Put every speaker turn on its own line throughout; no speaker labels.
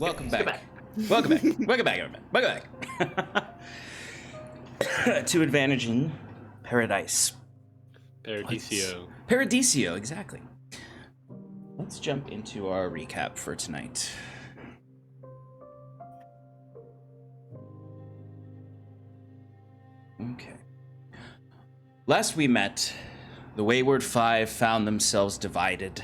Welcome back. Welcome back. Welcome back, everyone. Welcome back. To Advantaging Paradice. Paradicio, exactly. Let's jump into our recap for tonight. Okay. Last we met, the Wayward Five found themselves divided.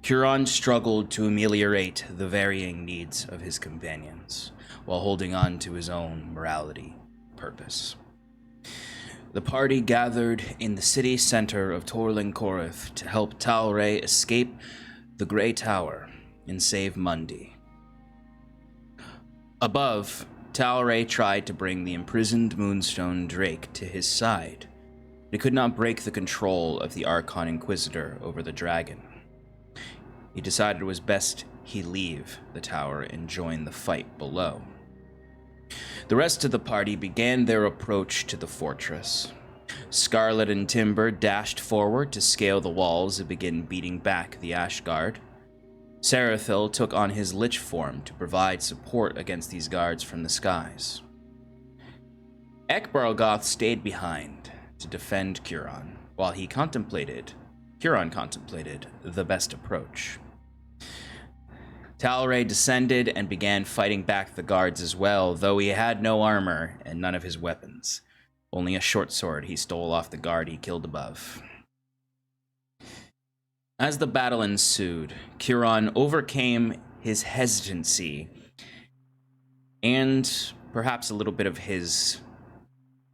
Huron struggled to ameliorate the varying needs of his companions, while holding on to his own morality purpose. The party gathered in the city center of Torling Korith to help Talray escape the Grey Tower and save Mundi. Above, Talray tried to bring the imprisoned Moonstone Drake to his side. He could not break the control of the Archon Inquisitor over the dragon. He decided it was best he leave the tower and join the fight below. The rest of the party began their approach to the fortress. Scarlet and Timber dashed forward to scale the walls and begin beating back the Ashguard. Sarathil took on his lich form to provide support against these guards from the skies. Ekbarlgoth stayed behind to defend Huron, while Huron contemplated the best approach. Talray descended and began fighting back the guards as well, though he had no armor and none of his weapons. Only a short sword he stole off the guard he killed above. As the battle ensued, Huron overcame his hesitancy and perhaps a little bit of his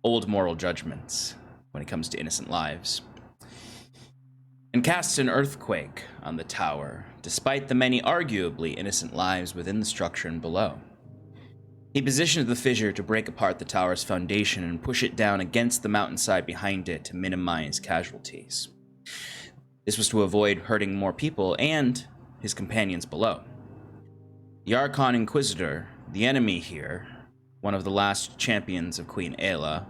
old moral judgments when it comes to innocent lives, and cast an earthquake on the tower, despite the many arguably innocent lives within the structure and below. He positioned the fissure to break apart the tower's foundation and push it down against the mountainside behind it to minimize casualties. This was to avoid hurting more people and his companions below. The Archon Inquisitor, the enemy here, one of the last champions of Queen Aella,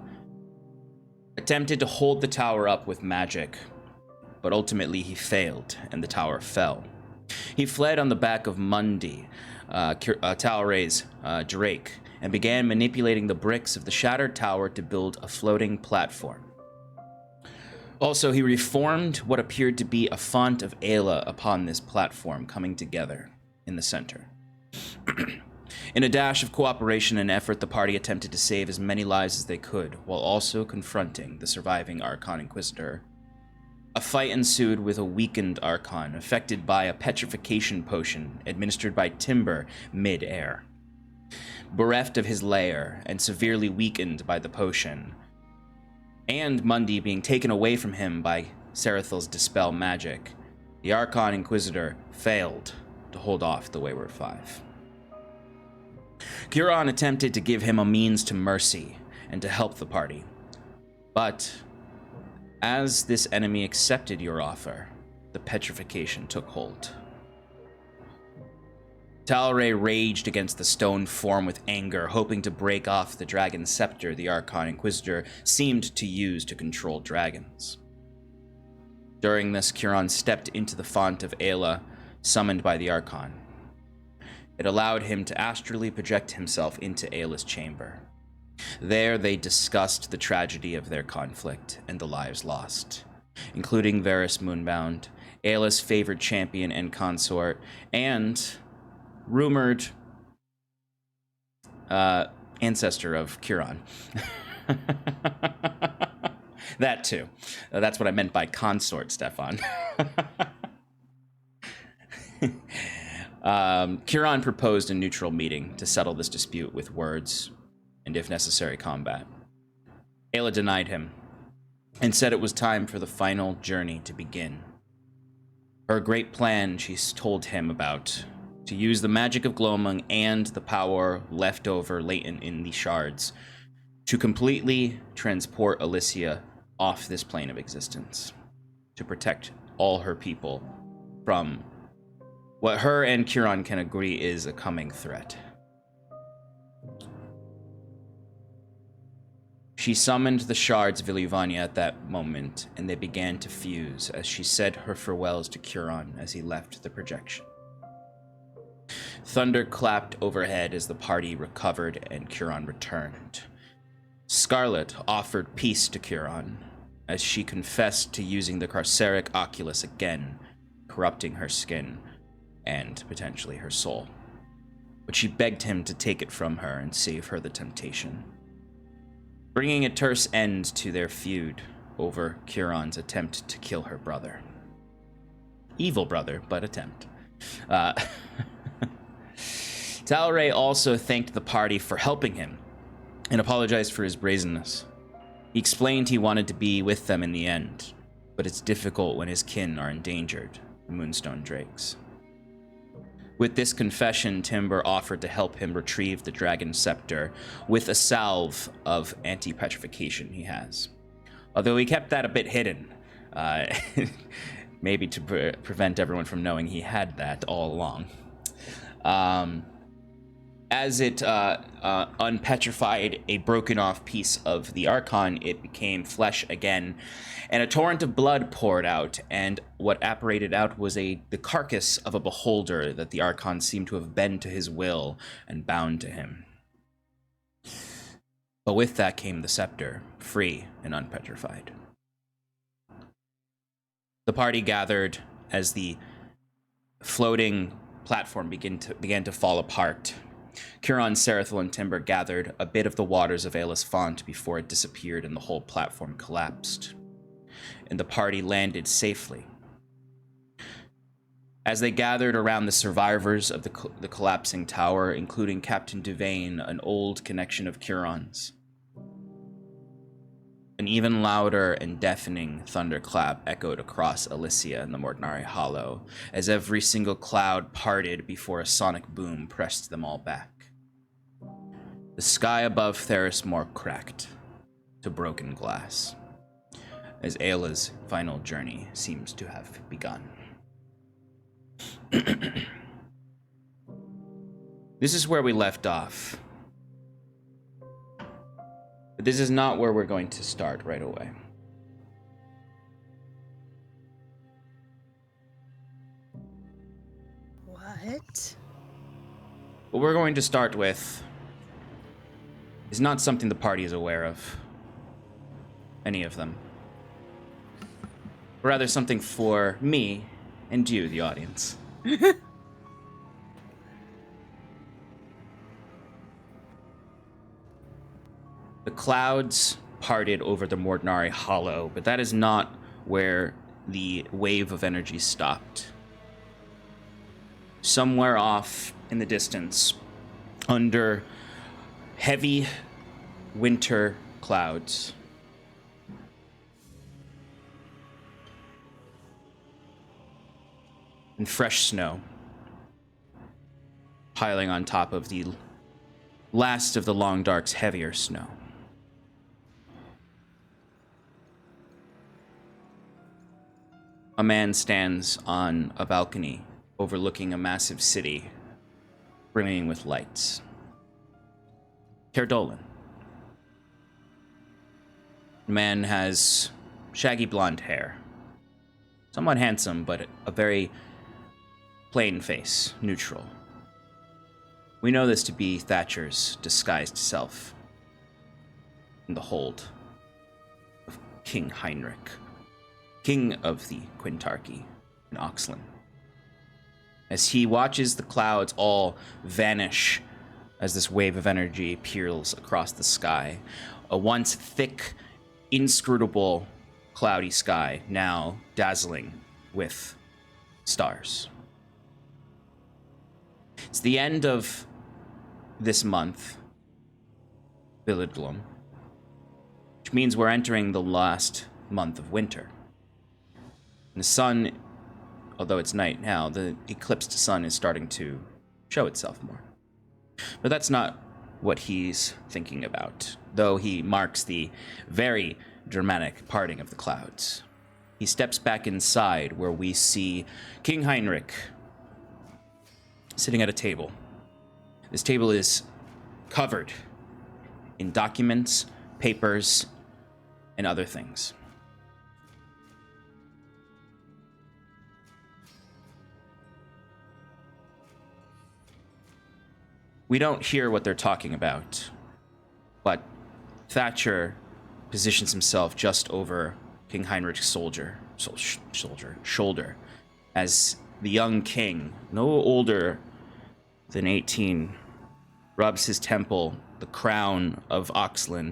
attempted to hold the tower up with magic, but ultimately he failed and the tower fell. He fled on the back of Mundi, Talray's Drake, and began manipulating the bricks of the shattered tower to build a floating platform. Also, he reformed what appeared to be a font of Aella upon this platform coming together in the center. In a dash of cooperation and effort, the party attempted to save as many lives as they could, while also confronting the surviving Archon Inquisitor. A fight ensued with a weakened Archon, affected by a petrification potion administered by Timber mid-air. Bereft of his lair and severely weakened by the potion, and Mundi being taken away from him by Sarathil's Dispel magic, the Archon Inquisitor failed to hold off the Wayward Five. Huron attempted to give him a means to mercy and to help the party, but as this enemy accepted your offer, the petrification took hold. Talray raged against the stone form with anger, hoping to break off the dragon scepter the Archon Inquisitor seemed to use to control dragons. During this, Huron stepped into the font of Aella, summoned by the Archon. It allowed him to astrally project himself into Aella's chamber. There, they discussed the tragedy of their conflict and the lives lost, including Varys Moonbound, Aella's favored champion and consort, and rumored ancestor of Huron. That too. That's what I meant by consort, Stefan. Huron proposed a neutral meeting to settle this dispute with words and, if necessary, combat. Aella denied him and said it was time for the final journey to begin. Her great plan she told him about, to use the magic of Glowmung and the power left over latent in the shards to completely transport Alicia off this plane of existence, to protect all her people from what her and Huron can agree is a coming threat. She summoned the shards of Iluvania at that moment, and they began to fuse as she said her farewells to Huron as he left the projection. Thunder clapped overhead as the party recovered and Curon returned. Scarlet offered peace to Curon, as she confessed to using the carceric oculus again, corrupting her skin and potentially her soul. But she begged him to take it from her and save her the temptation, bringing a terse end to their feud over Curon's attempt to kill her brother. Evil brother, but attempt. Talray also thanked the party for helping him and apologized for his brazenness. He explained he wanted to be with them in the end, but it's difficult when his kin are endangered, the Moonstone Drakes. With this confession, Timber offered to help him retrieve the Dragon Scepter with a salve of anti-petrification he has. Although he kept that a bit hidden, maybe to prevent everyone from knowing he had that all along. As it unpetrified a broken off piece of the Archon, it became flesh again, and a torrent of blood poured out, and what apparated out was the carcass of a beholder that the Archon seemed to have bent to his will and bound to him. But with that came the scepter, free and unpetrified. The party gathered as the floating platform began to fall apart. Curon, Sarathil, and Timber gathered a bit of the waters of Aella's font before it disappeared and the whole platform collapsed, and the party landed safely. As they gathered around the survivors of the collapsing tower, including Captain Duvain, an old connection of Curon's, an even louder and deafening thunderclap echoed across Elysia and the Mordnari Hollow, as every single cloud parted before a sonic boom pressed them all back. The sky above Therismore cracked to broken glass, as Aella's final journey seems to have begun. This is where we left off. But this is not where we're going to start right away.
What?
What we're going to start with is not something the party is aware of. Any of them. Rather something for me and you, the audience. The clouds parted over the Mordnari Hollow, but that is not where the wave of energy stopped. Somewhere off in the distance, under heavy winter clouds, and fresh snow piling on top of the last of the Long Dark's heavier snow. A man stands on a balcony overlooking a massive city brimming with lights. Terdolan. The man has shaggy blonde hair. Somewhat handsome, but a very plain face, neutral. We know this to be Thatcher's disguised self in the hold of King Heinrich, king of the Quintarchy in Oxlin. As he watches the clouds all vanish as this wave of energy peels across the sky, a once thick, inscrutable, cloudy sky now dazzling with stars. It's the end of this month, Villadglum, which means we're entering the last month of winter. And the sun, although it's night now, the eclipsed sun is starting to show itself more. But that's not what he's thinking about, though he marks the very dramatic parting of the clouds. He steps back inside where we see King Heinrich sitting at a table. This table is covered in documents, papers, and other things. We don't hear what they're talking about, but Thatcher positions himself just over King Heinrich's shoulder, as the young king, no older than 18, rubs his temple, the crown of Oxlin,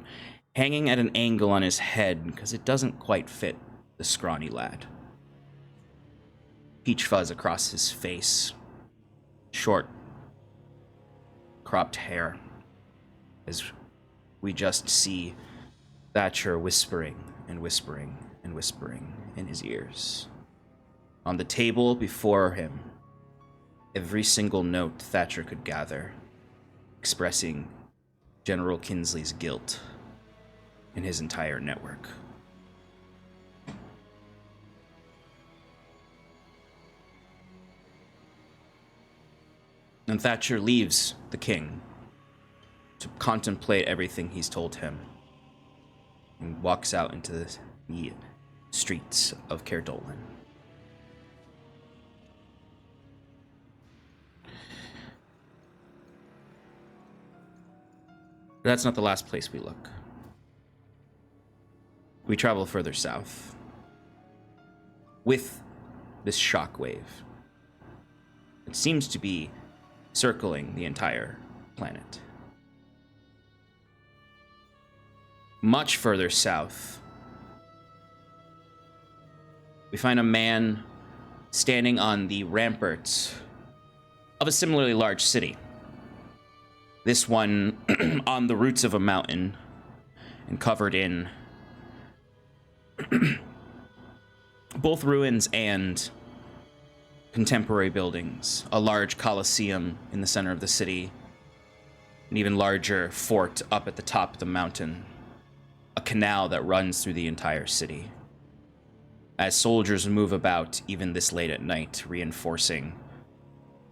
hanging at an angle on his head because it doesn't quite fit the scrawny lad. Peach fuzz across his face, short, cropped hair, as we just see Thatcher whispering and whispering and whispering in his ears. On the table before him, every single note Thatcher could gather, expressing General Kinsley's guilt in his entire network. And Thatcher leaves the king to contemplate everything he's told him and walks out into the streets of Caer Dolan. But that's not the last place we look. We travel further south with this shockwave. It seems to be circling the entire planet. Much further south, we find a man standing on the ramparts of a similarly large city. This one on the roots of a mountain and covered in both ruins and contemporary buildings. A large coliseum in the center of the city, an even larger fort up at the top of the mountain, a canal that runs through the entire city. As soldiers move about even this late at night, reinforcing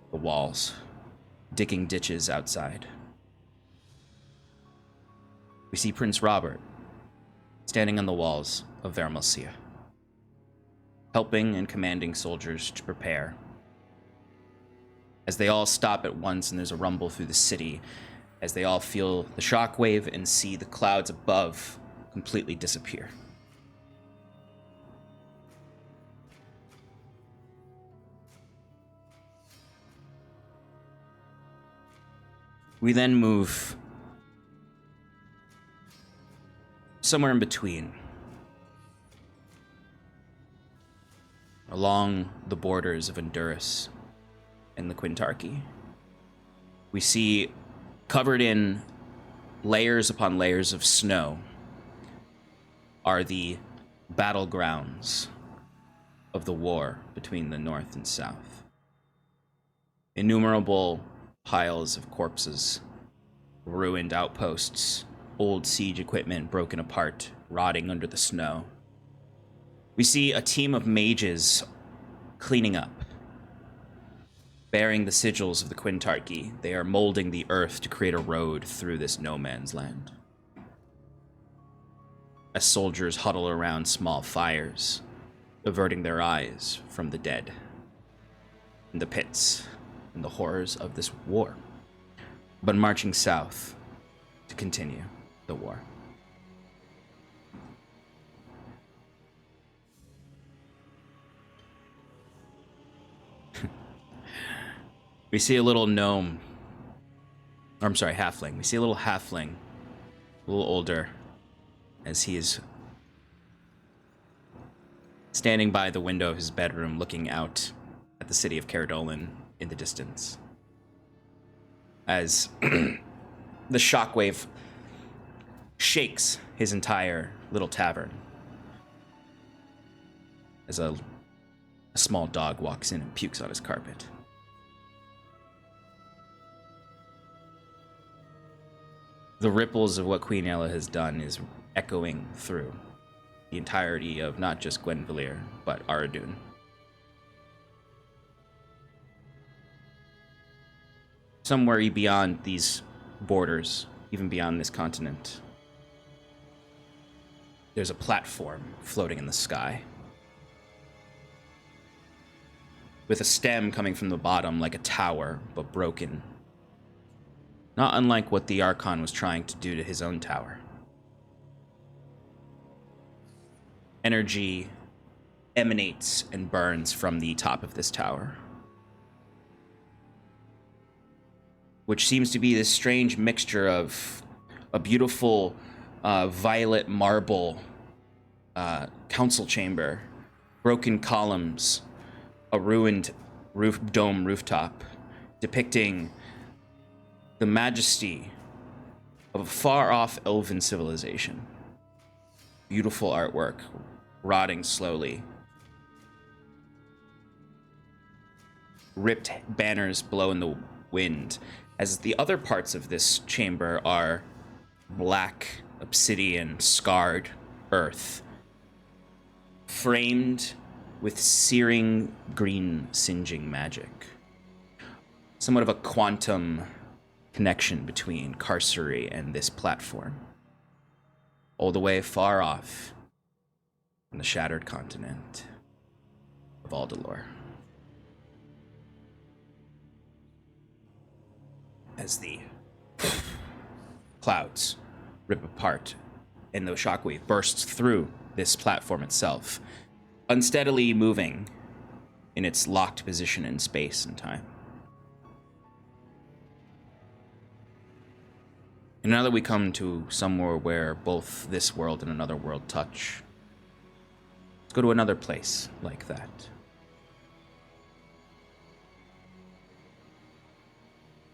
the walls, digging ditches outside. We see Prince Robert standing on the walls of Vermalcia, helping and commanding soldiers to prepare. As they all stop at once and there's a rumble through the city, as they all feel the shockwave and see the clouds above completely disappear. We then move somewhere in between, along the borders of Honduras and the Quintarchy. We see, covered in layers upon layers of snow, are the battlegrounds of the war between the North and South. Innumerable piles of corpses, ruined outposts, old siege equipment broken apart, rotting under the snow. We see a team of mages cleaning up, bearing the sigils of the Quintarchy. They are molding the earth to create a road through this no man's land. As soldiers huddle around small fires, averting their eyes from the dead, and the pits, and the horrors of this war, but marching south to continue the war. We see a little gnome, or I'm sorry, halfling. We see a little halfling, a little older, as he is standing by the window of his bedroom looking out at the city of Caer Dolan in the distance. As the shockwave shakes his entire little tavern. As a small dog walks in and pukes on his carpet. The ripples of what Queen Aella has done is echoing through the entirety of not just Gwenvalier, but Aradun. Somewhere beyond these borders, even beyond this continent, there's a platform floating in the sky, with a stem coming from the bottom like a tower, but broken, not unlike what the Archon was trying to do to his own tower. Energy emanates and burns from the top of this tower, which seems to be this strange mixture of a beautiful violet marble council chamber, broken columns, a ruined dome rooftop, depicting the majesty of a far-off elven civilization. Beautiful artwork, rotting slowly. Ripped banners blow in the wind, as the other parts of this chamber are black, obsidian, scarred earth, framed with searing green singeing magic. Somewhat of a quantum connection between Carcery and this platform, all the way far off on the shattered continent of Aldalore. As the clouds rip apart and the shockwave bursts through this platform itself, unsteadily moving in its locked position in space and time. And now that we come to somewhere where both this world and another world touch, let's go to another place like that.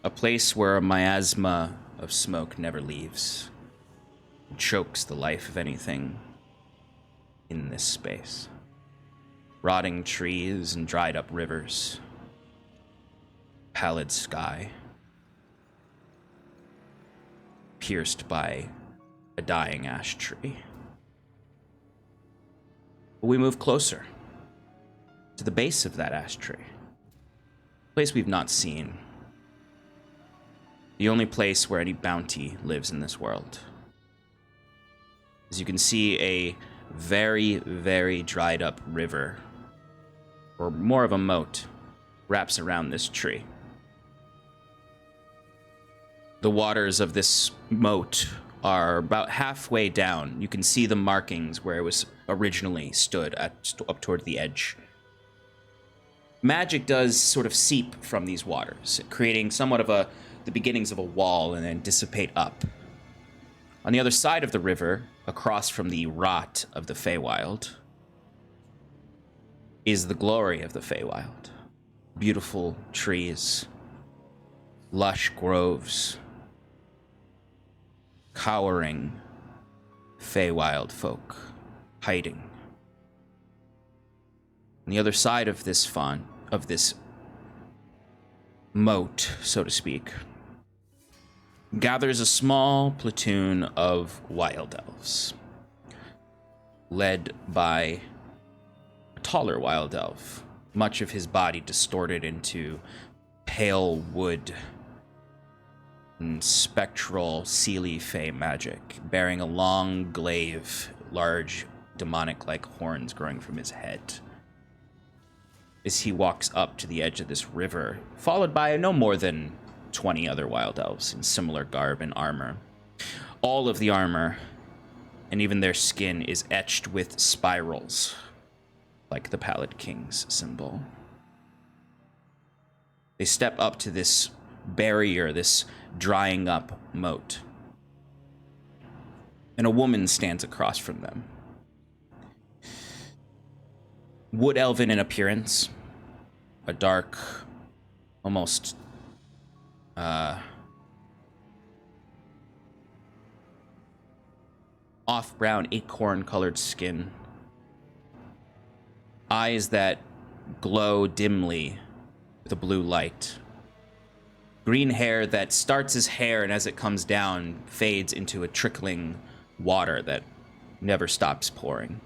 A place where a miasma of smoke never leaves. It chokes the life of anything in this space. Rotting trees and dried up rivers. Pallid sky. Pierced by a dying ash tree. But we move closer to the base of that ash tree. A place we've not seen. The only place where any bounty lives in this world. As you can see, a very, very dried up river, or more of a moat, wraps around this tree. The waters of this moat are about halfway down. You can see the markings where it was originally stood up toward the edge. Magic does sort of seep from these waters, creating somewhat of the beginnings of a wall and then dissipate up. On the other side of the river, across from the rot of the Feywild, is the glory of the Feywild. Beautiful trees, lush groves, cowering Feywild folk hiding. On the other side of this moat, so to speak, gathers a small platoon of wild elves, led by a taller wild elf, much of his body distorted into pale wood and spectral Seelie Fey magic, bearing a long glaive, large demonic-like horns growing from his head. As he walks up to the edge of this river, followed by no more than 20 other wild elves in similar garb and armor. All of the armor, and even their skin, is etched with spirals, like the Pallid King's symbol. They step up to this barrier, this drying up moat, and a woman stands across from them. Wood elven in appearance, a dark, almost off-brown acorn-colored skin, eyes that glow dimly with a blue light, green hair that starts as hair and as it comes down fades into a trickling water that never stops pouring.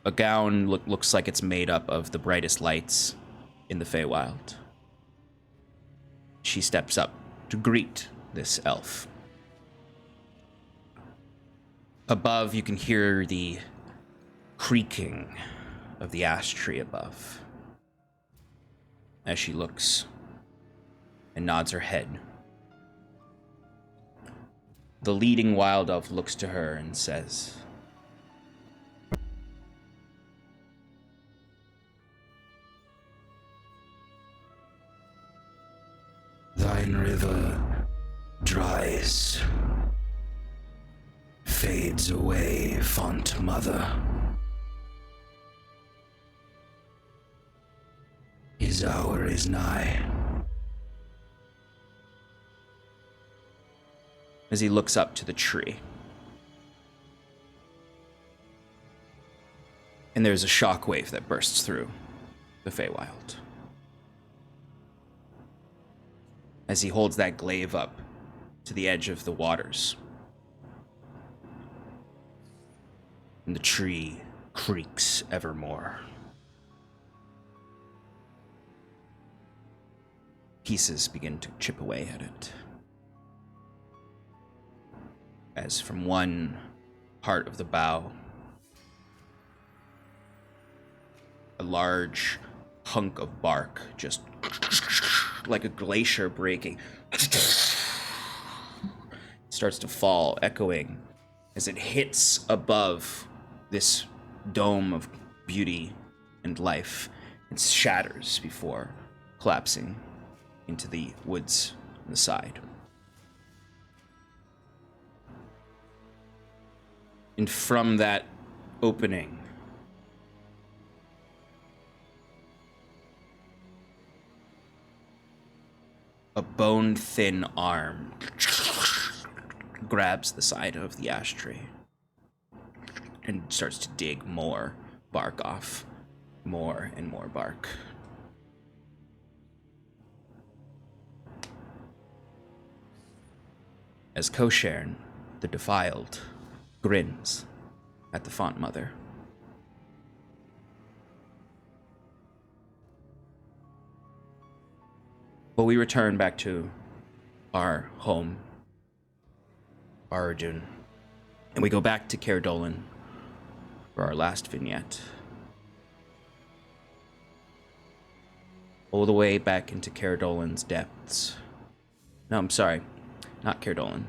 A gown looks like it's made up of the brightest lights in the Feywild. She steps up to greet this elf. Above, you can hear the creaking of the ash tree above as she looks and nods her head. The leading wild elf looks to her and says,
"Thine river dries, fades away, font mother. His hour is nigh."
As he looks up to the tree. And there's a shockwave that bursts through the Feywild. As he holds that glaive up to the edge of the waters. And the tree creaks evermore. Pieces begin to chip away at it. As from one part of the bough, a large hunk of bark, just like a glacier breaking, starts to fall, echoing as it hits above this dome of beauty and life. It shatters before collapsing into the woods on the side. And from that opening, a bone-thin arm grabs the side of the ash tree and starts to dig more bark off. More and more bark. As Koshern, the Defiled, grins at the Font Mother. But we return back to our home, Arjun, and we go back to Caer Dolan for our last vignette. All the way back into Caer Dolan's depths. No, I'm sorry, not Caer Dolan.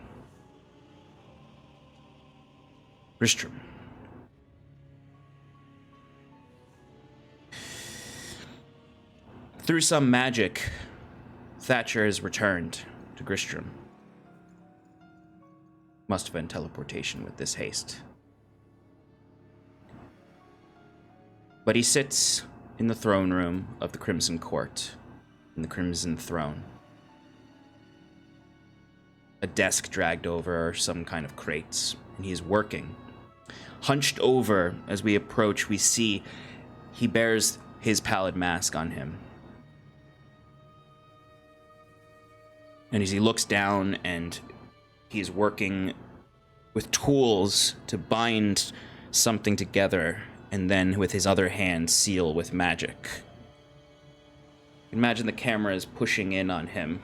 Gristram. Through some magic, Thatcher has returned to Gristram. Must have been teleportation with this haste. But he sits in the throne room of the Crimson Court, in the Crimson Throne. A desk dragged over some kind of crates, and he is working. Hunched over, as we approach, we see he bears his pallid mask on him. And as he looks down, and he's working with tools to bind something together, and then with his other hand seal with magic. Imagine the camera is pushing in on him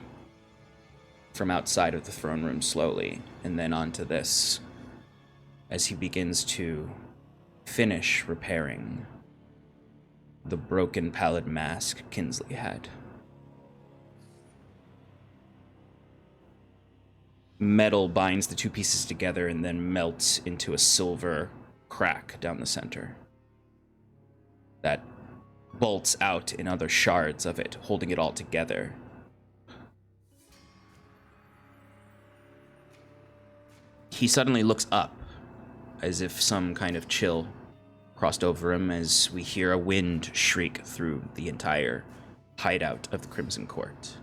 from outside of the throne room slowly, and then onto this, as he begins to finish repairing the broken pallid mask Kinsley had. Metal binds the two pieces together and then melts into a silver crack down the center that bolts out in other shards of it, holding it all together. He suddenly looks up, as if some kind of chill crossed over him, as we hear a wind shriek through the entire hideout of the Crimson Court.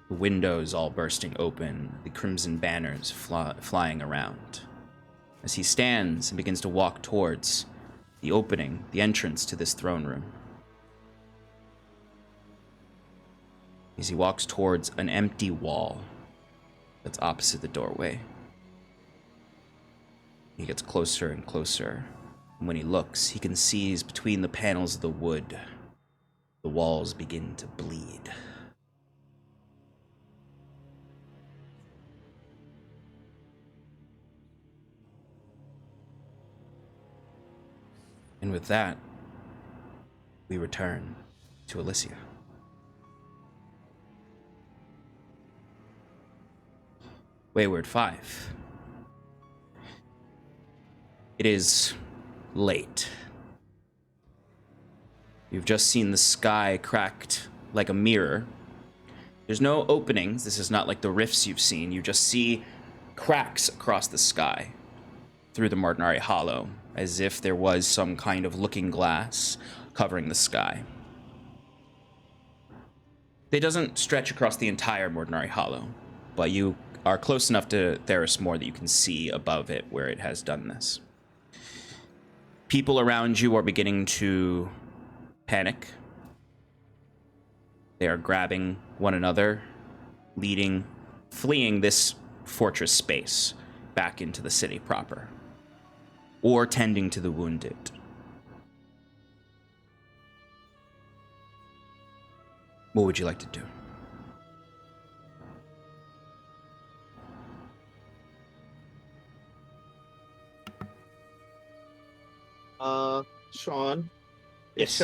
The windows all bursting open, the crimson banners flying around. As he stands and begins to walk towards the opening, the entrance to this throne room. As he walks towards an empty wall that's opposite the doorway. He gets closer and closer, and when he looks, he can see between the panels of the wood, the walls begin to bleed. And with that, we return to Alicia. Wayward 5. It is late. You've just seen the sky cracked like a mirror. There's no openings. This is not like the rifts you've seen. You just see cracks across the sky through the Mordinari Hollow, as if there was some kind of looking glass covering the sky. It doesn't stretch across the entire Mordinari Hollow, but you are close enough to Theris Moor that you can see above it where it has done this. People around you are beginning to panic. They are grabbing one another, fleeing this fortress space back into the city proper, or tending to the wounded. What would you like to do?
Sean,
Yes.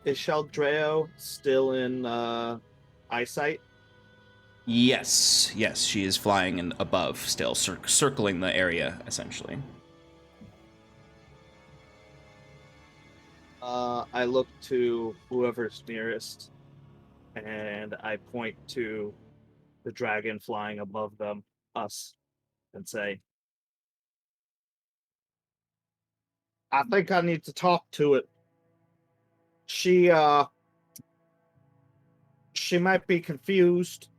is Sheldreo still in eyesight?
Yes, she is flying above still, circling the area, essentially.
I look to whoever's nearest, and I point to the dragon flying above us, and say, I think I need to talk to it. She might be confused.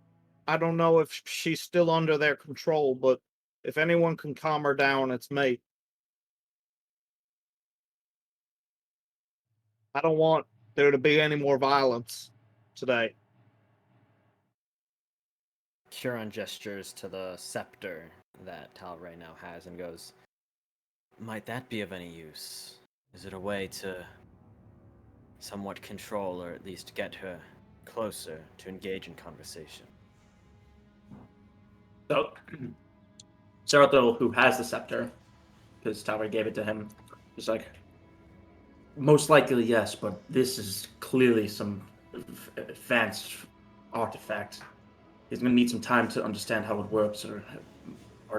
I don't know if she's still under their control, but if anyone can calm her down, it's me. I don't want there to be any more violence today.
Huron gestures to the scepter that Talray now has and goes, might that be of any use? Is it a way to somewhat control or at least get her closer to engage in conversation?
So, Sarathil, who has the scepter, because Talray gave it to him, is like, most likely yes, but this is clearly some advanced artifact. He's going to need some time to understand how it works or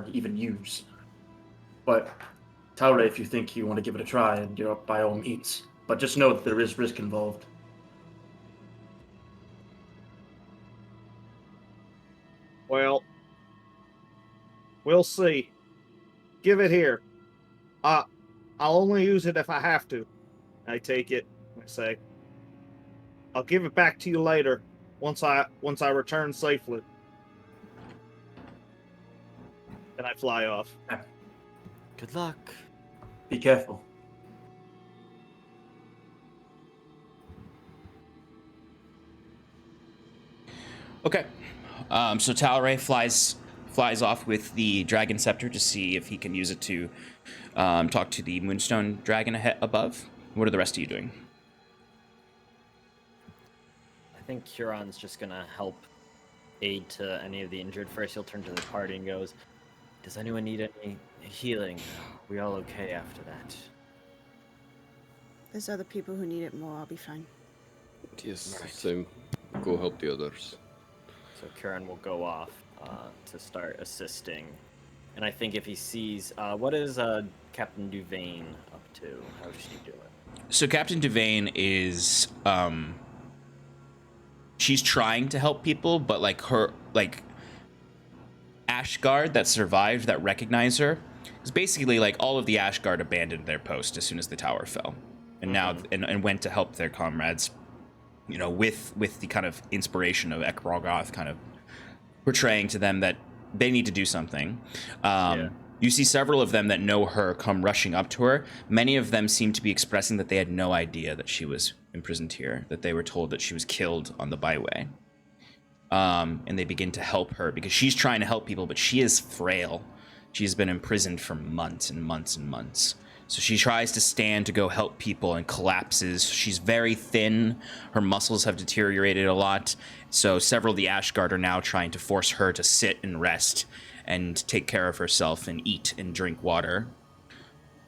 to even use. But Talray, if you think you want to give it a try, and you're by all means. But just know that there is risk involved.
Well, we'll see. Give it here. I'll only use it if I have to. I take it. I say, I'll give it back to you later once I return safely. And I fly off.
Good luck.
Be careful.
Okay. So Talray flies off with the dragon scepter to see if he can use it to talk to the Moonstone dragon above. What are the rest of you doing?
I think Huron's just gonna help aid to any of the injured. First, he'll turn to the party and goes, does anyone need any healing? We all okay after that?
There's other people who need it more. I'll be fine.
Yes,
Right.
same. Go help the others.
So Huron will go off to start assisting. And I think if he sees... what is Captain Duvain up to? How is she doing?
So Captain Duvain is she's trying to help people, but her Ashguard that survived, that recognized her, is basically like all of the Ashguard abandoned their post as soon as the tower fell, and now and went to help their comrades, with the kind of inspiration of Ekrogoth kind of portraying to them that they need to do something. You see several of them that know her come rushing up to her. Many of them seem to be expressing that they had no idea that she was imprisoned here, that they were told that she was killed on the byway. And they begin to help her because she's trying to help people, but she is frail. She's been imprisoned for months and months and months. So she tries to stand to go help people and collapses. She's very thin. Her muscles have deteriorated a lot. So several of the Ashguard are now trying to force her to sit and rest and take care of herself and eat and drink water.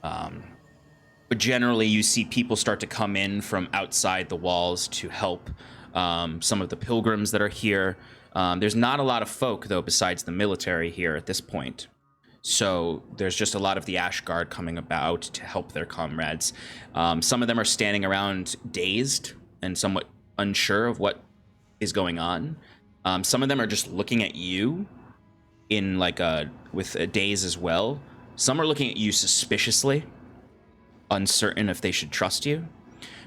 But generally, you see people start to come in from outside the walls to help some of the pilgrims that are here. There's not a lot of folk, though, besides the military here at this point. So there's just a lot of the Ash Guard coming about to help their comrades. Some of them are standing around dazed and somewhat unsure of what is going on. Some of them are just looking at you in like with a daze as well. Some are looking at you suspiciously, uncertain if they should trust you,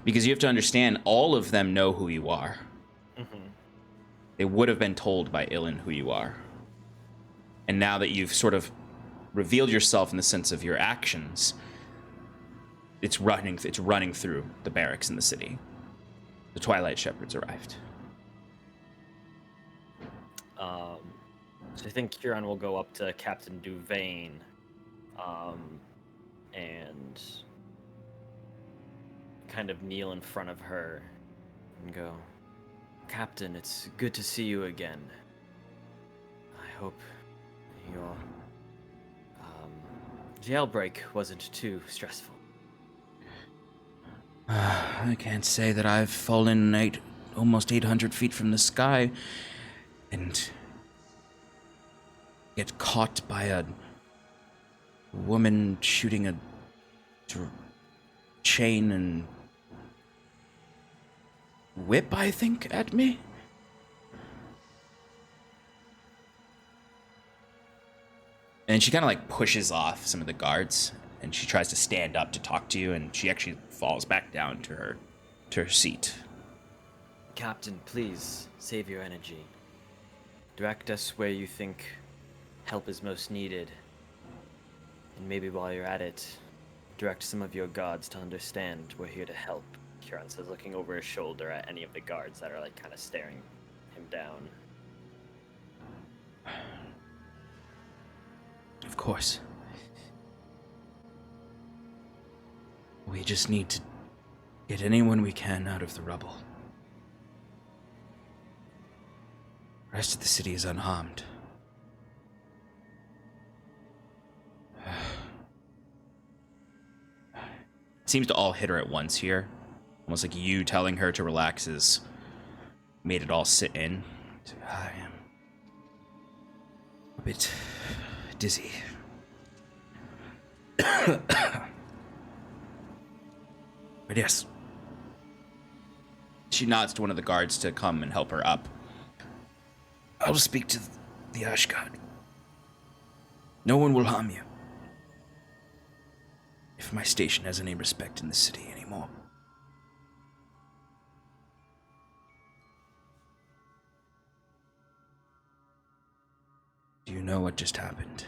because you have to understand all of them know who you are. They would have been told by Ilan who you are. And now that you've sort of revealed yourself in the sense of your actions, it's running through the barracks in the city. The Twilight Shepherds arrived.
So I think Kieran will go up to Captain Duvain, and kind of kneel in front of her and go, "Captain, it's good to see you again. I hope your jailbreak wasn't too stressful."
I can't say that I've fallen almost 800 feet from the sky and get caught by a woman shooting a chain and whip, I think, at me. And she kind of like pushes off some of the guards, and she tries to stand up to talk to you, and she actually falls back down to her seat.
"Captain, please save your energy. Direct us where you think help is most needed. And maybe while you're at it, direct some of your guards to understand we're here to help." Kieran says, looking over his shoulder at any of the guards that are like kind of staring him down.
Of course. We just need to get anyone we can out of the rubble. The rest of the city is unharmed. It seems to all hit her at once here. Almost like you telling her to relax has made it all sit in. I am a bit dizzy. But yes. She nods to one of the guards to come and help her up. I'll speak to the Ash God. No one will harm you. If my station has any respect in the city anymore. Do you know what just happened?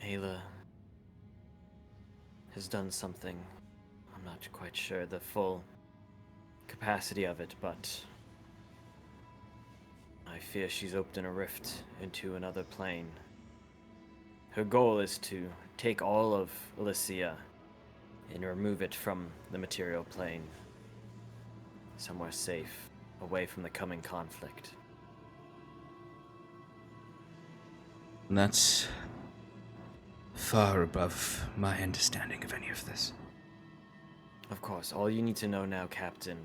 Aella has done something. I'm not quite sure the full capacity of it, but I fear she's opened a rift into another plane. Her goal is to take all of Elysia and remove it from the material plane, somewhere safe, away from the coming conflict.
And that's far above my understanding of any of this.
Of course, all you need to know now, Captain,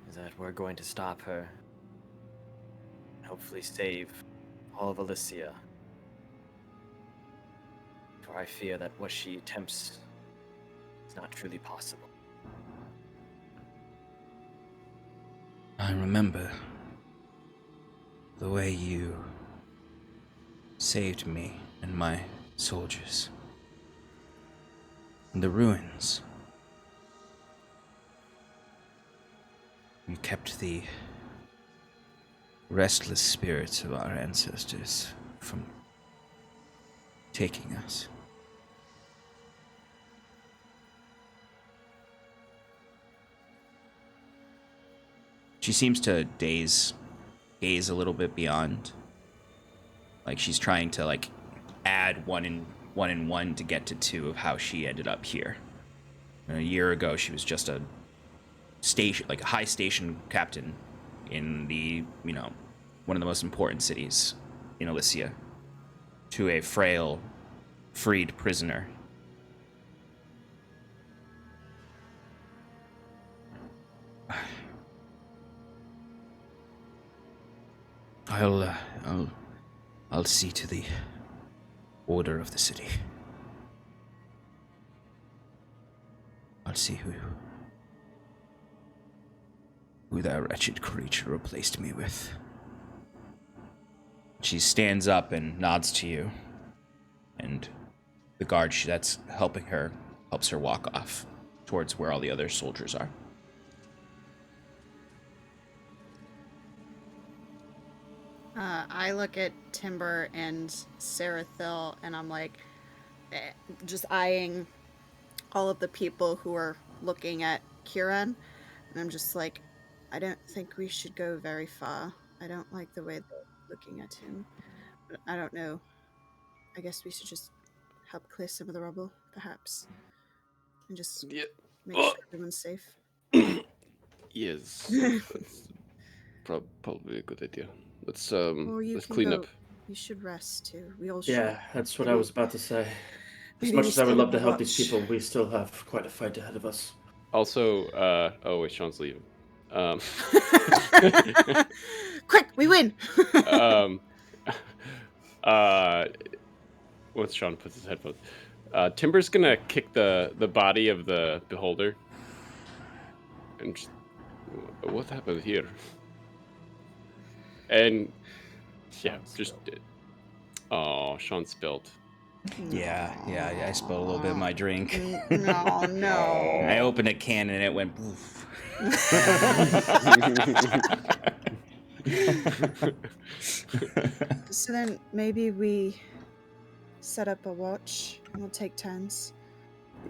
is that we're going to stop her and hopefully save all of Elysia. For I fear that what she attempts is not truly possible.
I remember the way you saved me and my soldiers. In the ruins. You kept the restless spirits of our ancestors from taking us. She seems to gaze a little bit beyond. Like she's trying to like add one and one to get to two of how she ended up here. And a year ago, she was just a station, like a high station captain in the, one of the most important cities in Elysia, to a frail, freed prisoner. I'll see to the order of the city. I'll see who that wretched creature replaced me with. She stands up and nods to you, and the guard that's helping her helps her walk off towards where all the other soldiers are.
I look at Timber and Sarathil, and I'm like, just eyeing all of the people who are looking at Kieran, and I'm just like, I don't think we should go very far. I don't like the way they're looking at him. But I don't know. I guess we should just help clear some of the rubble, perhaps, and just make sure everyone's safe.
Yes, that's probably a good idea. Let's clean up.
You should rest too. We all should.
Yeah, that's what I was about to say. As
Maybe
much
we
as I would
stand
love
up
to
and
help these
watch.
people, we still have quite a fight ahead of us.
Also, oh wait, Sean's leaving.
Quick, we win.
Once Sean puts his headphones, Timber's gonna kick the body of the beholder. And just, what happened here? And yeah, just oh, Sean spilled.
Yeah, I spilled a little bit of my drink.
No.
I opened a can and it went poof.
So then maybe we set up a watch and we'll take turns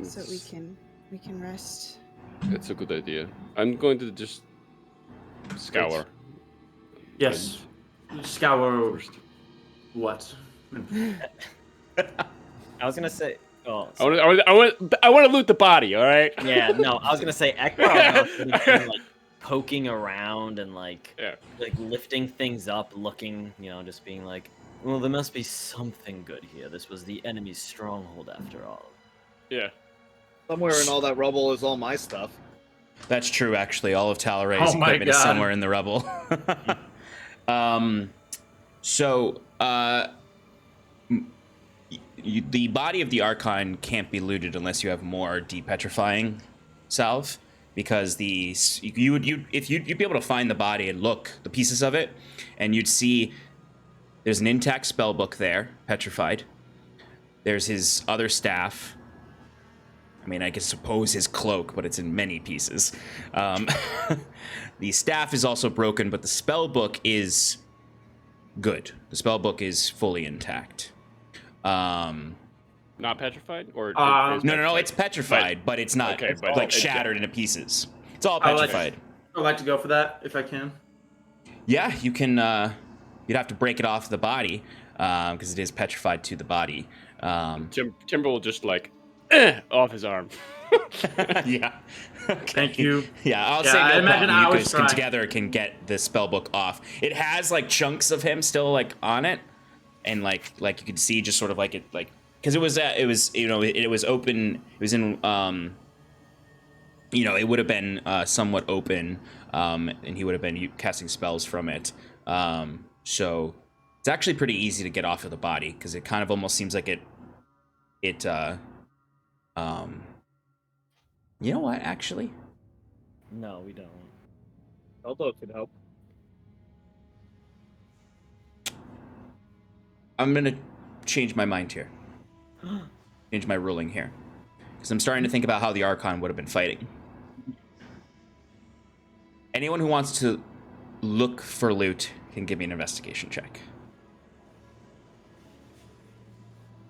so we can rest.
It's a good idea. I'm going to just scour.
Yes. Scour
First.
what?
I was gonna say. Oh,
I want to loot the body. All right.
yeah, no, I was gonna say Ekbar would have been like poking around and like lifting things up, looking, just being like, well, there must be something good here. This was the enemy's stronghold after all.
Yeah.
Somewhere in all that rubble is all my stuff.
That's true, actually. All of Taloray's
Oh my
equipment is
God.
somewhere in the rubble. The body of the Archon can't be looted unless you have more depetrifying salve, because you'd be able to find the body and look the pieces of it, and you'd see there's an intact spell book there, petrified. There's his other staff. I mean, I can suppose his cloak, but it's in many pieces. The staff is also broken, but the spell book is good. The spell book is fully intact.
Not petrified, or
No, it's petrified, but it's not shattered into pieces. It's all petrified.
I'd like to go for that if I can.
Yeah, you can. You'd have to break it off the body because it is petrified to the body.
Timber will just off his arm.
Yeah. Okay.
Thank you.
Yeah, I'll
Yeah,
say
I
no
imagine
problem.
I
You
was
guys
trying.
together can get the spellbook off. It has chunks of him still on it, and like you could see just sort of because it was open. It was in it would have been somewhat open, and he would have been casting spells from it. So it's actually pretty easy to get off of the body because it kind of almost seems like it. You know what? Actually,
No, we don't.
Eldo could help.
I'm gonna change my mind here. Change my ruling here, because I'm starting to think about how the Archon would have been fighting. Anyone who wants to look for loot can give me an investigation check.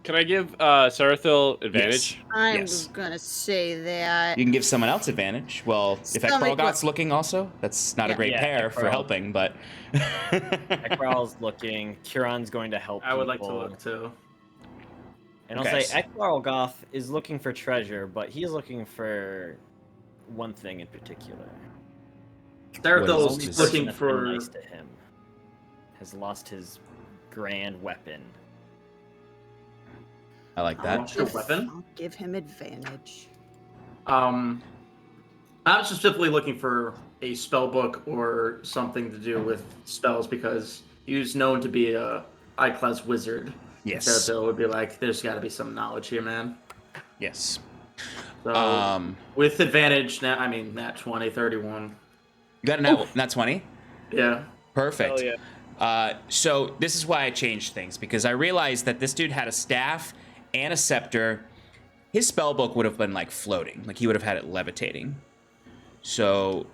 Can I give Sarathil advantage?
I'm
Yes.
gonna say that.
You can give someone else advantage. Well, if
Somebody
Ekbalgot's looking also, that's not a great
Yeah,
pair for
Ekbal.
helping, but...
Ekbar's looking. Kieran's going to help.
I would like to
people.
look too.
And I'll
Okay.
say Ekbar is looking for treasure, but he's looking for one thing in particular.
Sarathil's
What is-
looking
That's been
for.
nice to him. Has lost his grand weapon.
I like that.
Lost your weapon?
I'll give him advantage.
I'm specifically looking for a spell book or something to do with spells because He was known to be a high-class wizard.
Yes.
Sarathil would be like, there's got to be some knowledge here, man.
Yes.
So, with advantage, now, I mean, nat 20, 31.
You got a nat 20?
Yeah.
Perfect.
Hell yeah.
So this is why I changed things, because I realized that this dude had a staff and a scepter. His spellbook would have been like floating, like he would have had it levitating. So,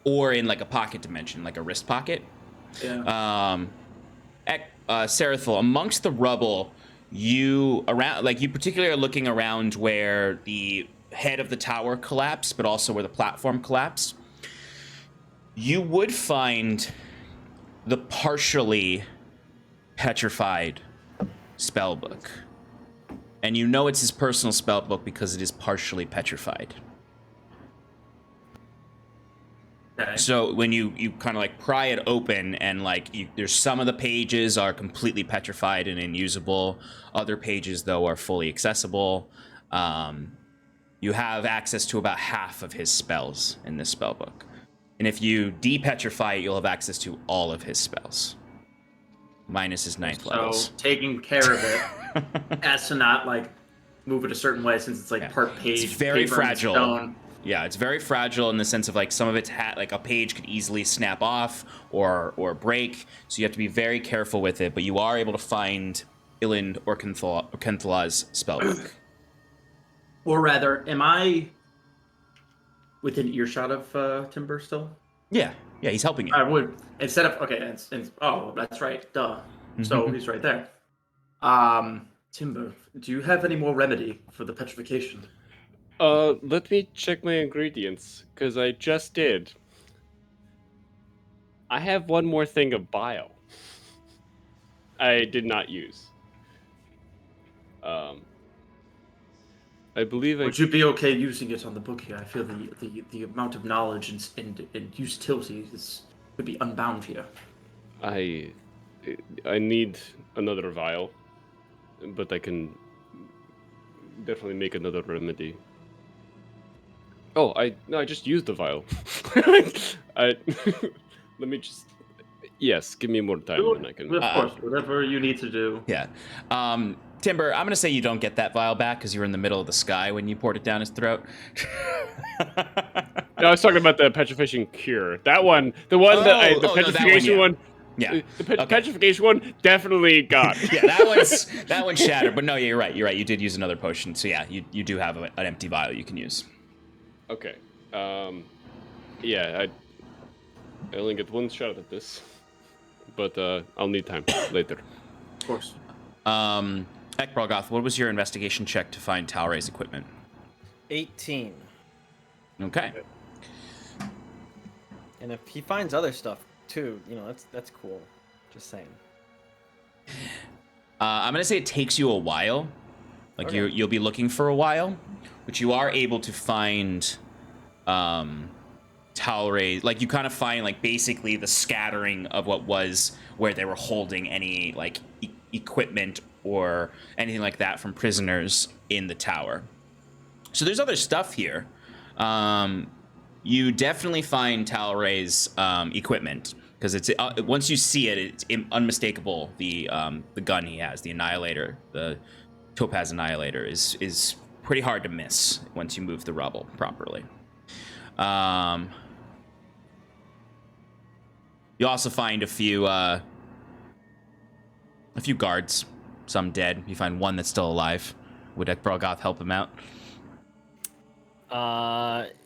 or in like a pocket dimension, like a wrist pocket.
Yeah.
Sarathil, amongst the rubble, you particularly are looking around where the head of the tower collapsed, but also where the platform collapsed. You would find the partially petrified spellbook. And you know it's his personal spellbook because it is partially petrified.
Okay.
So when you kind of like pry it open and like there's some of the pages are completely petrified and unusable. Other pages though are fully accessible. You have access to about half of his spells in this spellbook. And if you depetrify it, you'll have access to all of his spells. Minus his 9th levels.
So taking care of it as to not like move it a certain way since it's like part page.
It's very
paper and
fragile.
stone.
Yeah, it's very fragile in the sense of like some of it's like a page could easily snap off or break. So you have to be very careful with it. But you are able to find Iland or Kenthala's spellbook.
Or rather, am I within earshot of Timber still?
Yeah, he's helping you.
I would instead of oh, that's right, duh. So he's right there. Timber, do you have any more remedy for the petrification?
Let me check my ingredients, because I just did. I have one more thing of bile. I did not use. I believe
Would you be okay using it on the book here? I feel the amount of knowledge and utility could be unbound here.
I need another vial, but I can definitely make another remedy. Oh, I just used the vial. Let me just. Yes, give me more time, and I can.
Of course, whatever you need to do.
Yeah. Timber, I'm going to say you don't get that vial back because you were in the middle of the sky when you poured it down his throat.
No, I was talking about the petrification cure. That one, the petrification one.
Yeah.
The petrification one definitely got.
Yeah, that one's shattered. But no, you're right. You did use another potion. So yeah, you do have an empty vial you can use.
Okay. Yeah, I only get one shot at this, but I'll need time later.
Of course.
Ekbralgoth, what was your investigation check to find Talray's equipment?
18.
Okay.
And if he finds other stuff too, that's cool. Just saying. I'm
gonna say it takes you a while. Like
Okay.
you'll be looking for a while, but you are able to find Talray. Like you kind of find like basically the scattering of what was where they were holding any like equipment or anything like that from prisoners in the tower. So there's other stuff here. You definitely find Talray's equipment because it's once you see it, it's unmistakable. The gun he has, the Annihilator, the Topaz Annihilator, is pretty hard to miss once you move the rubble properly. You also find a few guards, some dead. You find one that's still alive. Would Ekbralgoth help him out?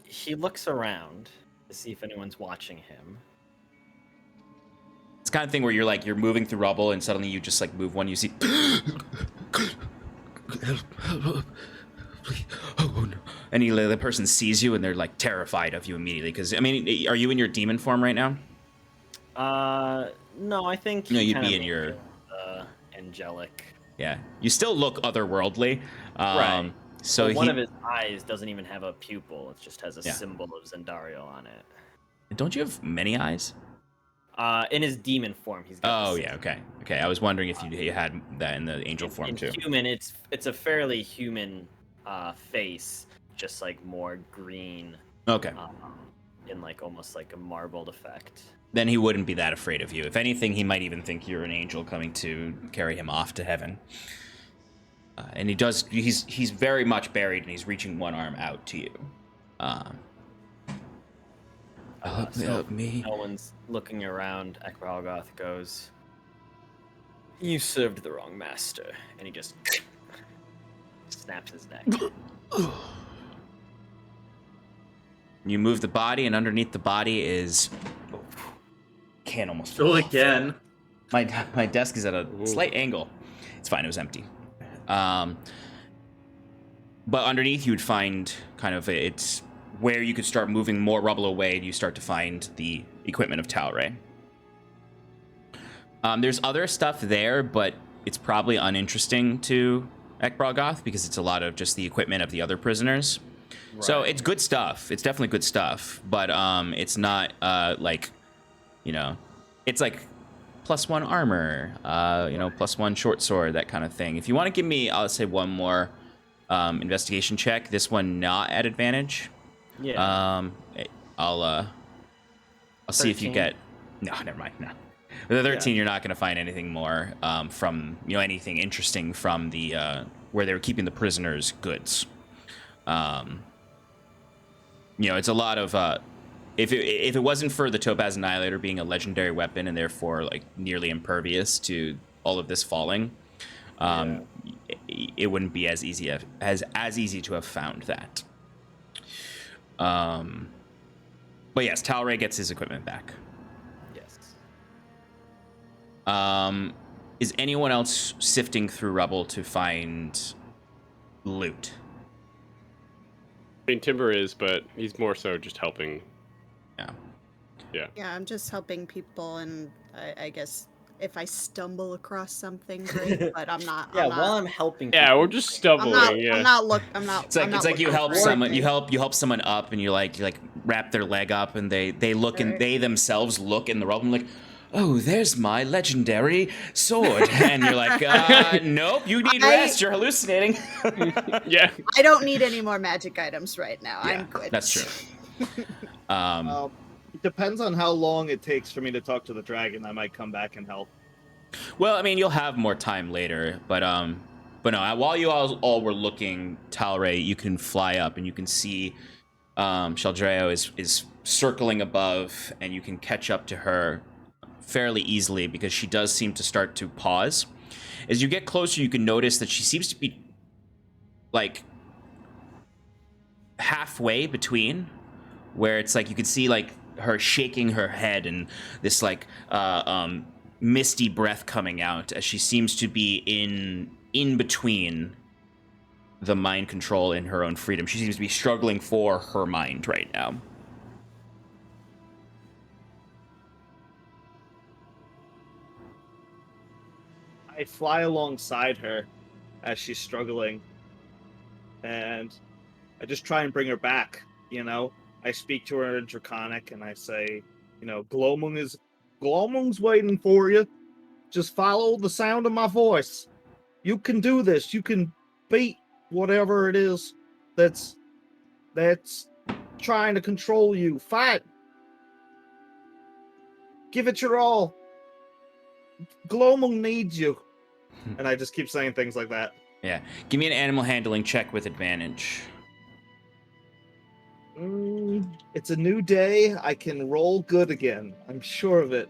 He looks around to see if anyone's watching him.
It's the kind of thing where you're moving through rubble and suddenly you just like move one, you see help, please. Oh no. And the person sees you and they're like terrified of you immediately because I mean, are you in your demon form right now?
No, I think
No, you'd be in your
angelic.
Yeah. You still look otherworldly.
Right.
So
one of his eyes doesn't even have a pupil. It just has a
Yeah.
symbol of Zendario on it.
Don't you have many eyes?
In his demon form, he's got.
Oh yeah, okay. I was wondering if you had that in the angel form
in
too.
Human, it's a fairly human face, just like more green.
Okay.
in like almost like a marbled effect.
Then he wouldn't be that afraid of you. If anything, he might even think you're an angel coming to carry him off to heaven. And he does. He's very much buried, and he's reaching one arm out to you. Help me.
No one's looking around. Ekbalgoth goes, "You served the wrong master," and he just snaps his neck.
You move the body, and underneath the body is. Can't almost.
Roll again.
My desk is at a slight angle. It's fine. It was empty. But underneath, you would find kind of it's where you could start moving more rubble away, and you start to find the equipment of Talray. There's other stuff there, but it's probably uninteresting to Ekbalgoth because it's a lot of just the equipment of the other prisoners. Right. So it's good stuff. It's definitely good stuff, but it's not like, you know, it's like +1 armor, you know, +1 short sword, that kind of thing. If you want to give me, I'll say one more investigation check. This one not at advantage.
Yeah.
I'll see if you get. No, never mind. No. With a 13, you're not going to find anything more from, you know, anything interesting from the where they were keeping the prisoners' goods. You know, it's a lot of if it wasn't for the Topaz Annihilator being a legendary weapon and therefore like nearly impervious to all of this falling, it wouldn't be as easy to have found that. But yes, Talray gets his equipment back.
Yes.
Is anyone else sifting through rubble to find loot?
I mean, Timber is, but he's more so just helping.
Yeah.
Yeah, I'm just helping people, and I guess if I stumble across something, great. But I'm not.
Yeah,
I'm not,
while I'm helping.
Yeah,
people,
we're just stumbling.
I'm not.
It's like you help someone. You help someone up, and you like wrap their leg up, and they look and they themselves look in the rubble, and like, oh, there's my legendary sword, and you're like, nope, you need rest. You're hallucinating.
Yeah.
I don't need any more magic items right now.
Yeah,
I'm good.
That's true.
It depends on how long it takes for me to talk to the dragon. I might come back and help.
Well, I mean, you'll have more time later, but no. While you all were looking, Talray, you can fly up and you can see Sheldreo is circling above, and you can catch up to her fairly easily because she does seem to start to pause. As you get closer, you can notice that she seems to be like halfway between, where it's like you can see like her shaking her head and this like misty breath coming out as she seems to be in between the mind control and her own freedom. She seems to be struggling for her mind right now.
I fly alongside her as she's struggling, and I just try and bring her back, you know? I speak to her in Draconic, and I say, you know, Glowmung's waiting for you. Just follow the sound of my voice. You can do this. You can beat whatever it is that's trying to control you. Fight. Give it your all. Glowmung needs you. And I just keep saying things like that.
Yeah. Give me an animal handling check with advantage.
It's a new day. I can roll good again. I'm sure of it.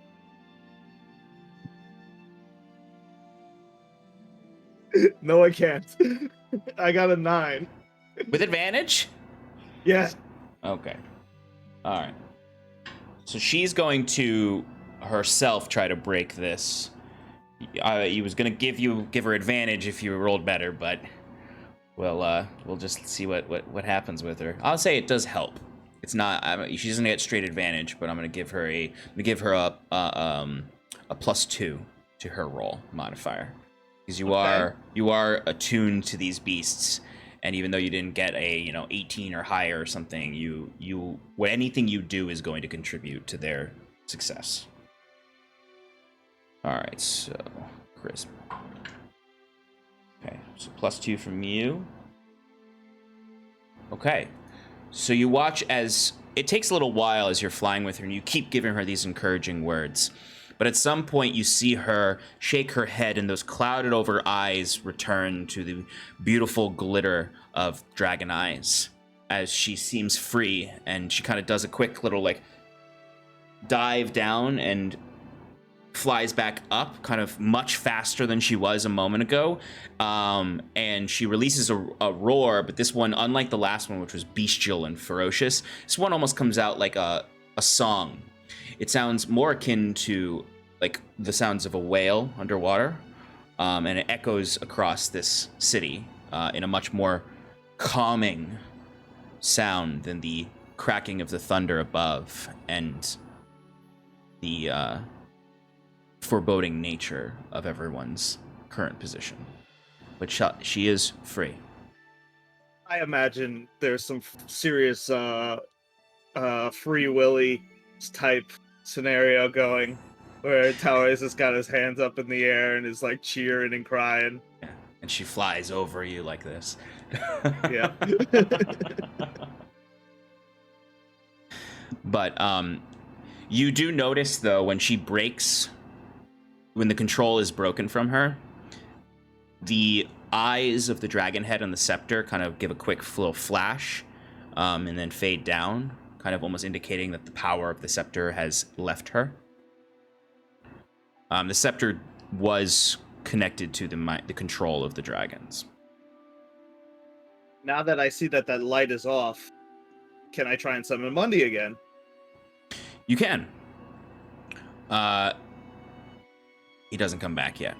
No, I can't. I got a 9.
With advantage?
Yeah.
Okay. All right. So she's going to herself try to break this. He was going to give her advantage if you rolled better, but we'll just see what happens with her. I'll say it does help. It's not. She doesn't get straight advantage, but I'm going to give her a +2 to her roll modifier because you are attuned to these beasts, and even though you didn't get a 18 or higher or something, anything you do is going to contribute to their success. All right, so charisma. Okay, so +2 from you. Okay, So you watch as it takes a little while as you're flying with her, and you keep giving her these encouraging words. But at some point, you see her shake her head, and those clouded over eyes return to the beautiful glitter of dragon eyes as she seems free, and she kind of does a quick little like dive down and flies back up kind of much faster than she was a moment ago, and she releases a roar, but this one, unlike the last one, which was bestial and ferocious, this one almost comes out like a song. It sounds more akin to like the sounds of a whale underwater, and it echoes across this city in a much more calming sound than the cracking of the thunder above and the foreboding nature of everyone's current position. But she is free.
I imagine there's some serious Free Willy type scenario going where Towers has got his hands up in the air and is like cheering and crying.
Yeah. And she flies over you like this.
Yeah.
But you do notice, though, when she breaks, when the control is broken from her, the eyes of the dragon head and the scepter kind of give a quick little flash and then fade down, kind of almost indicating that the power of the scepter has left her. The scepter was connected to the control of the dragons.
Now that I see that light is off, can I try and summon Mundi again?
You can. He doesn't come back yet.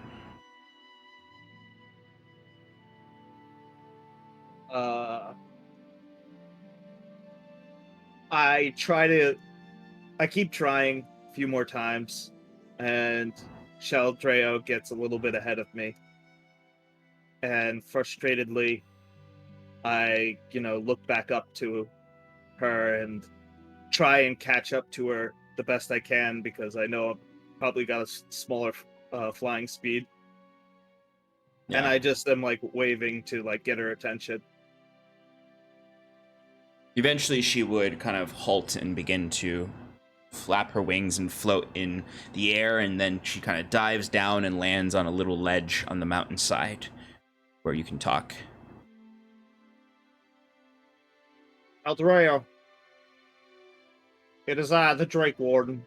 I keep trying a few more times, and Sheldreo gets a little bit ahead of me. And frustratedly, I, look back up to her and try and catch up to her the best I can, because I know I've probably got a smaller flying speed.
Yeah.
And I just am like waving to like get her attention.
Eventually she would kind of halt and begin to flap her wings and float in the air, and then she kind of dives down and lands on a little ledge on the mountainside where you can talk.
Sheldreo, it is I, the Drake Warden.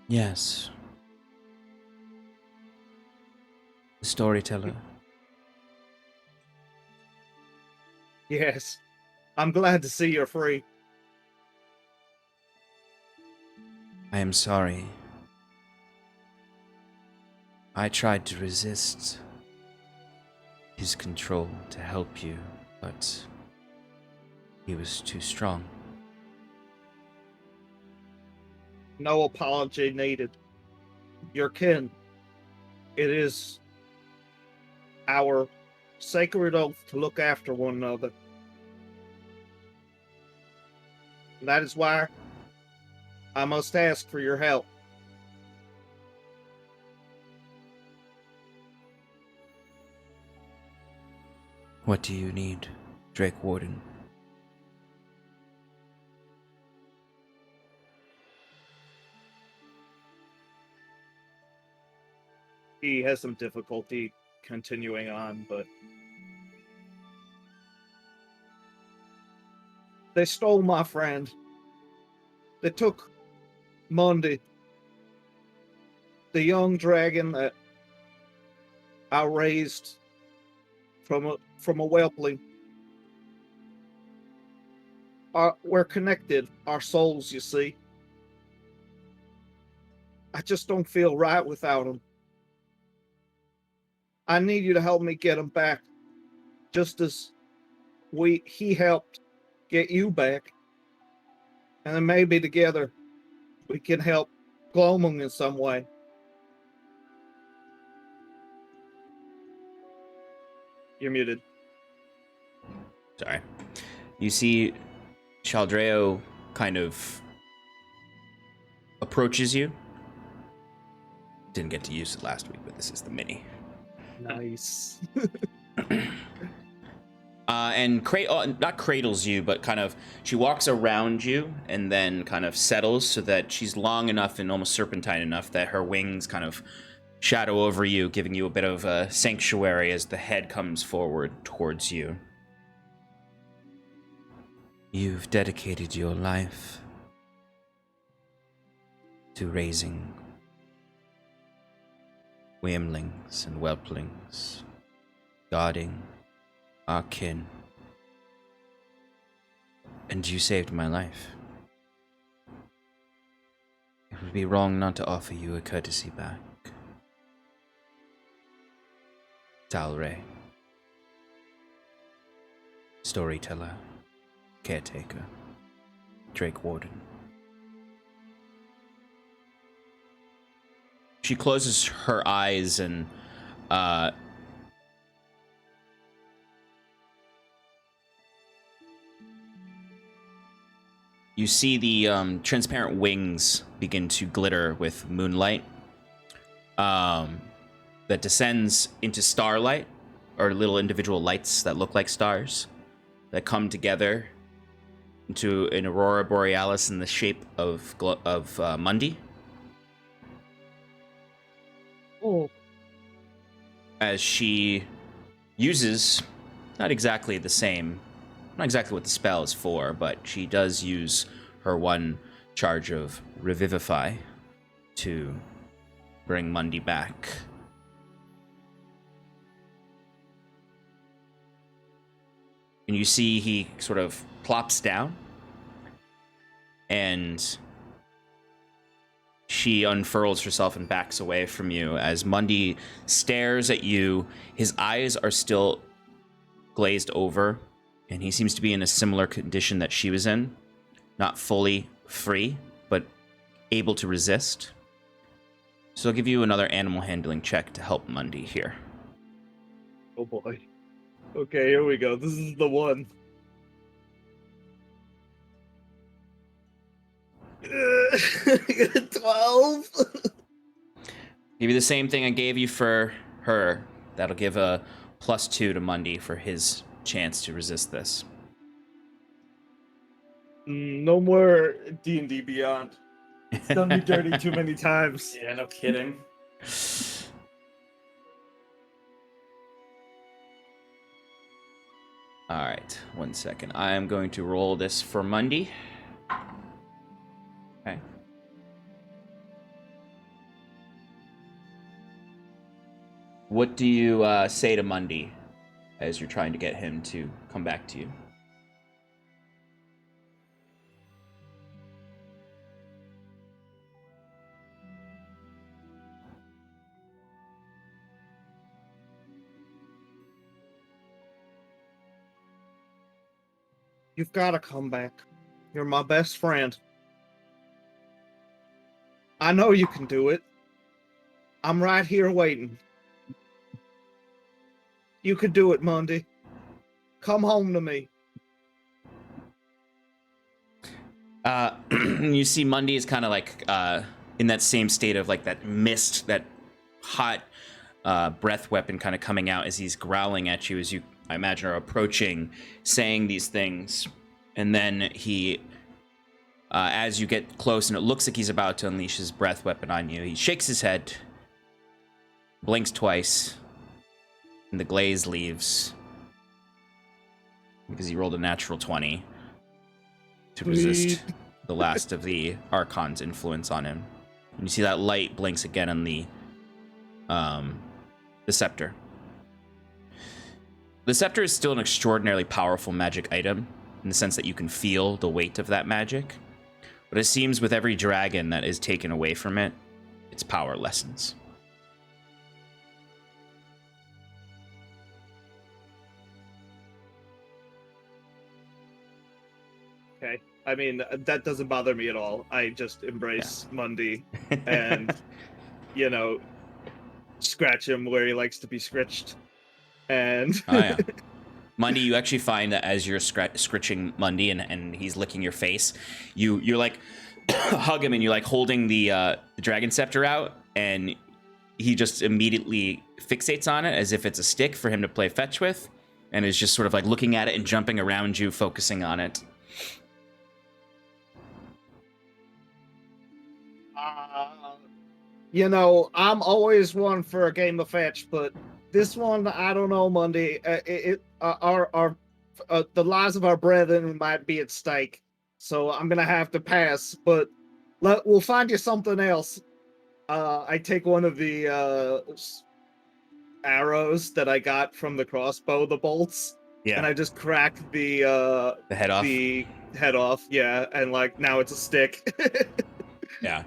Yes. The storyteller.
Yes, I'm glad to see you're free.
I am sorry. I tried to resist his control to help you, but he was too strong.
No apology needed. Your kin. It is our sacred oath to look after one another. That is why I must ask for your help.
What do you need, Drake Warden?
He has some difficulty continuing on, but they stole my friend. They took Mundi, the young dragon that I raised from a whelpling. We're connected, our souls, you see. I just don't feel right without him. I need you to help me get him back, just as he helped get you back. And then maybe together we can help Glomung in some way. You're muted.
Sorry. You see Sheldreo kind of approaches you. Didn't get to use it last week, but this is the mini.
Nice.
and not cradles you, but kind of she walks around you and then kind of settles so that she's long enough and almost serpentine enough that her wings kind of shadow over you, giving you a bit of a sanctuary as the head comes forward towards you.
You've dedicated your life to raising wyrmlings and whelplings, guarding our kin, and you saved my life. It would be wrong not to offer you a courtesy back. Talray, storyteller, caretaker, Drake Warden.
She closes her eyes and you see the transparent wings begin to glitter with moonlight that descends into starlight, or little individual lights that look like stars that come together into an aurora borealis in the shape of Mundi.
Oh.
As she uses not exactly what the spell is for, but she does use her one charge of Revivify to bring Mundi back. And you see he sort of plops down, and she unfurls herself and backs away from you as Mundi stares at you. His eyes are still glazed over, and he seems to be in a similar condition that she was in. Not fully free, but able to resist. So I'll give you another animal handling check to help Mundi here.
Oh boy. Okay, here we go. This is the one. 12.
Give you the same thing I gave you for her. That'll give a +2 to Mundi for his chance to resist this.
No more D&D Beyond. It's done me dirty too many times.
Yeah, no kidding.
All right, 1 second. I am going to roll this for Mundi. Okay. What do you say to Mundi as you're trying to get him to come back to you?
You've got to come back. You're my best friend. I know you can do it. I'm right here waiting. You could do it, Mundi. Come home to me.
You see Mundi is kind of like in that same state of like that mist, that hot breath weapon kind of coming out as he's growling at you as you, I imagine, are approaching, saying these things. And then he, as you get close and it looks like he's about to unleash his breath weapon on you, he shakes his head, blinks twice, and the glaze leaves because he rolled a natural 20 to resist the last of the Archon's influence on him. And you see that light blinks again on the scepter. The scepter is still an extraordinarily powerful magic item in the sense that you can feel the weight of that magic. But it seems with every dragon that is taken away from it, its power lessens.
Okay. I mean, that doesn't bother me at all. I just embrace Mundi and, you know, scratch him where he likes to be scratched. And
Oh, yeah. Mundi, you actually find that as you're scritching Mundi and he's licking your face, you're like hug him and you're like holding the dragon scepter out, and he just immediately fixates on it as if it's a stick for him to play fetch with, and is just sort of like looking at it and jumping around you, focusing on it.
You know, I'm always one for a game of fetch, but this one, I don't know, Monday. The lives of our brethren might be at stake, so I'm gonna have to pass. But we'll find you something else. I take one of the arrows that I got from the crossbow, the bolts, and I just crack the
head off.
The head off, yeah, and like now it's a stick.
Yeah.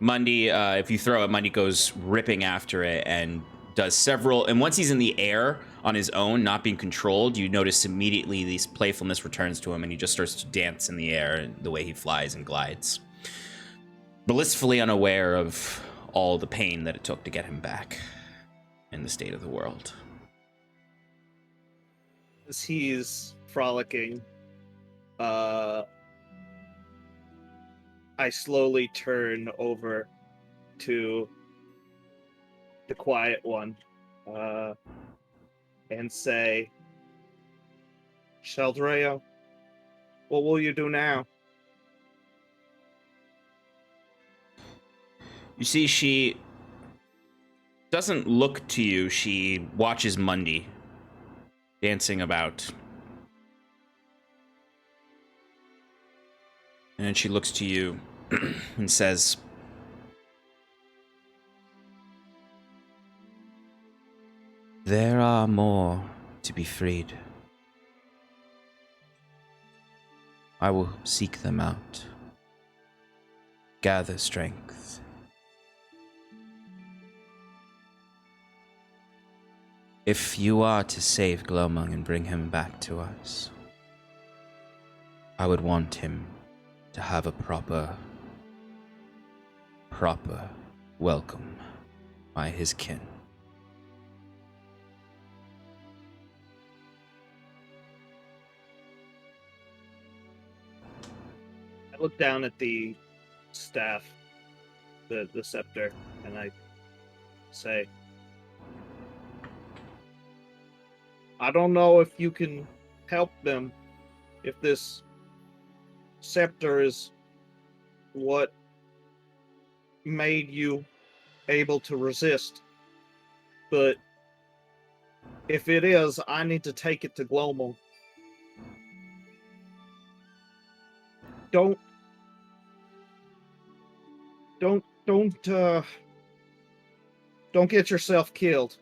Mundy, if you throw it, Mundy goes ripping after it and does several. And once he's in the air on his own, not being controlled, you notice immediately this playfulness returns to him and he just starts to dance in the air the way he flies and glides. Blissfully unaware of all the pain that it took to get him back in the state of the world.
As he's frolicking, I slowly turn over to the quiet one and say, Sheldrea, what will you do now?
You see, she doesn't look to you. She watches Mundy dancing about. And then she looks to you and says,
There are more to be freed. I will seek them out. Gather strength. If you are to save Glomung and bring him back to us, I would want him to have a proper welcome by his kin.
I look down at the staff, the scepter, and I say, I don't know if you can help them, if this scepter is what made you able to resist. But if it is, I need to take it to Glomung. Don't get yourself killed.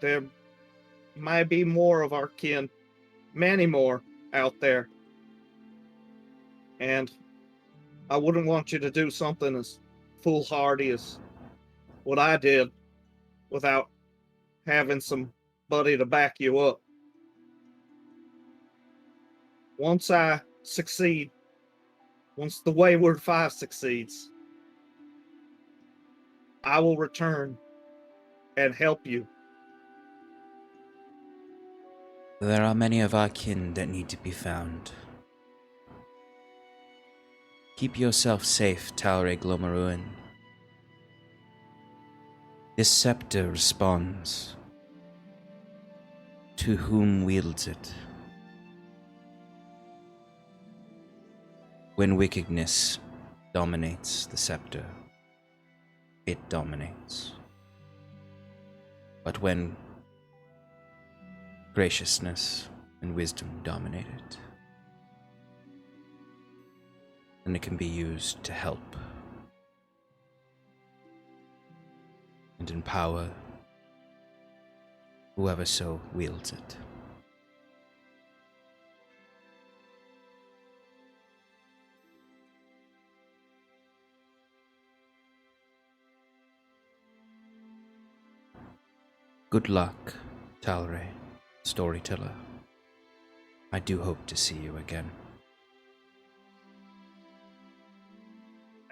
There might be more of our kin, many more out there. And I wouldn't want you to do something as foolhardy as what I did without having somebody to back you up. Once I succeed, once the Wayward Five succeeds, I will return and help you.
There are many of our kin that need to be found. Keep yourself safe, Talre Glomaruin. This scepter responds to whom wields it. When wickedness dominates the scepter, it dominates. But when graciousness and wisdom dominate it, then it can be used to help and empower whoever so wields it. Good luck, Talre, storyteller. I do hope to see you again.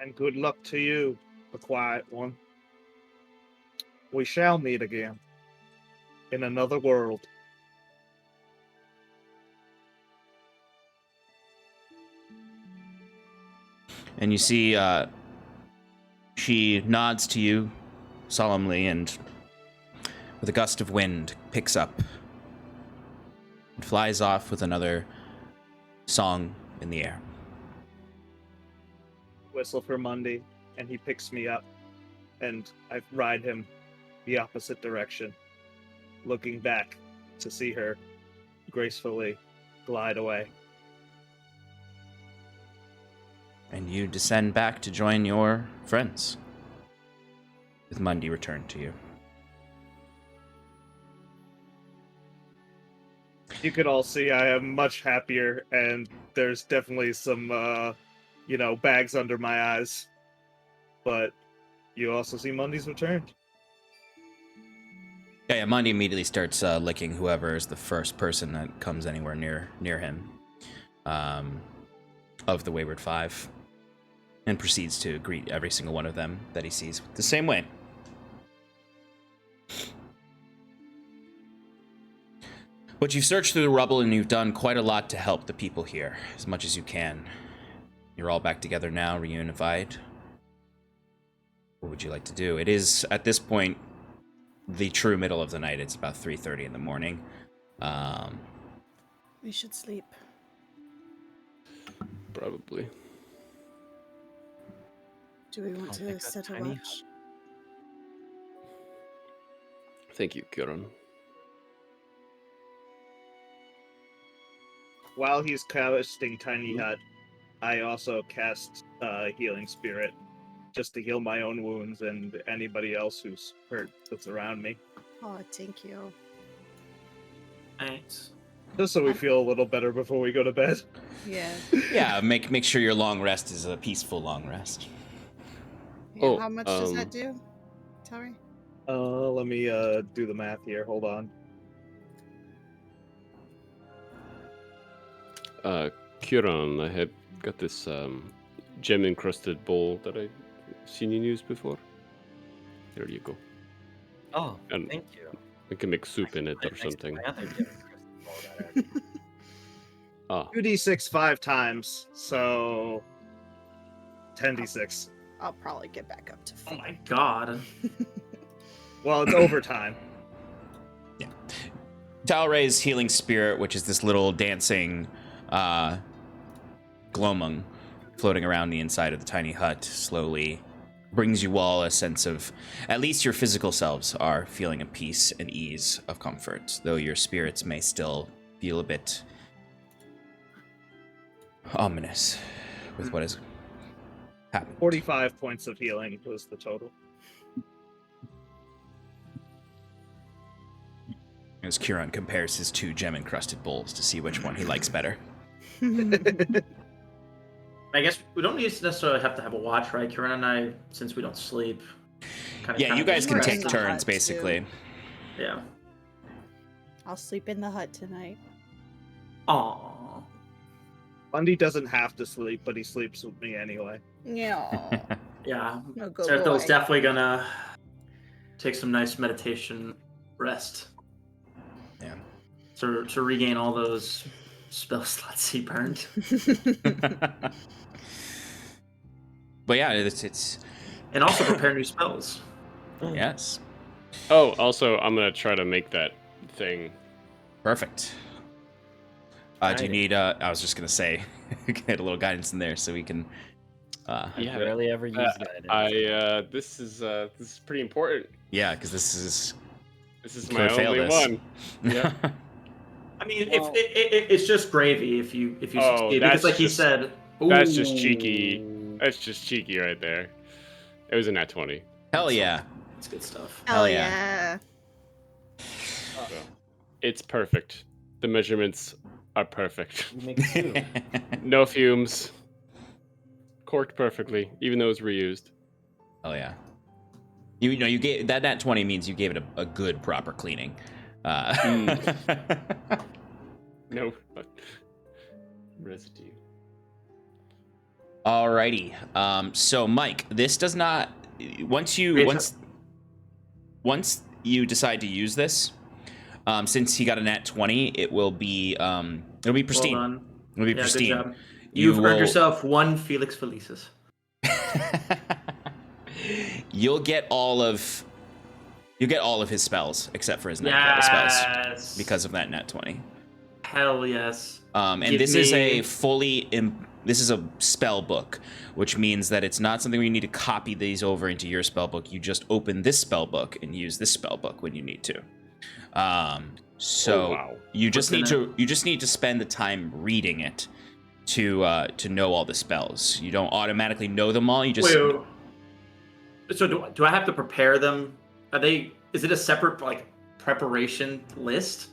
And good luck to you, the quiet one. We shall meet again in another world.
and you see she nods to you solemnly and with a gust of wind picks up flies off with another song in the air.
Whistle for Mundy, and he picks me up, and I ride him the opposite direction, looking back to see her gracefully glide away.
And you descend back to join your friends, with Mundy returned to you.
You can all see I am much happier, and there's definitely some, bags under my eyes. But you also see Mundy's returned.
Yeah, Mundy immediately starts licking whoever is the first person that comes anywhere near him of the Wayward Five, and proceeds to greet every single one of them that he sees the same way. But you've searched through the rubble and you've done quite a lot to help the people here, as much as you can. You're all back together now, reunified. What would you like to do? It is, at this point, the true middle of the night. It's about 3:30 in the morning.
We should sleep.
Probably.
Do we want to set a watch?
Thank you, Kieran.
While he's casting Tiny Hut, I also cast Healing Spirit, just to heal my own wounds and anybody else who's hurt that's around me.
Oh, thank you.
Thanks.
Just so we feel a little better before we go to bed.
Yeah.
Yeah, make sure your long rest is a peaceful long rest.
Yeah,
Oh,
how much does that do, Tari?
Let me do the math here. Hold on.
Kieran, I have got this gem-encrusted bowl that I've seen you use before. There you go.
Oh,
And
thank you.
we can make soup in it or something. Ah,
2d6 5 times, so 10d6.
I'll probably get back up to 4.
Oh my god.
Well, it's overtime.
Yeah. Talray's healing spirit, which is this little dancing gloamung floating around the inside of the tiny hut, slowly brings you all a sense of, at least your physical selves are feeling a peace and ease of comfort, though your spirits may still feel a bit ominous with what has happened.
45 points of healing was the total.
As Kieran compares his 2 gem-encrusted bowls to see which one he likes better.
I guess we don't necessarily have to have a watch, right? Kieran and I, since we don't sleep.
Yeah, you guys can
We're in
take
the
turns,
hut, too.
basically.
Yeah.
I'll sleep in the hut tonight.
Aww.
Bundy doesn't have to sleep, but he sleeps with me anyway.
Yeah.
Yeah.
No good
Sarathil's
boy.
definitely gonna take some nice meditation rest.
Yeah.
To regain all those spell slots he burned.
But yeah, it's
And also prepare new spells.
yes.
Oh, also, I'm gonna try to make that thing.
Perfect. Do you need, I was just going to say, get a little guidance in there so we can...
I rarely ever use guidance.
This is pretty important.
Yeah, because this is
my only one.
Yeah.
I mean, if it's just gravy if you
Oh,
succeed.
that's
Because like he
just-
said...
That's just cheeky.
Ooh.
That's just cheeky right there. It was a nat 20.
Hell yeah.
It's good stuff.
Hell
Oh,
yeah.
yeah.
So, it's perfect. The measurements are perfect.
You make two.
No fumes. Corked perfectly, even though it's reused.
Hell yeah. You know, you gave that nat 20 means you gave it a good proper cleaning.
No residue.
Alrighty. So Mike, this does not once you decide to use this, since he got a nat 20, it'll be pristine.
Well done.
It'll be
Yeah,
pristine.
good job. You've
will-
earned yourself one Felix Felicis.
You'll get all of his spells except for his nat spells
Yes.
because of that nat 20.
hell yes.
And
Give
this is
me-
a this is a spell book, which means that it's not something where you need to copy these over into your spell book. You just open this spell book and use this spell book when you need to. So
wow.
you just
What's in
need to spend the time reading it to know all the spells. You don't automatically know them all. You just
Wait, so do I have to prepare them? Is it a separate like preparation list?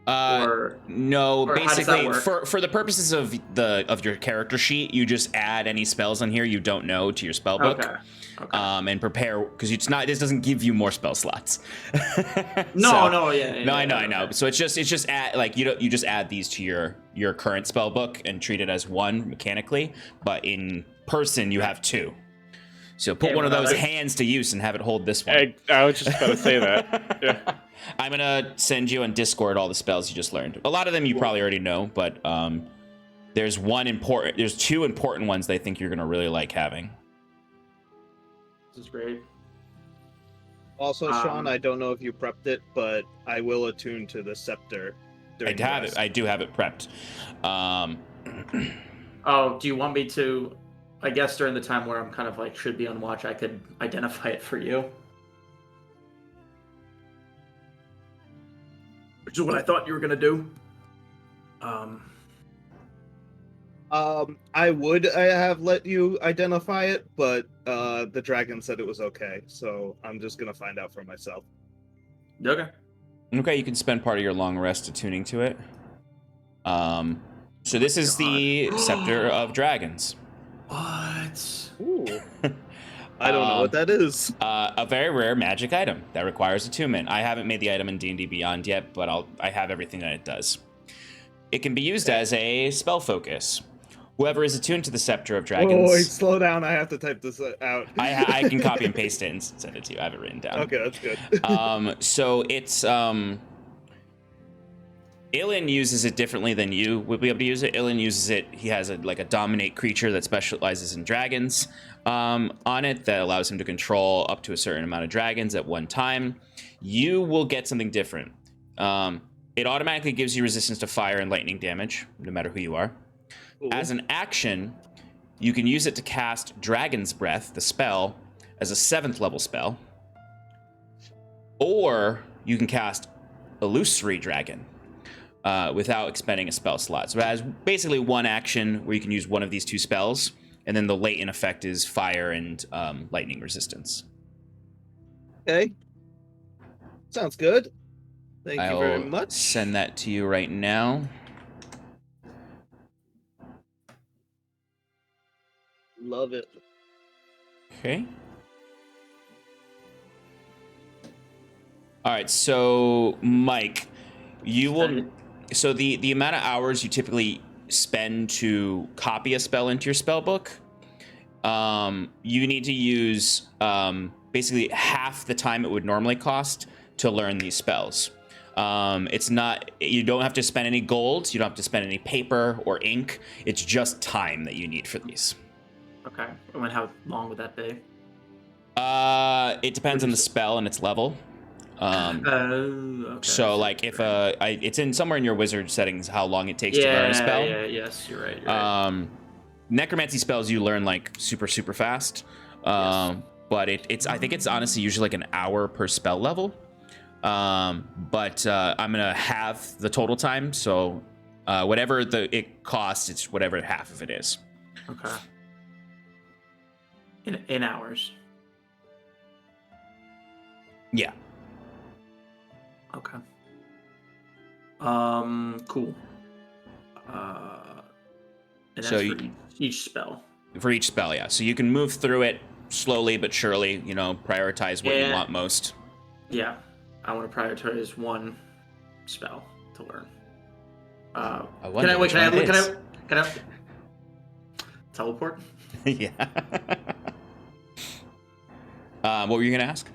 No,
or how does that
basically
work?
for the purposes of your character sheet, you just add any spells on here you don't know to your spell book.
Okay.
And prepare, because this doesn't give you more spell slots.
No,
I know. So it's just add, like, you just add these to your current spell book and treat it as one mechanically, but in person you have two. So put one of those hands to use and have it hold this one.
I was just about to say that. Yeah.
I'm gonna send you on Discord all the spells you just learned. A lot of them you probably already know, but there's two important ones that I think you're gonna really like having.
This is great.
Also, Sean, I don't know if you prepped it, but I will attune to the scepter.
I do have it prepped.
Oh, do you want me to? I guess during the time where I'm kind of like should be on watch, I could identify it for you. Which is what I thought you were gonna do.
I would have let you identify it, but the dragon said it was okay, so I'm just gonna find out for myself.
Okay.
Okay, you can spend part of your long rest attuning to it. So this is the Scepter of Dragons.
What?
Ooh. I don't know what that is.
A very rare magic item that requires attunement. I haven't made the item in D&D Beyond yet, but I have everything that it does. It can be used as a spell focus. Whoever is attuned to the Scepter of Dragons...
Oh, wait, slow down. I have to type this out.
I can copy and paste it and send it to you. I have it written down.
Okay, that's good.
So it's... Ilin uses it differently than you would be able to use it. Ilin uses it, he has a dominate creature that specializes in dragons on it that allows him to control up to a certain amount of dragons at one time. You will get something different. It automatically gives you resistance to fire and lightning damage, no matter who you are.
Ooh.
As an action, you can use it to cast Dragon's Breath, the spell, as a 7th level spell. Or you can cast Illusory Dragon without expending a spell slot. So it has basically one action where you can use one of these two spells, and then the latent effect is fire and lightning resistance.
Okay. Sounds good. Thank you very
I'll
much.
send that to you right now.
Love it.
Okay. All right, so Mike, you will... So the amount of hours you typically spend to copy a spell into your spell book, you need to use basically half the time it would normally cost to learn these spells. It's not, you don't have to spend any gold, you don't have to spend any paper or ink. It's just time that you need for these.
Okay. And how long would that be?
It depends on the spell and its level.
Okay.
So like if it's in somewhere in your wizard settings how long it takes to learn a spell.
Yes, you're right.
Necromancy spells you learn like super fast. But it's I think it's honestly usually like an hour per spell level. But I'm gonna have the total time, so whatever it costs, it's whatever half of it is.
Okay. In hours.
Yeah.
Okay. Cool. And
So
that's for each spell.
For each spell, yeah. So you can move through it slowly but surely, prioritize what you want most.
Yeah. I want to prioritize one spell to learn. Can I teleport?
Yeah. What were you gonna ask?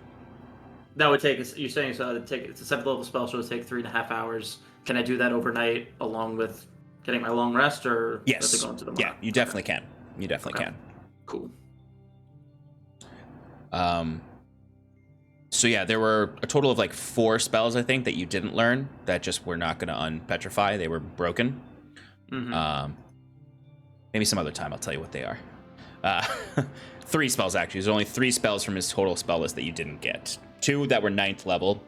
That would take. You're saying it's a 7th level spell, so it would take 3.5 hours. Can I do that overnight along with getting my long rest, or
yes?
Does it go into the morning?
Yeah, you definitely can. You definitely can.
Cool.
So yeah, there were a total of like 4 spells, I think, that you didn't learn that just were not going to unpetrify. They were broken. Maybe some other time I'll tell you what they are. 3 spells, actually. There's only 3 spells from his total spell list that you didn't get. 2 that were 9th level,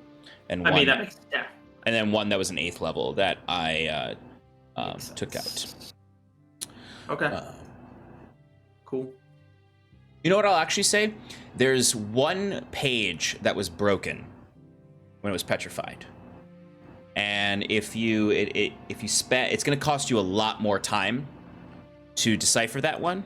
and one,
that makes
and then 1 that was an 8th level that I took out.
Okay. Cool.
You know what I'll actually say? There's 1 page that was broken when it was petrified. And if you spend, it's going to cost you a lot more time to decipher that one.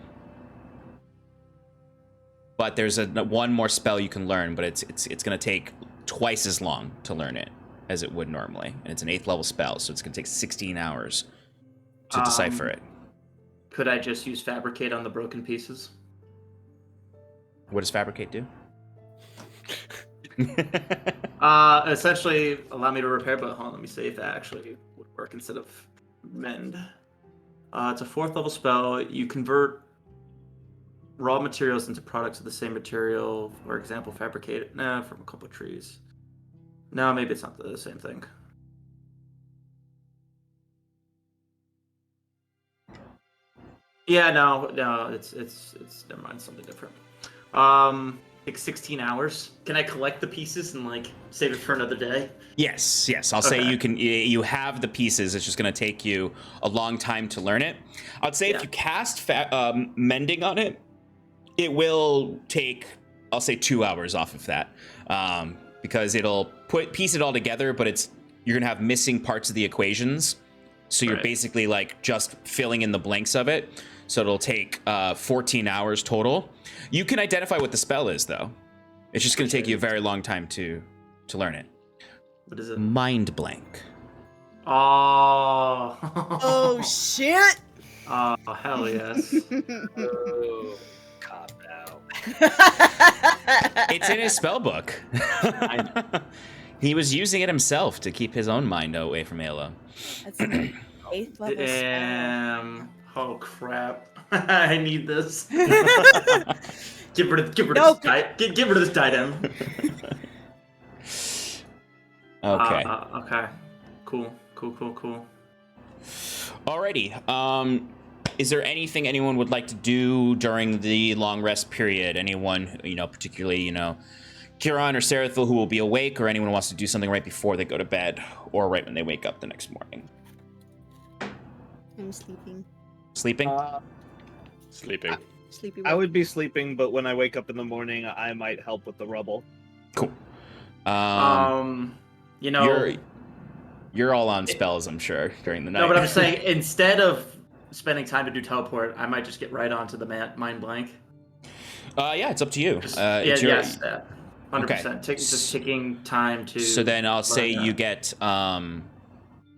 But there's one more spell you can learn, but it's going to take twice as long to learn it as it would normally. And it's an 8th level spell, so it's going to take 16 hours to decipher it.
Could I just use Fabricate on the broken pieces?
What does Fabricate do?
Essentially allow me to repair, but hold on, let me see if that actually would work instead of mend. It's a 4th level spell. You convert raw materials into products of the same material. For example, fabricate it from a couple of trees. No, maybe it's not the same thing. Yeah, no, it's never mind, something different. Like 16 hours. Can I collect the pieces and like save it for another day?
Yes. I'll say you have the pieces. It's just going to take you a long time to learn it. I'd say if you cast mending on it, it will take, I'll say, 2 hours off of that, because it'll piece it all together, but you're going to have missing parts of the equations. So you're basically like just filling in the blanks of it. So it'll take 14 hours total. You can identify what the spell is, though. It's just going to take you a very long time to learn it.
What is it?
Mind blank.
Oh.
Oh, shit!
Oh, hell yes.
Oh, cop out.
It's in his spell book. He was using it himself to keep his own mind away from Aella.
That's an 8th level spell.
Damn. Oh crap! I need this. Get rid of this diadem.
Okay.
Okay. Cool.
Alrighty. Is there anything anyone would like to do during the long rest period? Anyone, particularly, Kieran or Sarathil, who will be awake, or anyone who wants to do something right before they go to bed, or right when they wake up the next morning?
I'm sleeping.
Sleeping?
Sleeping.
Sleepy.
I would be sleeping, but when I wake up in the morning, I might help with the rubble.
Cool. You're all on spells, I'm sure, during the night.
No, but I'm saying instead of spending time to do teleport, I might just get right onto the mind blank.
Yeah, it's up to you.
Yes, 100%.
Okay.
Just taking time to.
So then I'll say you get.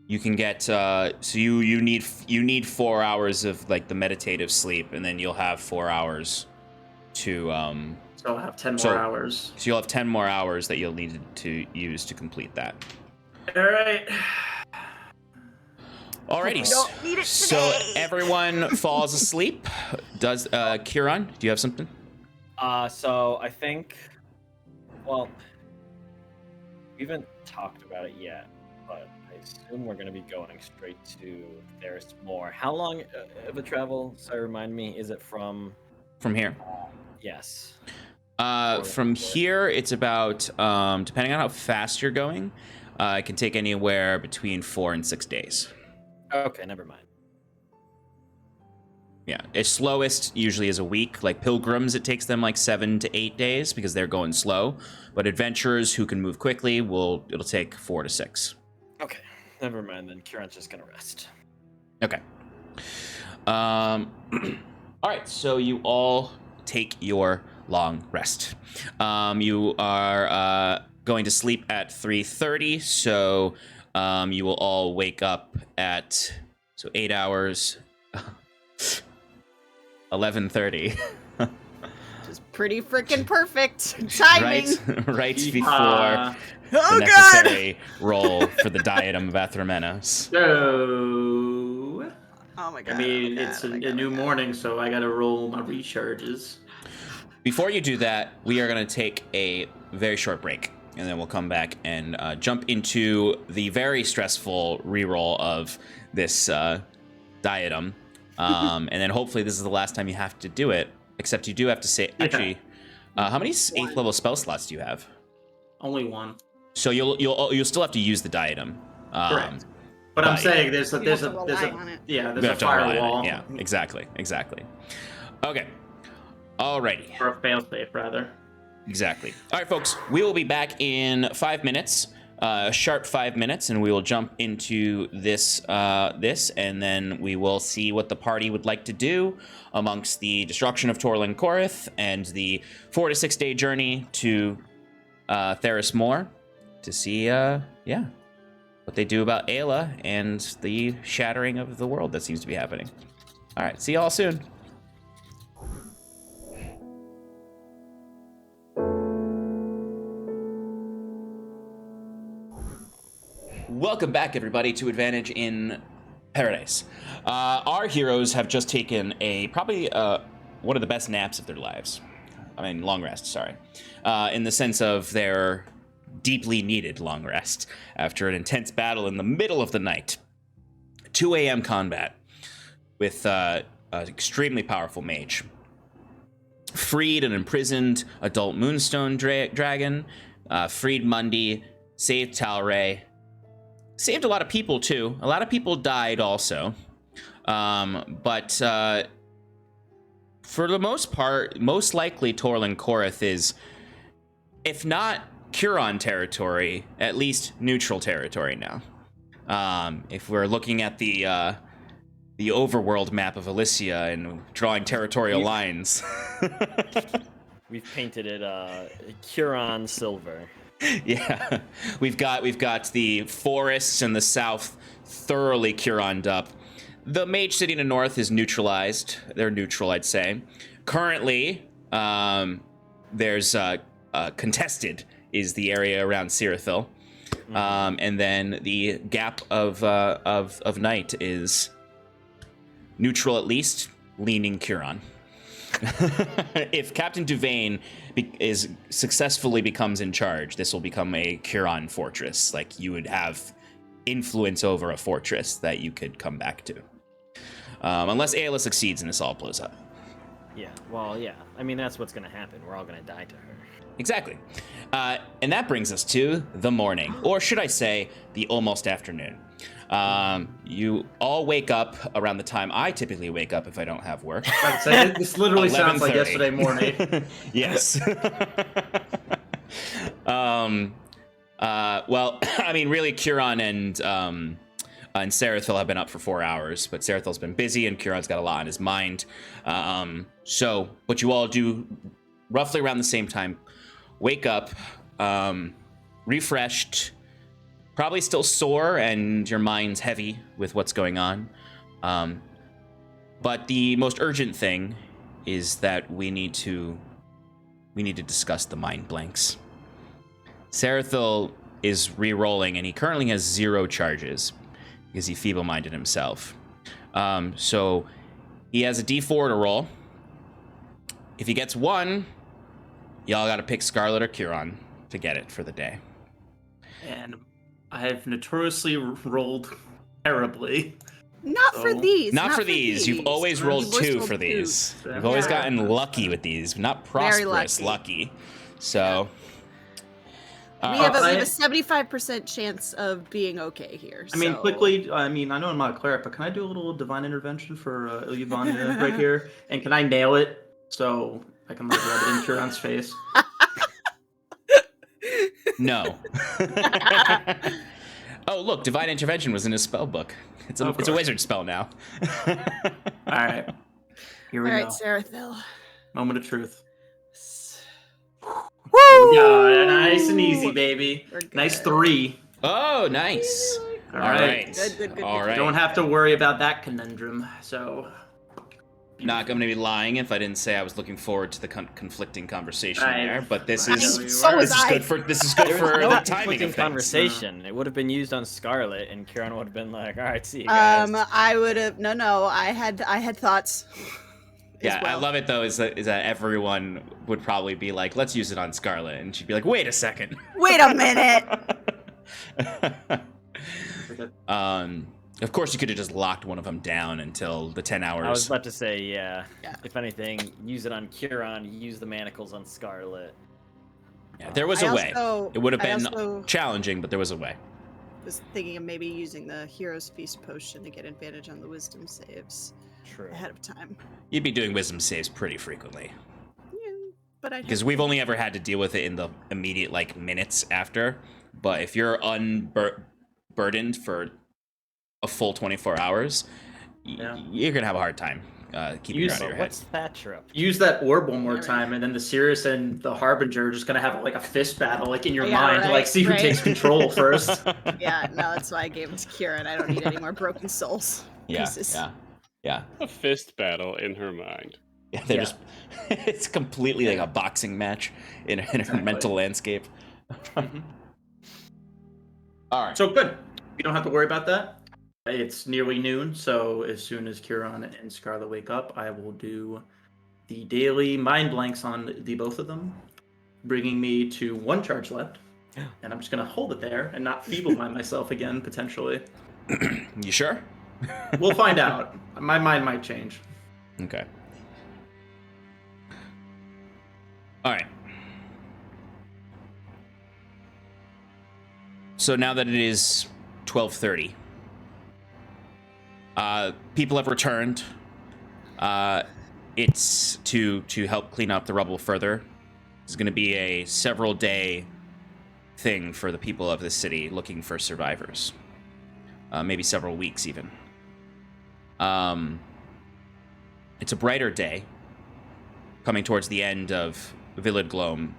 You can get. So you need 4 hours of like the meditative sleep, and then you'll have 4 hours to.
So I'll have 10 more hours.
So you'll have 10 more hours that you'll need to use to complete that.
All right.
Alrighty.
Don't need it
So
today.
everyone falls asleep. Does Kieran? Do you have something?
So I think, well, we haven't talked about it yet, but I assume we're going to be going straight to There's More. How long of a travel, sorry, remind me, is it from?
From here?
Yes.
From here, it's about, depending on how fast you're going, it can take anywhere between 4 and 6 days.
Okay, never mind.
Yeah, its slowest usually is a week. Like pilgrims, it takes them like 7 to 8 days because they're going slow. But adventurers who can move quickly, it'll take 4 to 6.
Okay, never mind then. Kieran's just gonna rest.
Okay. All right, so you all take your long rest. You are going to sleep at 3:30, so you will all wake up at 8 hours. 11:30.
Just pretty freaking perfect timing.
Right before the
Oh
necessary roll for the diadem of Athromenos.
So,
Oh my god.
I mean,
oh my god,
it's
oh my
a
god,
new
oh my god.
morning, so I gotta roll my recharges.
Before you do that, we are going to take a very short break, and then we'll come back and jump into the very stressful reroll of this diadem. And then hopefully this is the last time you have to do it, except you do have to say, actually, how many 8th level spell slots do you have?
Only one.
So you'll still have to use the diadem.
Correct. But I'm saying there's a firewall.
Yeah, exactly. Okay. Alrighty.
Or a failsafe, rather.
Exactly. All right, folks. We will be back in 5 minutes, sharp 5 minutes, and we will jump into this, and then we will see what the party would like to do amongst the destruction of Torlin Korith and the 4 to 6 day journey to Theris Moor to see, what they do about Aella and the shattering of the world that seems to be happening. All right, see y'all soon. Welcome back, everybody, to Advantage in Paradise. Our heroes have just taken probably one of the best naps of their lives. I mean, long rest, sorry. In the sense of their deeply needed long rest after an intense battle in the middle of the night. 2 a.m. combat with an extremely powerful mage. Freed an imprisoned adult Moonstone dragon, freed Mundi, saved Talray, saved a lot of people too. A lot of people died also. But for the most part, most likely Torlin Korith is, if not Huron territory, at least neutral territory now. If we're looking at the overworld map of Elysia and drawing territorial lines.
We've painted it Huron silver.
Yeah, we've got the forests in the south thoroughly Huroned up. The mage city in the north is neutralized. They're neutral, I'd say. Currently, there's contested is the area around Sarathil. And then the gap of night is neutral, at least, leaning Huron. If Captain Duvain successfully becomes in charge, this will become a Huron fortress. Like, you would have influence over a fortress that you could come back to. Unless Aella succeeds and this all blows up.
Yeah, well, yeah. I mean, that's what's going to happen. We're all going to die to her.
Exactly. And that brings us to the morning, or should I say, the almost afternoon. You all wake up around the time I typically wake up if I don't have work.
This literally sounds like yesterday morning.
Yes. Well, I mean, really, Huron and Sarathil have been up for 4 hours, but Sarathil's been busy and Huron's got a lot on his mind. So what you all do roughly around the same time, wake up, refreshed, probably still sore and your mind's heavy with what's going on. But the most urgent thing is that we need to discuss the mind blanks. Sarathil is re-rolling and he currently has 0 charges because he feeble-minded himself. So he has a D4 to roll. If he gets 1, y'all gotta pick Scarlet or Huron to get it for the day.
And I have notoriously rolled terribly.
Not for these.
Not for these. You've always rolled 2 for these. You've always gotten lucky with these, not prosperous, lucky. So
we have a 75% chance of being okay here.
I mean, quickly, I know I'm not a cleric, but can I do a little divine intervention for Ilyavania right here? And can I nail it so I can rub it in Huron's face?
No. Oh, look, divine intervention was in his spell book. It's a wizard spell now.
All right. Here we go.
All right, Sarathil.
Moment of truth.
Woo!
Yeah, nice and easy, baby. Nice 3.
Oh, nice.
All right.
Good.
All right.
Don't have to worry about that conundrum. So,
not going to be lying if I didn't say I was looking forward to the conflicting conversation there. But this is good for the timing of things.
Conversation. It would have been used on Scarlet, and Huron would have been like, "All right, see you guys."
I would have I had thoughts.
Yeah, I
well.
love it though. Is that everyone would probably be like, "Let's use it on Scarlet," and she'd be like, "Wait a second."
Wait a minute.
Of course, you could have just locked one of them down until the 10 hours.
I was about to say, yeah.
Yeah.
If anything, use it on Kieran, use the manacles on Scarlet.
Yeah, there was a way. It would have been challenging, but there was a way.
Was thinking of maybe using the Hero's Feast potion to get advantage on the wisdom saves
True.
ahead of time.
You'd be doing wisdom saves pretty frequently.
Yeah, but I
Because we've only ever had to deal with it in the immediate, like, minutes after. But if you're unburdened for a full 24 hours, you're going to have a hard time keeping it out of your head.
What's Thatcher up?
Use that orb one more time, and then the Sirius and the Harbinger are just gonna have like a fist battle, like in your mind, to like see who takes control first.
Yeah, no, that's why I gave it to Kieran. I don't need any more broken souls. Pieces.
Yeah.
A fist battle in her mind.
Yeah, they're just, it's completely like a boxing match in her mental landscape. All right.
So good. You don't have to worry about that. It's nearly noon, so as soon as Kieran and Scarlet wake up, I will do the daily mind blanks on the both of them, bringing me to 1 charge left. And I'm just going to hold it there and not feeble mind myself again, potentially.
You sure?
We'll find out. My mind might change.
Okay. All right. So now that it is 12:30, people have returned. It's to help clean up the rubble further. It's going to be a several-day thing for the people of this city looking for survivors. Maybe several weeks even. It's a brighter day, coming towards the end of Villid Gloam.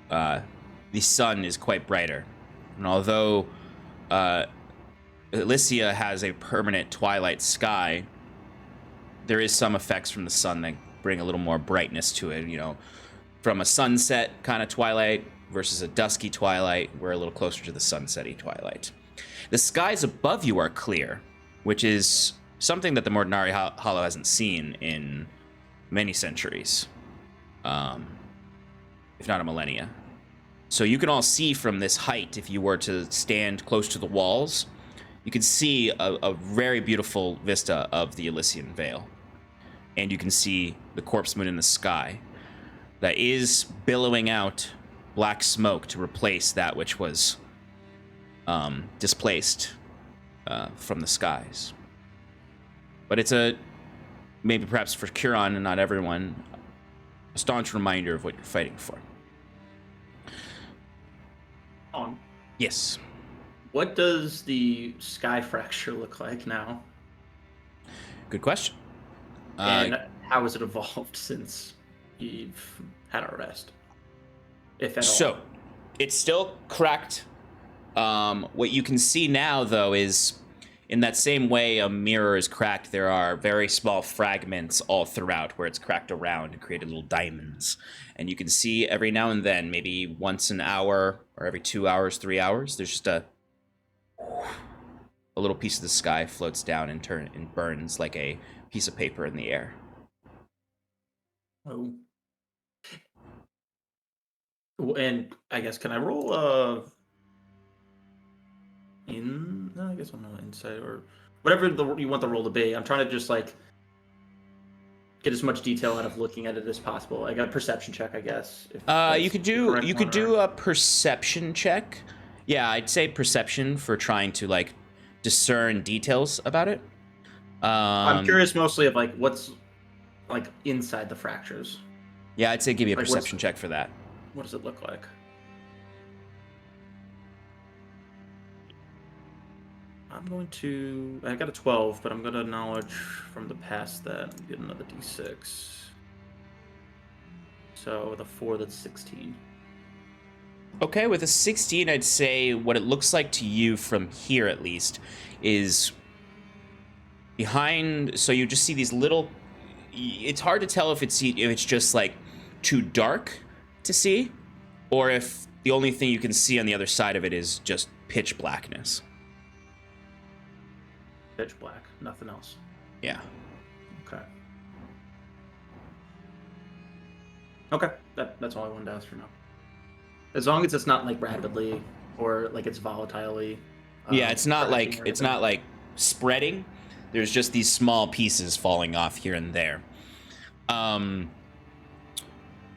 The sun is quite brighter, and although Elysia has a permanent twilight sky, there is some effects from the sun that bring a little more brightness to it. You know, from a sunset kind of twilight versus a dusky twilight, we're a little closer to the sunsetty twilight. The skies above you are clear, which is something that the Mordinari Hollow hasn't seen in many centuries, if not a millennia. So you can all see from this height, if you were to stand close to the walls, you can see a very beautiful vista of the Elysian Vale. And you can see the corpse moon in the sky that is billowing out black smoke to replace that which was displaced from the skies. But it's maybe perhaps for Kieran and not everyone, a staunch reminder of what you're fighting for. Yes.
What does the sky fracture look like now?
Good question.
And how has it evolved since you've had a rest? If at all.
So, it's still cracked. What you can see now, though, is in that same way a mirror is cracked, there are very small fragments all throughout where it's cracked around and created little diamonds. And you can see every now and then, maybe once an hour or every 2 hours, 3 hours, there's just a little piece of the sky floats down and burns like a piece of paper in the air.
Oh. And I guess, can I roll no, I guess I'm not insight or whatever you want the roll to be. I'm trying to just like get as much detail out of looking at it as possible. I got a perception check, I guess.
You could do a perception check. Yeah, I'd say perception for trying to like discern details about it.
I'm curious mostly of like what's like inside the fractures.
Yeah, I'd say give me a
Like,
perception check for that.
What does it look like? I got a 12, but I'm going to knowledge from the past that and get another d6. So with a 4, that's 16.
Okay, with a 16, I'd say what it looks like to you from here, at least, is behind. So you just see these little. It's hard to tell if it's just like too dark to see, or if the only thing you can see on the other side of it is just pitch blackness.
Pitch black, nothing else.
Yeah.
Okay. Okay, that's all I wanted to ask for now. As long as it's not like rapidly or like it's volatilely.
Yeah, it's not
spreading
like
or
it's
anything.
not like spreading. There's just these small pieces falling off here and there.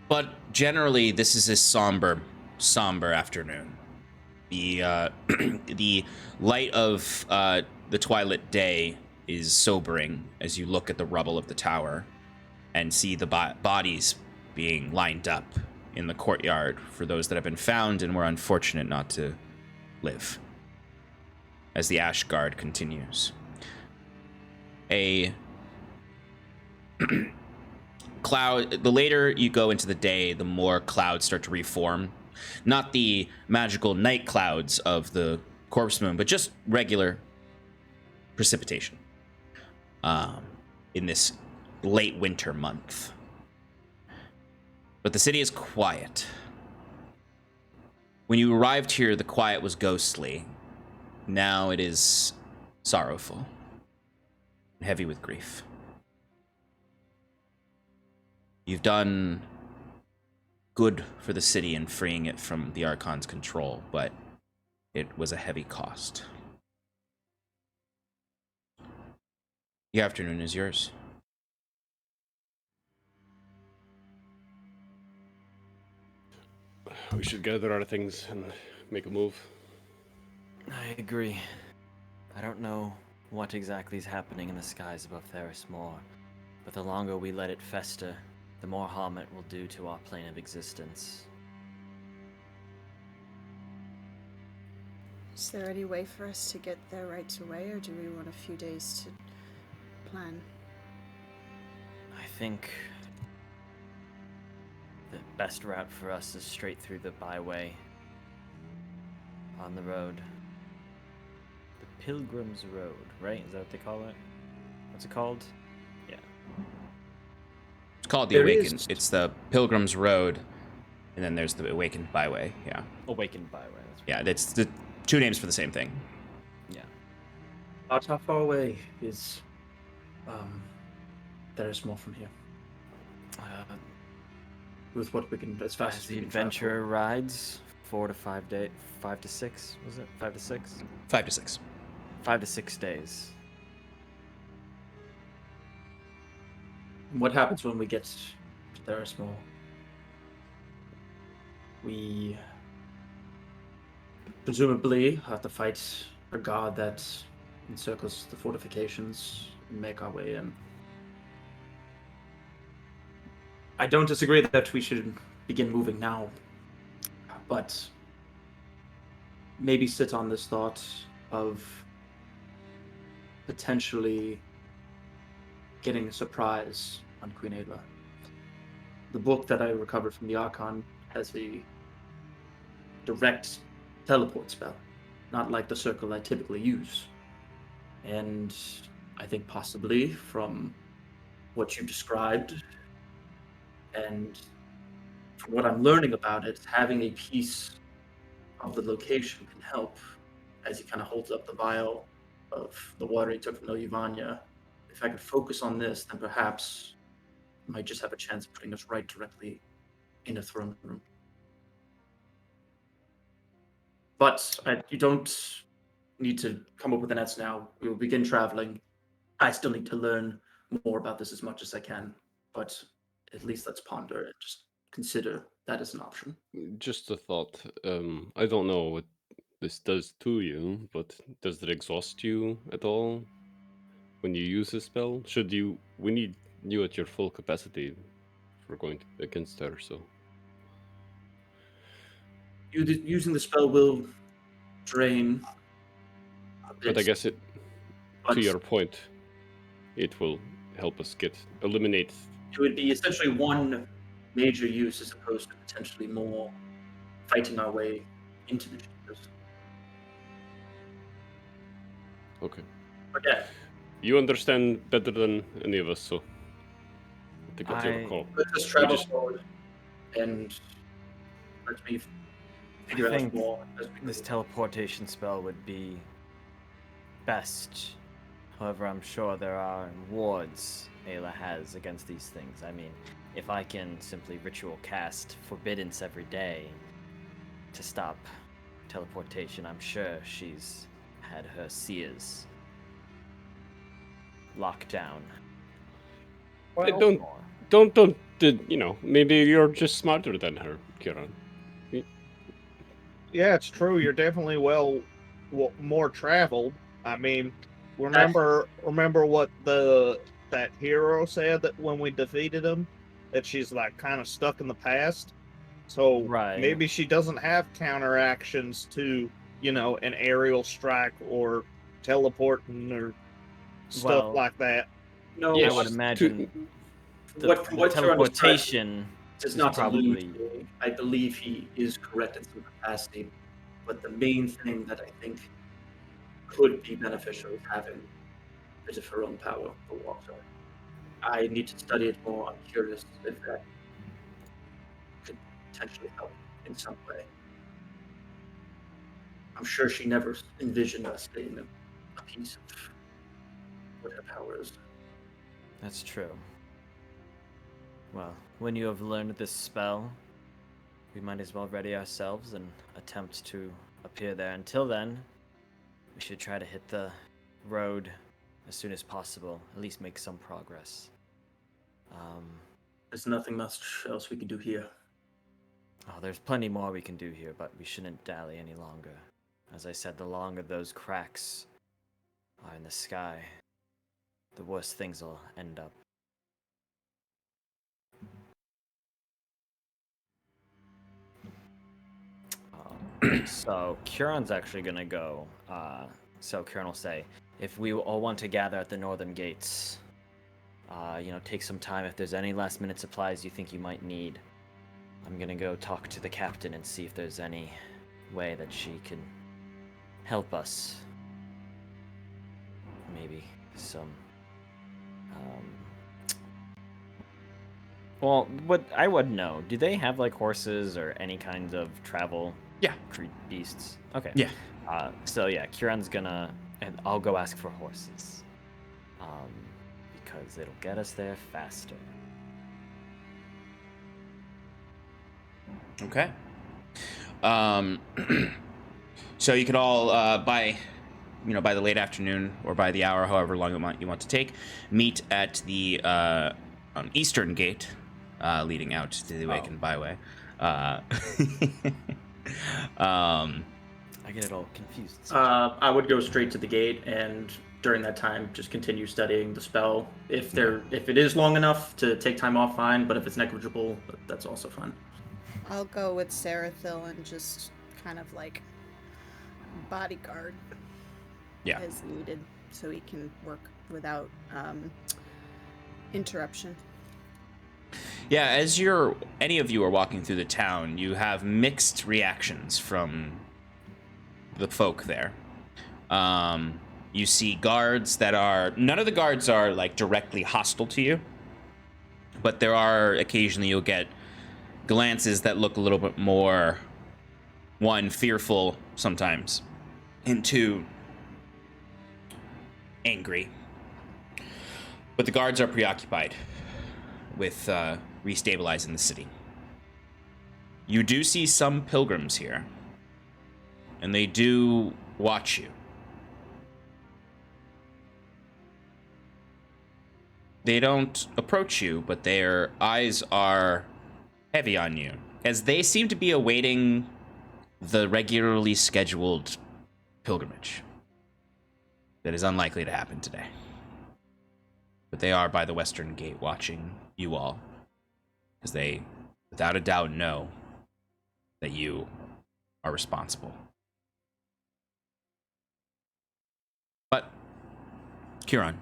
But generally, this is a somber afternoon. The the light of the twilight day is sobering as you look at the rubble of the tower and see the bodies being lined up in the courtyard for those that have been found and were unfortunate not to live. As the Ash Guard continues, a cloud. The later you go into the day, the more clouds start to reform. Not the magical night clouds of the corpse moon, but just regular precipitation. In this late winter month. But the city is quiet. When you arrived here, the quiet was ghostly. Now it is sorrowful, heavy with grief. You've done good for the city in freeing it from the Archon's control, but it was a heavy cost. The afternoon is yours.
We should gather our things and make a move.
I agree. I don't know what exactly is happening in the skies above Theris Moor, but the longer we let it fester, the more harm it will do to our plane of existence.
Is there any way for us to get there right away, or do we want a few days to plan?
I think the best route for us is straight through the byway on the road. The Pilgrim's Road, right? Is that what they call it? What's it called? Yeah.
It's called the
There
Awakened.
is-
It's the Pilgrim's Road, and then there's the Awakened Byway. Yeah,
Awakened Byway. That's
yeah. That's the two names for the same thing.
yeah.
About how far away is Theris Moor from here? With what we can, as fast
As
as
the
we can travel.
adventure rides, 4 to 5 days, 5 to 6, was it? 5 to 6?
5 to 6.
5 to 6 days.
What happens when we get to Theris Moor? We presumably have to fight a guard that encircles the fortifications and make our way in. I don't disagree that we should begin moving now, but maybe sit on this thought of potentially getting a surprise on Queen Aella. The book that I recovered from the Archon has a direct teleport spell, not like the circle I typically use. And I think possibly from what you described and from what I'm learning about it, having a piece of the location can help as he kind of holds up the vial of the water he took from Ilyvania. If I could focus on this, then perhaps I might just have a chance of putting us right directly in a throne room. But you don't need to come up with an answer now. We will begin traveling. I still need to learn more about this as much as I can, but at least let's ponder and just consider that as an option.
Just a thought. I don't know what this does to you, but does it exhaust you at all when you use a spell? We need you at your full capacity if we're going against her, so.
Using the spell will drain a bit,
But I guess it,
but
to your point, it will help us eliminate.
it would be essentially one major use as opposed to potentially more fighting our way into the chambers.
Okay.
But yeah,
You understand better than any of us, so I think that's your
I-
call.
let's just travel
just-
forward and let me figure
I
out
think
more as we
This
go.
teleportation spell would be best. However, I'm sure there are wards Aella has against these things. I mean, if I can simply ritual cast Forbiddance every day to stop teleportation, I'm sure she's had her seers locked down.
Well,
Don't, you know, maybe you're just smarter than her, Kieran.
yeah, it's true. You're definitely more traveled. I mean, remember what that hero said that when we defeated him, that she's like kind of stuck in the past. So
Right.
maybe she doesn't have counteractions to, an aerial strike or teleporting or stuff
Well,
like that.
No,
I would imagine the
what
teleportation
is
is
not to
probably
leave. I believe he is correct in some capacity, but the main thing that I think could be beneficial is having a bit of her own power for water. I need to study it more. I'm curious if that could potentially help in some way. I'm sure she never envisioned us getting a piece of what her power is.
That's true. Well, when you have learned this spell, we might as well ready ourselves and attempt to appear there. Until then, we should try to hit the road as soon as possible, at least make some progress.
There's nothing much else we can do here.
Oh, there's plenty more we can do here, but we shouldn't dally any longer. As I said, the longer those cracks are in the sky, the worse things will end up. So Kieran's actually gonna go. So Kieran will say, if we all want to gather at the northern gates, take some time. If there's any last minute supplies you think you might need, I'm gonna go talk to the captain and see if there's any way that she can help us. Maybe some. Well, what I would know. Do they have like horses or any kinds of travel?
Yeah.
Beasts. Okay.
Yeah.
So yeah, Kieran's gonna, and I'll go ask for horses, because it'll get us there faster.
Okay. So you could all by the late afternoon or by the hour, however long you want to take, meet at the eastern gate leading out to the Awakened Byway.
I get it all confused.
I would go straight to the gate, and during that time, just continue studying the spell. If it is long enough to take time off, fine. But if it's negligible, that's also fine.
I'll go with Sarathil and just kind of like bodyguard as needed so he can work without interruption.
Yeah, as any of you are walking through the town, you have mixed reactions from the folk there. You see guards none of the guards are like directly hostile to you, but there are occasionally you'll get glances that look a little bit more, one, fearful sometimes, and two, angry. But the guards are preoccupied with restabilizing the city. You do see some pilgrims here, and they do watch you. They don't approach you, but their eyes are heavy on you, as they seem to be awaiting the regularly scheduled pilgrimage that is unlikely to happen today. But they are by the western gate watching you all, because they, without a doubt, know that you are responsible. But, Kieran,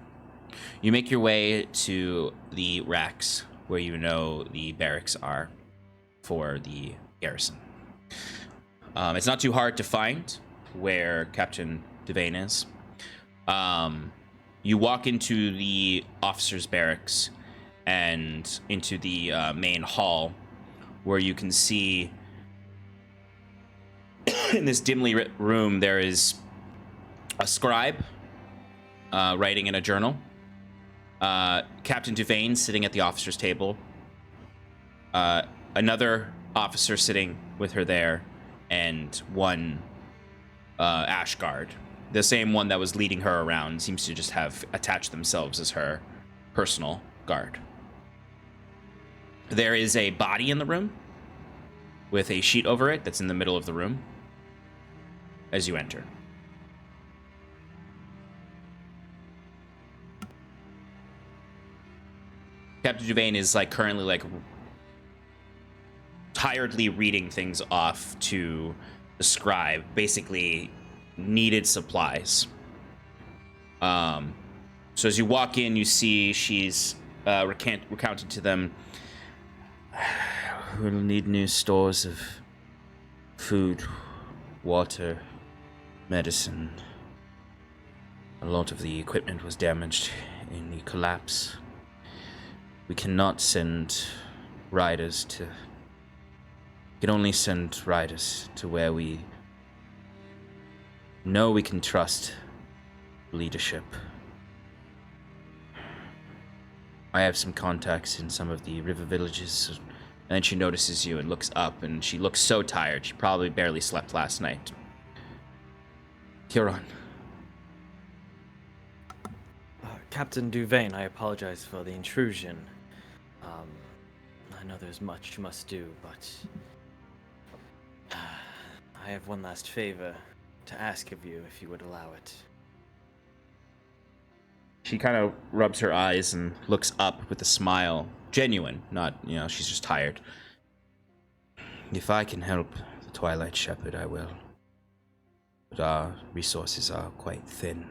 you make your way to the racks where you know the barracks are for the garrison. It's not too hard to find where Captain Devane is. You walk into the officers' barracks and into the main hall, where you can see in this dimly lit room there is a scribe writing in a journal. Captain Devane sitting at the officer's table, Another officer sitting with her there, and one Ash Guard. The same one that was leading her around seems to just have attached themselves as her personal guard. There is a body in the room with a sheet over it that's in the middle of the room as you enter. Captain Duvain is currently tiredly reading things off to the scribe, basically needed supplies. So as you walk in, you see she's recounted to them,
We'll need new stores of food, water, medicine. A lot of the equipment was damaged in the collapse. We cannot send riders to... We can only send riders to where we know we can trust leadership. I have some contacts in some of the river villages.
and then she notices you and looks up, and she looks so tired. She probably barely slept last night.
Huron.
Captain Duvain, I apologize for the intrusion. I know there's much you must do, but I have one last favor to ask of you, if you would allow it.
She kind of rubs her eyes and looks up with a smile. Genuine, not, she's just tired.
If I can help the Twilight Shepherd, I will. But our resources are quite thin.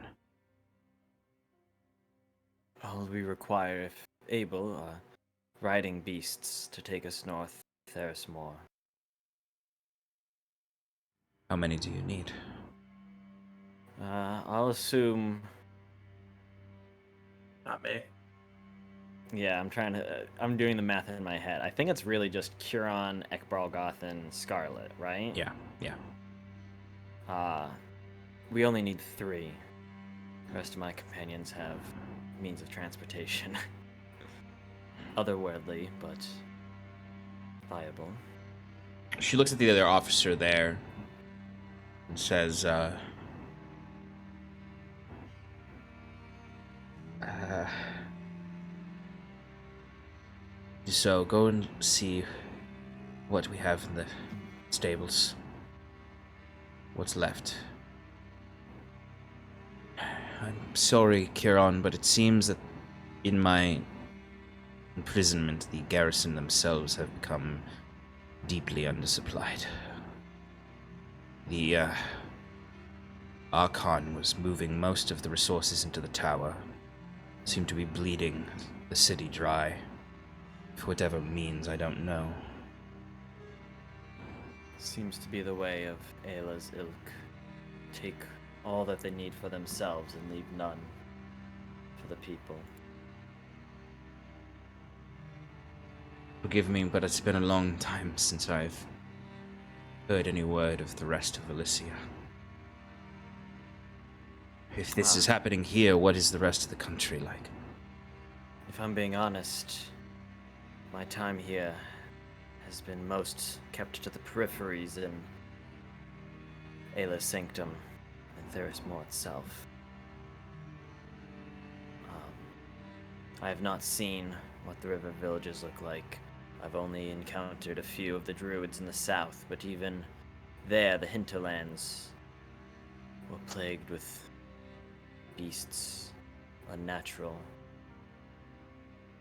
All we require, if able, are riding beasts to take us north, Therismore.
How many do you need?
I'll assume...
Not me.
Yeah, I'm doing the math in my head. I think it's really just Curon, Ekbarlgoth, and Scarlet, right?
Yeah.
We only need 3. The rest of my companions have means of transportation. Otherworldly, but viable.
She looks at the other officer there and says,
So go and see what we have in the stables. What's left. I'm sorry, Kiron, but it seems that in my imprisonment, the garrison themselves have become deeply undersupplied. The Archon was moving most of the resources into the tower. Seemed to be bleeding the city dry. For whatever means, I don't know.
Seems to be the way of Aella's ilk. Take all that they need for themselves and leave none for the people.
Forgive me, but it's been a long time since I've heard any word of the rest of Elysia. If this is happening here, what is the rest of the country like?
If I'm being honest, my time here has been most kept to the peripheries in Aella's Sanctum and Therismore itself. I have not seen what the river villages look like. I've only encountered a few of the druids in the south, but even there, the hinterlands were plagued with beasts, unnatural,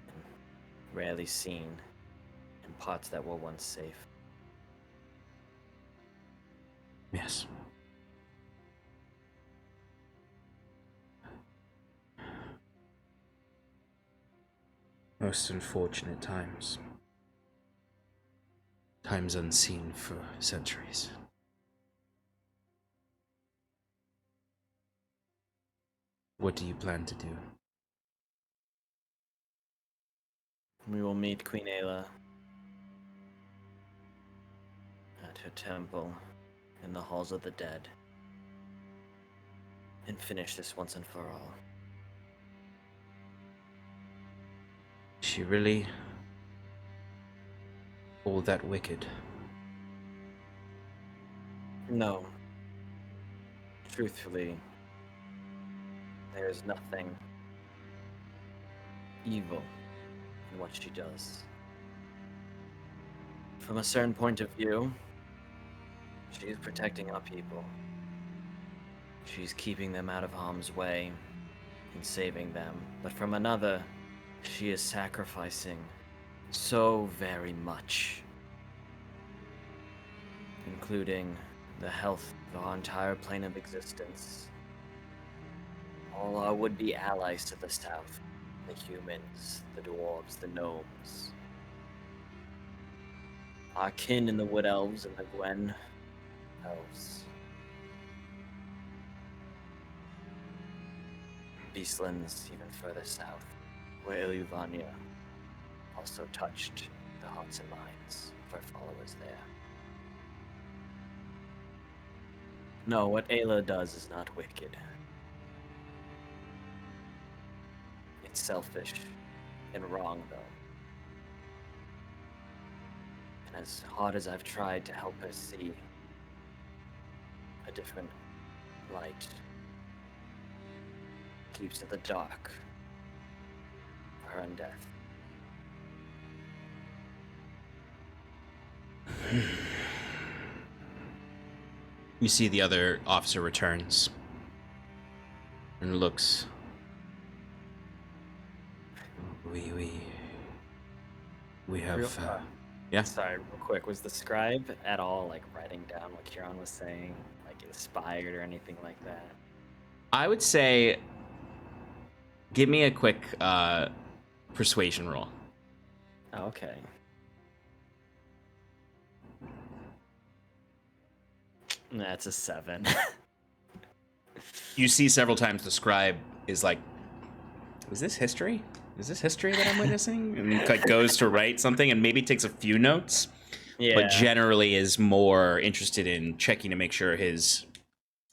and rarely seen in parts that were once safe.
Yes. Most unfortunate times. Times unseen for centuries. What do you plan to do?
We will meet Queen Aella at her temple in the halls of the dead and finish this once and for all.
She really all that wicked?
No. Truthfully, there is nothing evil in what she does. From a certain point of view, she is protecting our people. She's keeping them out of harm's way and saving them. But from another, she is sacrificing so very much, including the health of our entire plane of existence. All our would-be allies to the south, the humans, the dwarves, the gnomes. Our kin in the wood elves and the Gwen elves. Beastlands even further south, where Iluvania also touched the hearts and minds of our followers there. No, what Aella does is not wicked. It's selfish and wrong, though. And as hard as I've tried to help her see a different light, keeps in the dark her own death.
You see the other officer returns and looks.
We have.
Yeah.
Sorry, real quick. Was the scribe at all like writing down what Kieran was saying, like inspired or anything like that?
I would say, give me a quick persuasion roll.
Oh, okay. That's a 7.
You see several times the scribe is like, is this history? Is this history that I'm witnessing? And like goes to write something and maybe takes a few notes,
Yeah.
but generally is more interested in checking to make sure his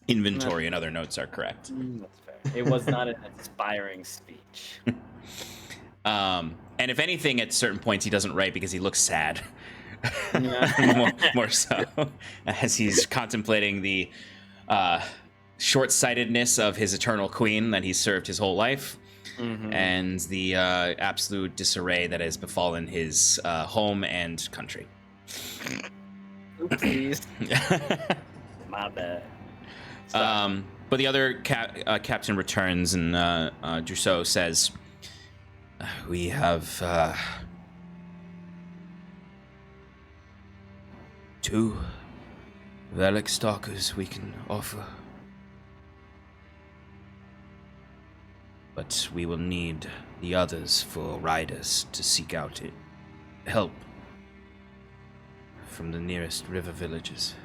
inventory and other notes are correct.
That's fair. It was not an inspiring speech.
And if anything, at certain points he doesn't write because he looks sad. more so, as he's contemplating the short-sightedness of his eternal queen that he's served his whole life, and the absolute disarray that has befallen his home and country.
Oopsies. My bad.
But the other captain returns, and Dussault says, "We have 2 relic stalkers we can offer. But we will need the others for riders to seek out help from the nearest river villages.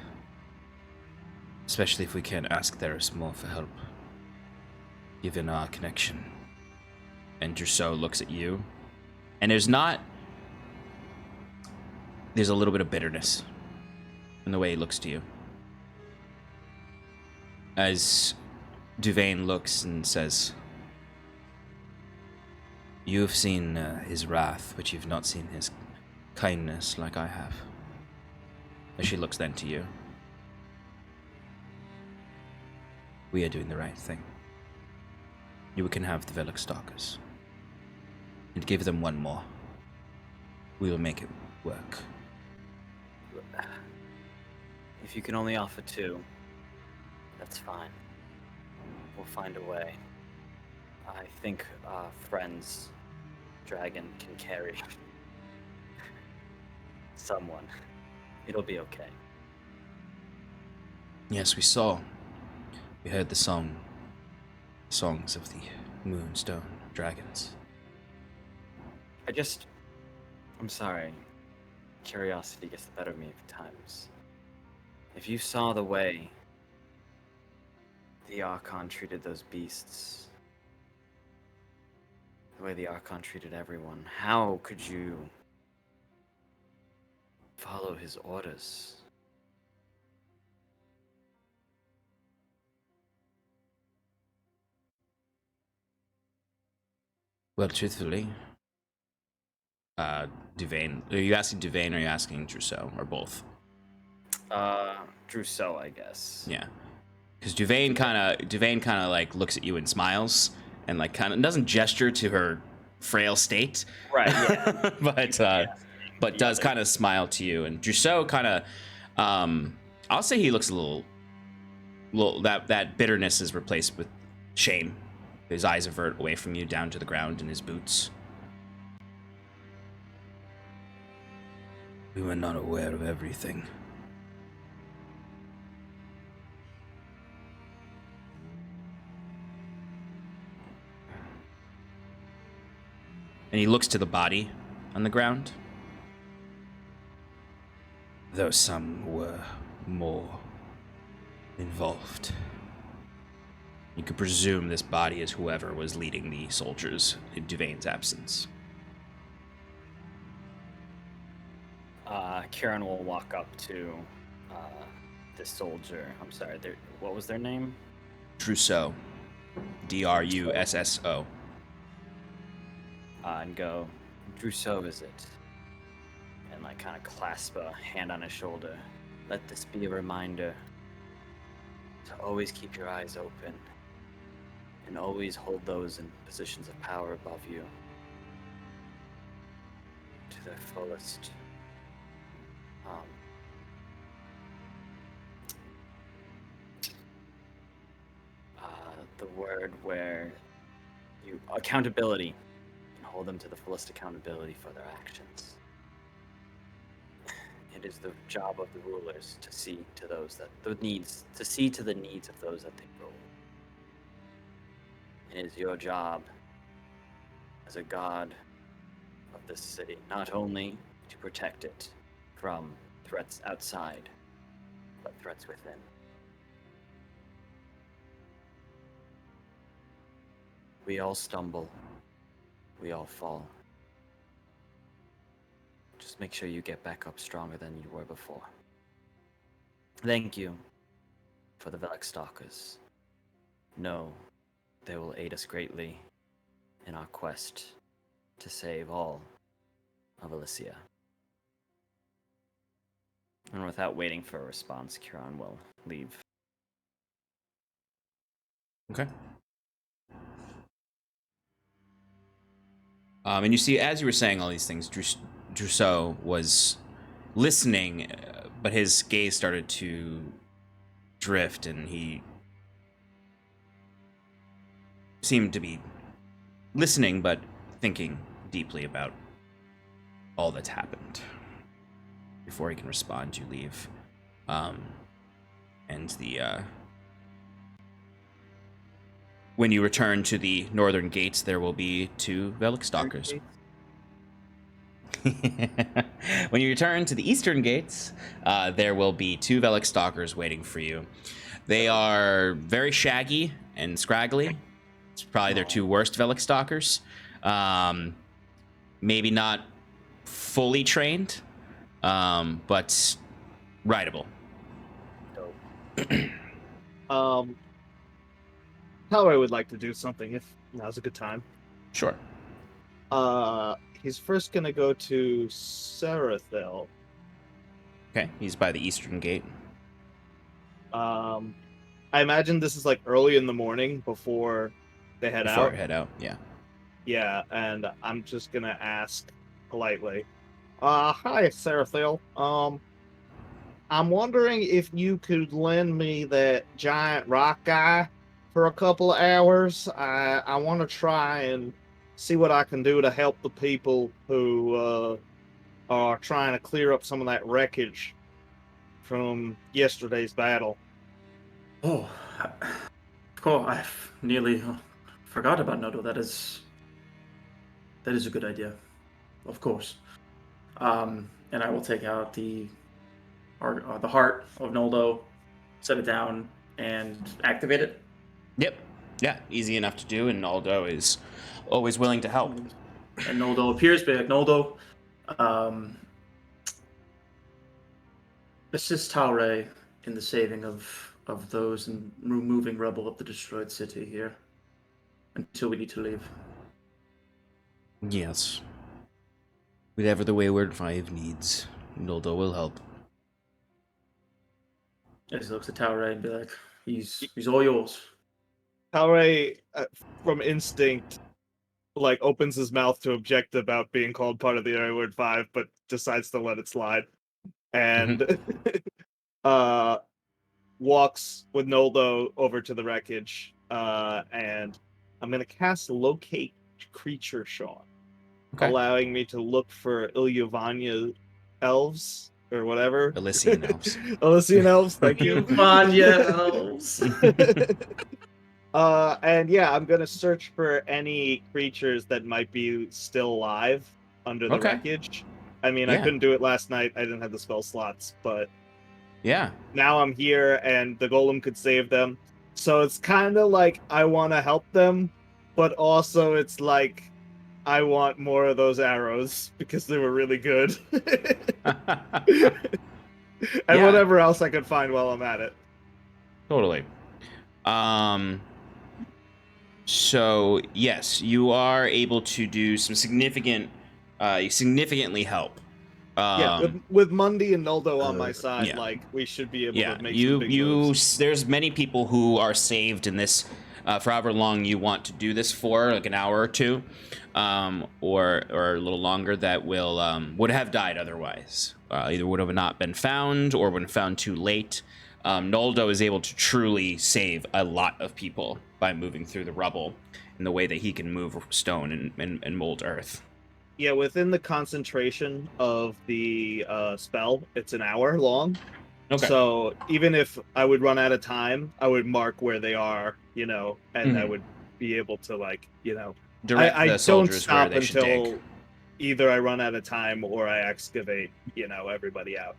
Especially if we can't ask Therismore for help, given our connection." And Dussault looks at you, and there's a little bit of bitterness in the way he looks to you. As Duvain looks and says, "You have seen his wrath, but you've not seen his kindness like I have." As she looks then to you. "We are doing the right thing. You can have the Velik Stalkers. And give them 1 more. We will make it work."
If you can only offer 2, that's fine. We'll find a way. I think our friend's dragon can carry someone. It'll be okay.
Yes, we saw. We heard the songs of the Moonstone Dragons.
I'm sorry. Curiosity gets the better of me at times. If you saw the way the Archon treated those beasts, the way the Archon treated everyone, how could you follow his orders?
Well, truthfully,
Duvain. Are you asking Duvain or are you asking Trousseau, or both?
Trousseau, I guess.
Yeah, because Duvain kind of like looks at you and smiles, and like kind of doesn't gesture to her frail state,
Right. Yeah.
but does kind of smile to you. And Trousseau kind of, I'll say he looks a little that bitterness is replaced with shame. His eyes avert away from you down to the ground in his boots. We were not aware of everything. And he looks to the body on the ground. Though some were more involved. You could presume this body is whoever was leading the soldiers in Duvain's absence.
Kieran will walk up to the soldier. I'm sorry, what was their name?
Trousseau. Drusso.
And go, Trousseau, is it? And like kind of clasp a hand on his shoulder. Let this be a reminder to always keep your eyes open and always hold those in positions of power above you to their fullest. The word where you accountability, and hold them to the fullest accountability for their actions. It is the job of the rulers to see to those that the needs of those that they rule. It is your job as a god of this city, not only to protect it from threats outside, but threats within. We all stumble. We all fall. Just make sure you get back up stronger than you were before. Thank you for the Velix Stalkers. Know they will aid us greatly in our quest to save all of Elysia. And without waiting for a response, Kieran will leave.
Okay. And you see, as you were saying all these things, Trousseau was listening, but his gaze started to drift, and he seemed to be listening, but thinking deeply about all that's happened. Before he can respond, you leave. And when you return to the northern gates, there will be 2 Velix Stalkers. When you return to the eastern gates, there will be 2 Velix Stalkers waiting for you. They are very shaggy and scraggly. It's probably their 2 worst Velix Stalkers. Maybe not fully trained, but rideable.
Talway would like to do something if now's a good time.
Sure.
He's first gonna go to Sarathil.
Okay, he's by the eastern gate.
I imagine this is like early in the morning before they head
Before
out.
I head out, yeah.
Yeah, and I'm just gonna ask politely. Hi, Sarathil. I'm wondering if you could lend me that giant rock guy for a couple of hours. I want to try and see what I can do to help the people who are trying to clear up some of that wreckage from yesterday's battle.
Oh, of course, I've nearly forgot about Nodo. That is a good idea, of course. And I will take out the heart of Noldo, set it down, and activate it.
Yep. Yeah, easy enough to do, and Noldo is always willing to help.
And Noldo appears, be like, Noldo, assist Talray in the saving of those and removing rubble of the destroyed city here until we need to leave.
Yes.
Whatever the Wayward Five needs, Noldo will help.
As he looks at Talray and be like, he's all yours.
Talray, from instinct, like opens his mouth to object about being called part of the Wayward Five, but decides to let it slide, and walks with Noldo over to the wreckage, and I'm gonna cast Locate Creature Sean, allowing me to look for Ilyavanya elves or whatever.
Elysian elves.
Elysian elves, thank you.
Ilyavanya elves.
And yeah, I'm gonna search for any creatures that might be still alive under the wreckage. I mean, I couldn't do it last night. I didn't have the spell slots, but
yeah,
now I'm here, and the golem could save them. So it's kind of like I want to help them, but also it's like I want more of those arrows because they were really good. And whatever else I could find while I'm at it.
Totally. So yes, you are able to do some significantly help.
With Mundi and Noldo on my side, like we should be able to make some big moves.
There's many people who are saved in this for however long you want to do this for, like an hour or two, or a little longer, that will would have died otherwise. Either would have not been found or would have found too late. Noldo is able to truly save a lot of people by moving through the rubble in the way that he can move stone and mold earth.
Yeah, within the concentration of the spell, it's an hour long. Okay. So even if I would run out of time, I would mark where they are, and I would be able to,
direct the soldiers where they should dig.
Until either I run out of time or I excavate, everybody out.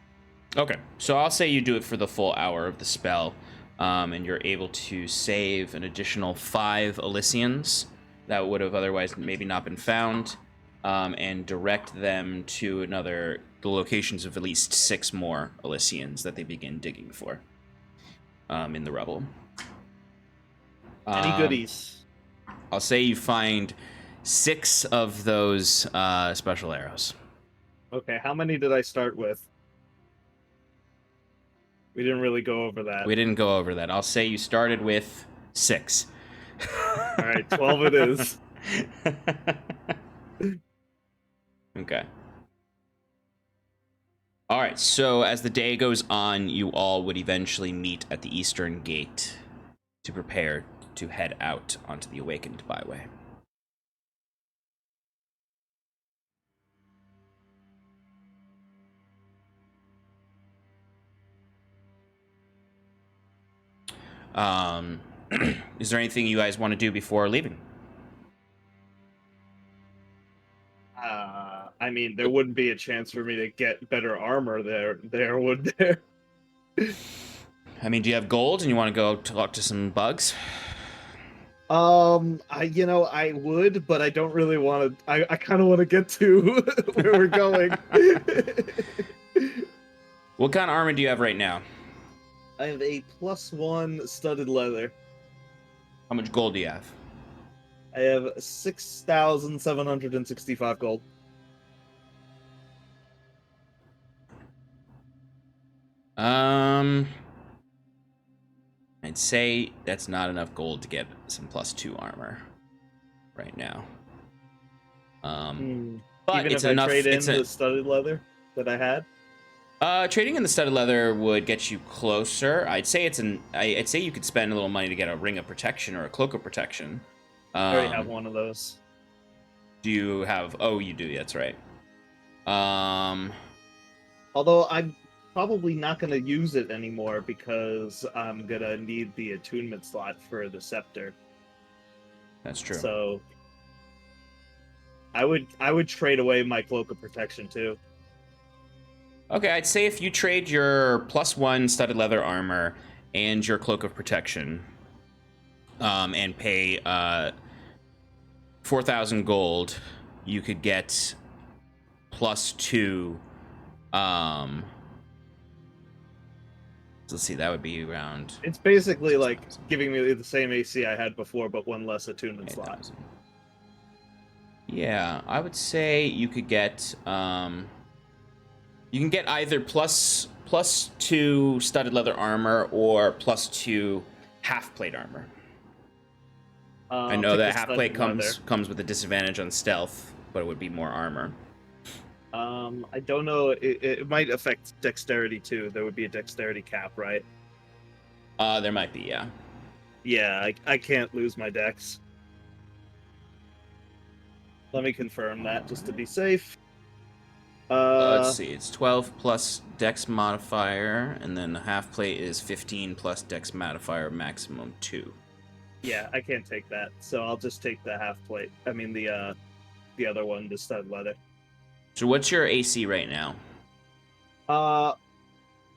Okay, so I'll say you do it for the full hour of the spell, and you're able to save an additional 5 Elysians that would have otherwise maybe not been found. And direct them to the locations of at least 6 more Elysians that they begin digging for in the rubble.
Any goodies?
I'll say you find 6 of those special arrows.
Okay, how many did I start with? We didn't really go over that.
We didn't go over that. I'll say you started with 6.
All right, 12 it is.
Okay. All right, so as the day goes on, you all would eventually meet at the eastern gate to prepare to head out onto the Awakened Byway. Is there anything you guys want to do before leaving?
I mean, there wouldn't be a chance for me to get better armor there, would there?
I mean, do you have gold and you want to go talk to some bugs?
I would, but I don't really want to. I kind of want to get to where we're going.
What kind of armor do you have right now?
I have a +1 studded leather.
How much gold do you have?
I have 6,765 gold.
I'd say that's not enough gold to get some +2 armor right now. But
even
it's
if
enough.
I trade in the studded leather that I had.
Trading in the studded leather would get you closer. I'd say I'd say you could spend a little money to get a ring of protection or a cloak of protection.
I already have one of those.
Do you have? Oh, you do. That's right.
Although I'm probably not going to use it anymore because I'm going to need the attunement slot for the scepter.
That's true.
So I would trade away my cloak of protection too.
Okay, I'd say if you trade your +1 studded leather armor and your cloak of protection, and pay 4,000 gold, you could get +2. Let's see, that would be around.
It's basically like giving me the same AC I had before, but one less attunement slot.
Yeah, I would say you could get you can get either +2 studded leather armor or +2 half plate armor. I
I'll
know
take
that
the
half plate
studded leather.
comes with a disadvantage on stealth, but it would be more armor.
I don't know. It might affect dexterity too. There would be a dexterity cap, right?
There might be, yeah.
Yeah, I can't lose my dex. Let me confirm that just to be safe.
Let's see, it's 12 plus dex modifier, and then the half plate is 15 plus dex modifier, maximum 2.
Yeah, I can't take that, so I'll just take the half plate. I mean the other one, the stud leather.
So what's your AC right now?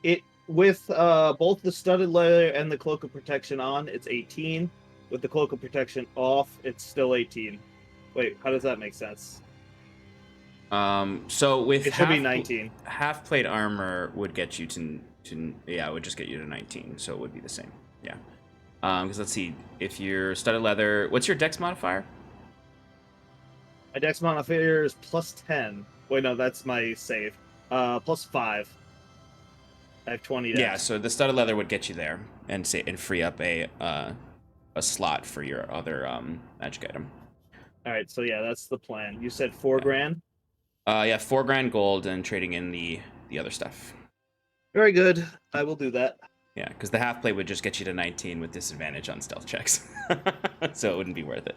It with both the studded leather and the cloak of protection on, it's 18. With the cloak of protection off, it's still 18. Wait, how does that make sense?
So with
It should be 19.
half plate armor would get you to yeah, it would just get you to 19, so it would be the same. Yeah. Because let's see, if you're studded leather, what's your dex modifier?
My dex modifier is +10. Wait, no, that's my save. +5. I have 20 dex.
Yeah, so the studded leather would get you there and free up a slot for your other magic item.
All right, so yeah, that's the plan. You said 4 grand?
Yeah, 4 grand gold and trading in the other stuff.
Very good. I will do that.
Yeah, because the half plate would just get you to 19 with disadvantage on stealth checks, so it wouldn't be worth it.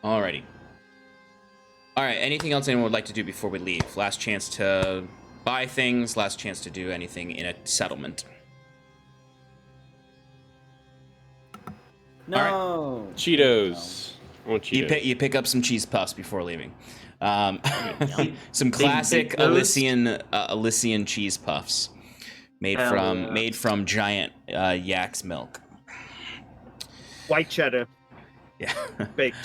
Alrighty. All right. Anything else anyone would like to do before we leave? Last chance to buy things. Last chance to do anything in a settlement.
No.
Cheetos. I want Cheetos.
You pick up some cheese puffs before leaving. Some
They
classic
make those?
Elysian cheese puffs, made
Hell
from
yeah.
made from giant yak's milk.
White cheddar,
Yeah.
baked.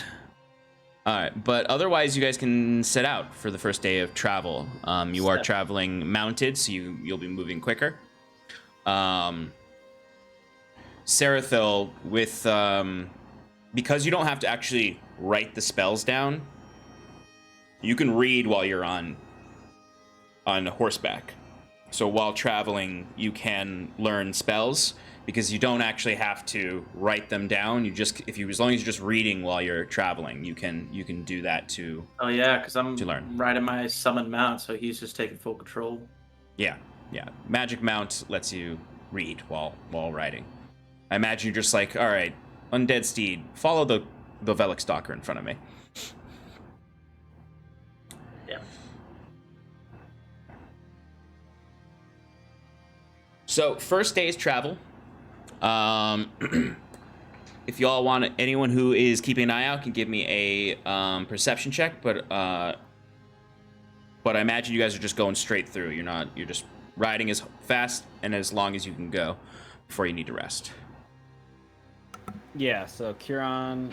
All right, but otherwise, you guys can set out for the first day of travel. You are traveling mounted, so you'll be moving quicker. Sarathil, with because you don't have to actually write the spells down, you can read while you're on horseback. So while traveling, you can learn spells because you don't actually have to write them down. As long as you're just reading while you're traveling, you can do that too.
Oh yeah, because I'm
To learn.
riding my summon mount, so he's just taking full control.
Yeah. Magic Mount lets you read while riding. I imagine you're just like, all right, undead steed, follow the Velik Stalker in front of me.
Yeah.
So first day's travel. If y'all want, anyone who is keeping an eye out can give me a perception check, but I imagine you guys are just going straight through. You're just riding as fast and as long as you can go before you need to rest.
Yeah, so Kieran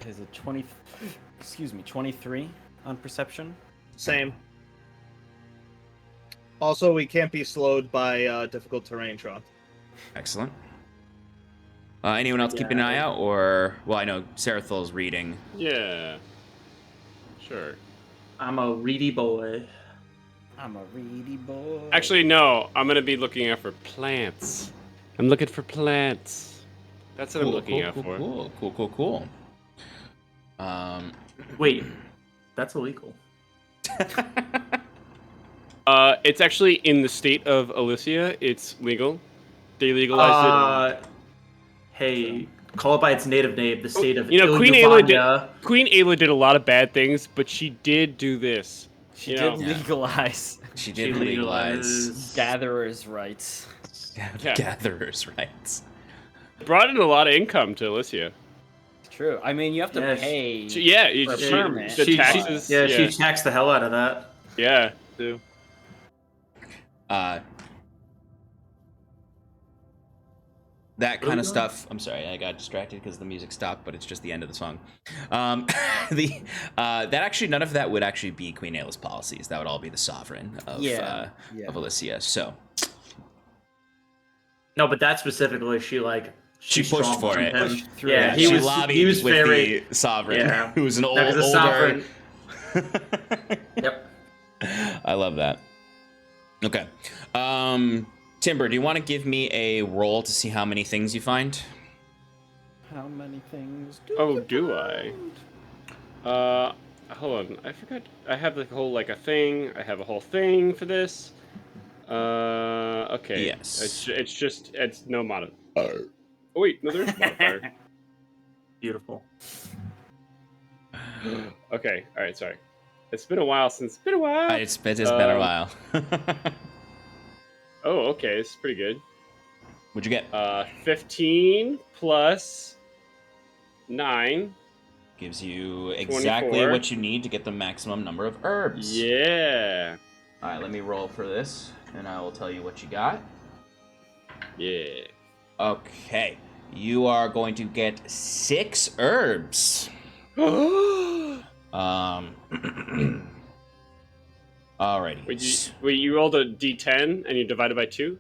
is a 23 on perception.
Same. Also, we can't be slowed by difficult terrain, Tron.
Excellent. Anyone else keeping an eye out, or I know Sarathil's reading.
Yeah. Sure.
I'm a reedy boy.
I'm a reedy boy.
Actually, no. I'm gonna be looking out for plants. I'm looking for plants. That's what I'm looking out for.
Cool.
Wait, that's illegal.
It's actually in the state of Elysia. It's legal. They legalized it.
Hey, call it by its native name, the state of
Queen Aella
Iluvania.
Queen Aella did a lot of bad things, but she did do this.
She
You
did
know.
legalize
She did legalize
gatherers' rights.
gatherers' rights.
Brought in a lot of income to Elysia.
It's true. I mean, you have to
Yeah,
pay.
Yeah,
For a
she,
permit.
the taxes.
She taxed the hell out of that.
Yeah, too.
That kind of stuff. I'm sorry, I got distracted because the music stopped, but it's just the end of the song. That actually, none of that would actually be Queen Aella's policies. That would all be the sovereign of of Elysia. So
No, but that specifically, she
She pushed for it.
Pushed through
Yeah,
it.
he
she
was
lobbied
he was
with
very
the sovereign,
yeah.
who was an
No, 'cause
older.
the sovereign. Yep.
I love that. Okay. Timber, do you want to give me a roll to see how many things you find?
How many things
Do I? Hold on. I forgot. I have like a whole like a thing. I have a whole thing for this. Okay.
Yes.
It's no modifier. Oh wait, no, there's a modifier.
Beautiful.
Okay. All right. Sorry. It's been a while since. It's been a while.
It's been a while.
Oh, okay. It's pretty good.
What'd you get?
15 plus 9.
Gives you exactly
24.
what you need to get the maximum number of herbs.
Yeah.
All right, let me roll for this, and I will tell you what you got.
Yeah.
Okay, you are going to get 6 herbs. Alrighty.
Wait, you rolled a d10 and you divided by 2?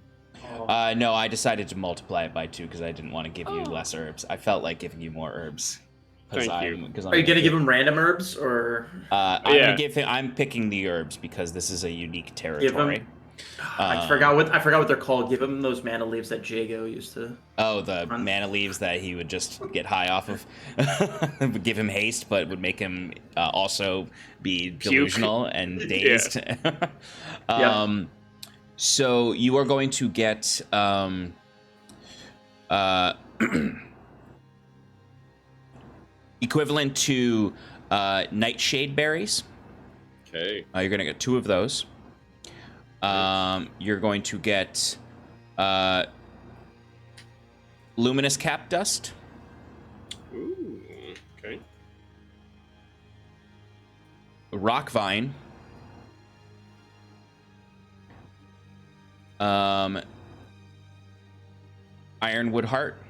No, I decided to multiply it by 2 because I didn't want to give you less herbs. I felt like giving you more herbs.
Thank you.
Are you gonna give him random herbs or?
I'm picking the herbs because this is a unique territory.
I forgot what they're called. Give him those mana leaves that Jago used to.
Oh, the mana leaves that he would just get high off of. Would give him haste, but would make him also be delusional and dazed. So you are going to get equivalent to nightshade berries.
Okay.
You're going to get 2 of those. You're going to get luminous cap dust.
Ooh, okay.
Rock vine. Ironwood heart.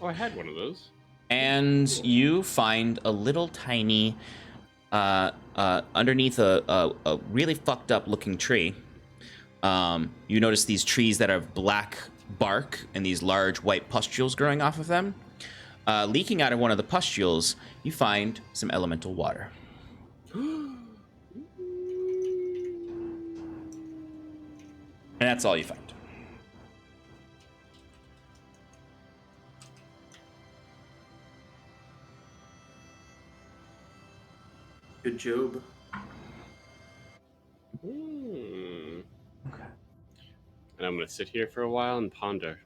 Oh, I had one of those.
And you find a little tiny underneath a really fucked up looking tree. You notice these trees that have black bark and these large white pustules growing off of them. Leaking out of one of the pustules, you find some elemental water. And that's all you find.
Good job.
Okay. And I'm gonna sit here for a while and ponder.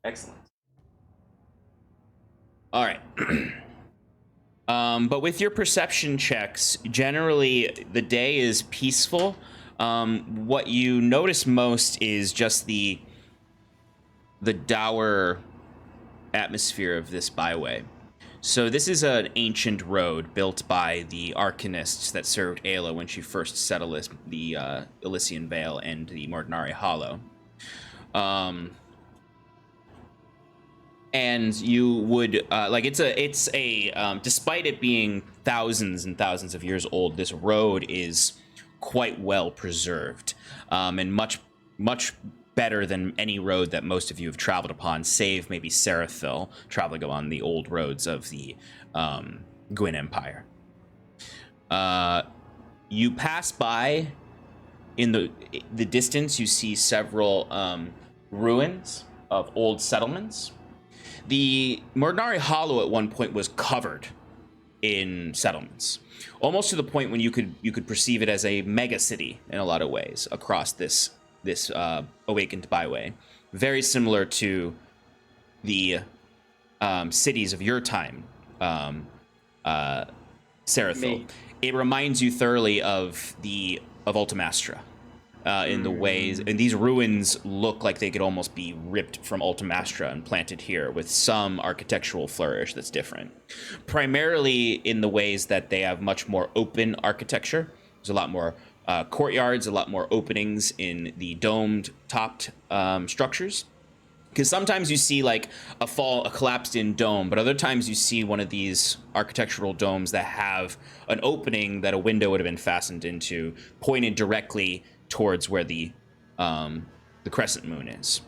Excellent. All right. But with your perception checks, generally the day is peaceful. What you notice most is just the dour atmosphere of this byway. So this is an ancient road built by the Arcanists that served Aella when she first settled the Elysian Vale and the Mordnari Hollow. And you would it's a despite it being thousands and thousands of years old, this road is quite well preserved, and much better than any road that most of you have traveled upon, save maybe Sarathil, traveling on the old roads of the Gwyn Empire. You pass by, in the distance, you see several ruins of old settlements. The Mordnari Hollow at one point was covered in settlements, almost to the point when you could perceive it as a mega city in a lot of ways across this awakened byway, very similar to the cities of your time, Sarathil. It reminds you thoroughly of Ultimastra. In the ways, and these ruins look like they could almost be ripped from Ultimastra and planted here, with some architectural flourish that's different. Primarily in the ways that they have much more open architecture. There's a lot more courtyards, a lot more openings in the domed topped structures. Because sometimes you see like a collapsed in dome, but other times you see one of these architectural domes that have an opening that a window would have been fastened into, pointed directly towards where the crescent moon is.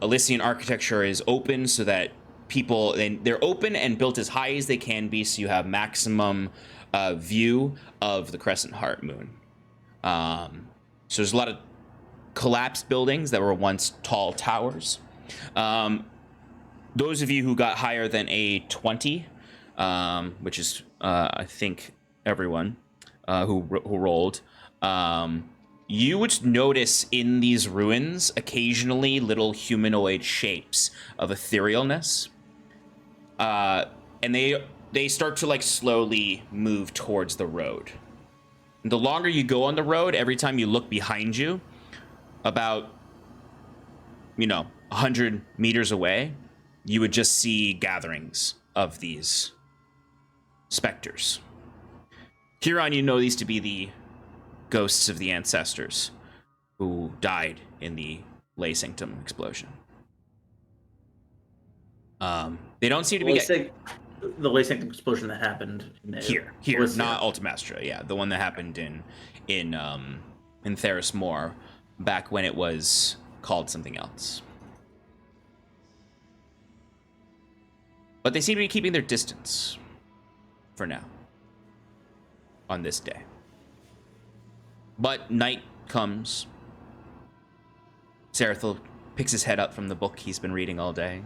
Elysian architecture is open so that they're open and built as high as they can be, so you have maximum view of the crescent heart moon. So there's a lot of collapsed buildings that were once tall towers. Those of you who got higher than a 20, which is I think everyone who rolled, you would notice in these ruins occasionally little humanoid shapes of etherealness, and they start to like slowly move towards the road. And the longer you go on the road, every time you look behind you, about 100 meters away, you would just see gatherings of these specters. Huron, you know these to be the ghosts of the ancestors who died in the Lay Sanctum explosion. They don't seem to be
the Lay Sanctum explosion that happened
here, not Ultimastra. Yeah, the one that happened in Theris Moor, back when it was called something else. But they seem to be keeping their distance for now on this day. But night comes. Sarathil picks his head up from the book he's been reading all day.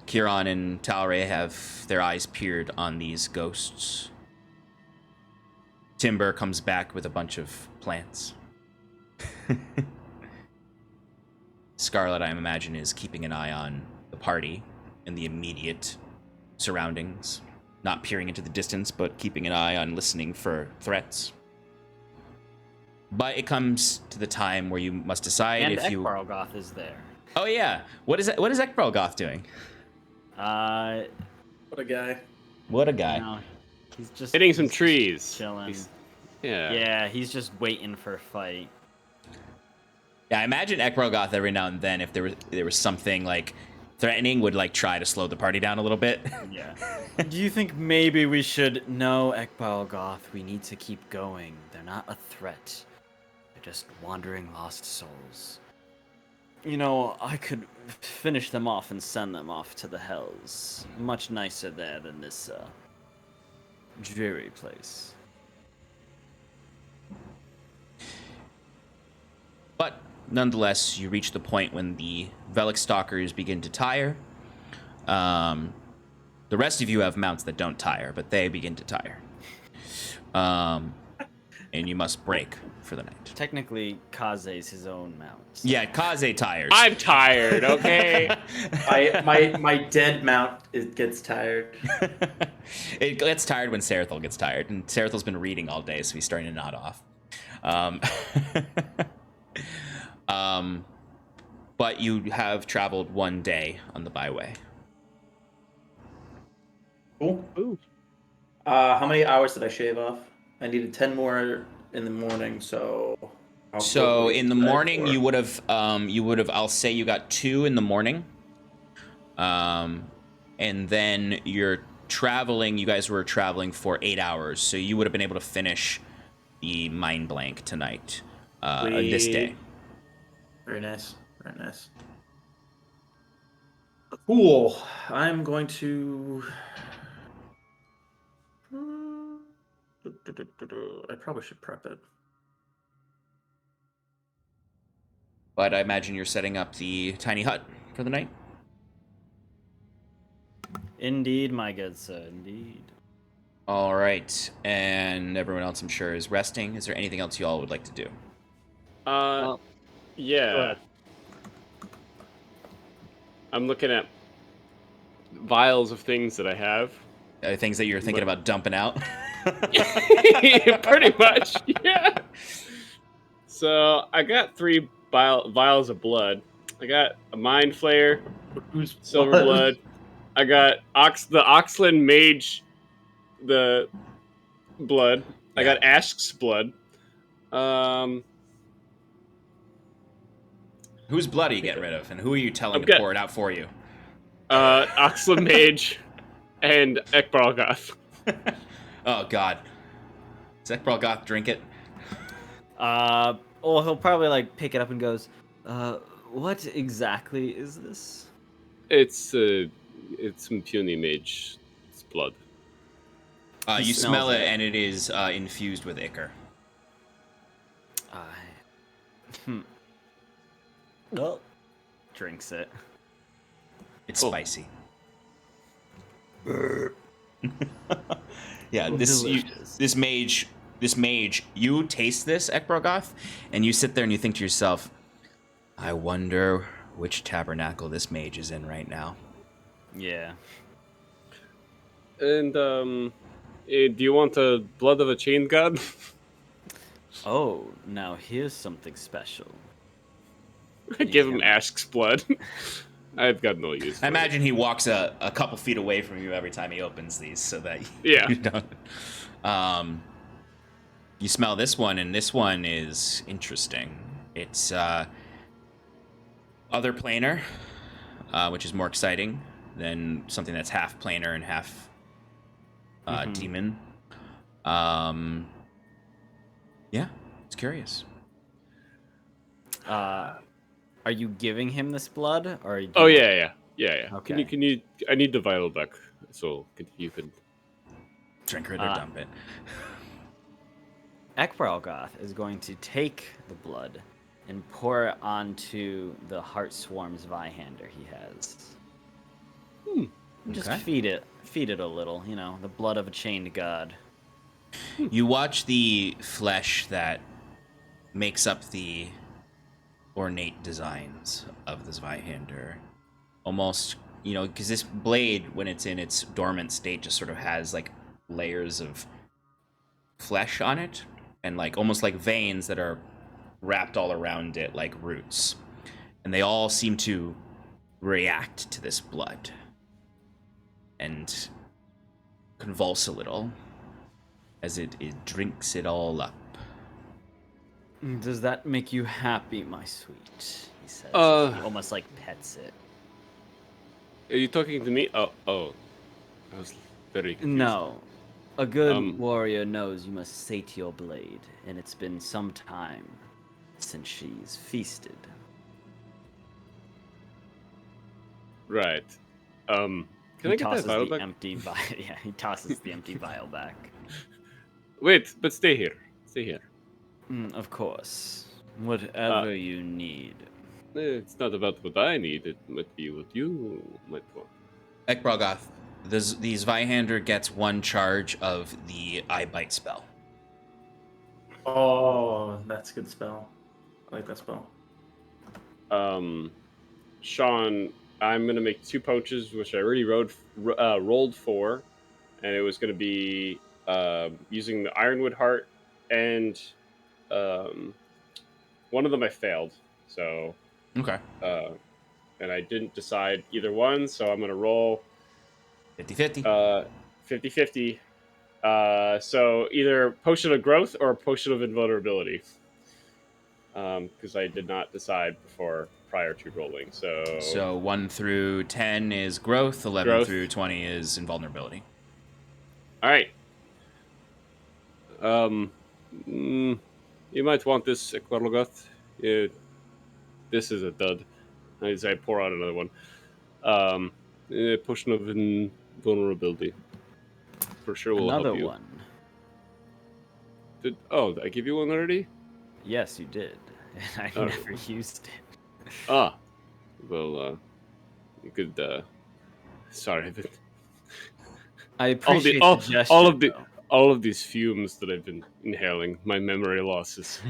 Kiran and Talray have their eyes peered on these ghosts. Timber comes back with a bunch of plants. Scarlet, I imagine, is keeping an eye on the party and the immediate surroundings. Not peering into the distance, but keeping an eye on listening for threats. But it comes to the time where you must decide
And
if you...
Ekbarlgoth is there.
Oh, yeah. What is Ekbarlgoth doing?
What a guy.
What a guy.
No, he's just
Hitting some trees.
chilling.
Yeah.
Yeah, he's just waiting for a fight.
Yeah, I imagine Ekbarlgoth every now and then, if there was something like threatening, would like try to slow the party down a little bit.
Yeah. Do you think maybe we should... No, Ekbarlgoth, we need to keep going. They're not a threat. They're just wandering lost souls. I could finish them off and send them off to the hells. Much nicer there than this, dreary place.
But nonetheless, you reach the point when the Velic Stalkers begin to tire. The rest of you have mounts that don't tire, but they begin to tire. And you must break for the night.
Technically, Kaze's his own mount. So.
Yeah, Kaze tires.
I'm tired, okay?
my dead mount gets tired.
It gets tired when Sarathil gets tired, and Sarathil's been reading all day, so he's starting to nod off. But you have traveled one day on the byway.
Cool. Ooh. How many hours did I shave off? I needed 10 more in the morning, so...
So in the morning, you would have, I'll say you got 2 in the morning. And then you guys were traveling for 8 hours, so you would have been able to finish the Mind Blank tonight, this day.
Very nice, very nice. Cool. I'm going to... I probably should prep it.
But I imagine you're setting up the tiny hut for the night?
Indeed, my good sir, indeed.
All right. And everyone else, I'm sure, is resting. Is there anything else you all would like to do?
Yeah. I'm looking at vials of things that I have.
Things that you're thinking about dumping out?
Pretty much, yeah. So I got 3 vials of blood. I got a Mind Flayer, Silver Blood. I got the Oxland Mage, the blood. I got Ash's blood.
Who Whose blood are you getting rid of, and who are you telling to
Okay.
pour it out for you?
Oxlamage and Ekbargoth.
Oh God. Does Ekbralgoth drink it?
Or he'll probably like pick it up and goes, what exactly is this?
It's some puny mage's blood.
He
You
smells
smell it,
it.
and it is infused with ichor.
Oh. Drinks it.
It's
Oh.
spicy. Yeah, this mage, you taste this, Ekbralgoth, and you sit there and you think to yourself, I wonder which tabernacle this mage is in right now.
Yeah.
And do you want the blood of a chained god?
Oh, now here's something special.
I give him Ashk's blood. I've got no use for
I
it.
imagine he walks a couple feet away from you every time he opens these, so that
Yeah.
you don't. You smell this one, and this one is interesting. It's other planar, which is more exciting than something that's half planar and half demon. Yeah, it's curious.
Are you giving him this blood, or?
Oh yeah.
Okay.
Can you? I need the vial back, so you could.
Drink it or dump it.
Ekbralgoth is going to take the blood and pour it onto the Heart Swarm's Vihander he has. Just
Okay.
feed it a little, the blood of a chained god.
You watch the flesh that makes up the ornate designs of this Vihander. Almost, because this blade, when it's in its dormant state, just sort of has like layers of flesh on it, and like almost like veins that are wrapped all around it like roots. And they all seem to react to this blood and convulse a little as it drinks it all up.
Does that make you happy, my sweet? He says. He almost like pets it.
Are you talking to me? Oh. I was very confused.
No. A good warrior knows you must sate your blade, and it's been some time since she's feasted.
Right. Can I get that vial back?
Empty vial. Yeah, he tosses the empty vial back.
Wait, but stay here. Stay here.
Of course. Whatever you need.
It's not about what I need. It might be what you might want.
Ekbralgoth, these Vihander gets one charge of the Eye Bite spell.
Oh, that's a good spell. I like that spell.
Sean, I'm gonna make 2 poaches, which I already rolled for, and it was gonna be using the Ironwood Heart, and one of them I failed. So
Okay.
and I didn't decide either one, so I'm gonna roll
50-50.
50-50. So either Potion of Growth or Potion of Invulnerability. Because I did not decide prior to rolling.
So 1 through 10 is growth, 11
Growth.
through 20 is invulnerability.
All right. You might want this, Ekbarlogoth. This is a dud. As I pour out another one. Potion of Invulnerability. For sure will
Another
help you.
one.
Did I give you one already?
Yes, you did. And I never used it.
Ah. Well, you could, sorry, but
I appreciate the gesture,
all of these fumes that I've been inhaling, my memory losses.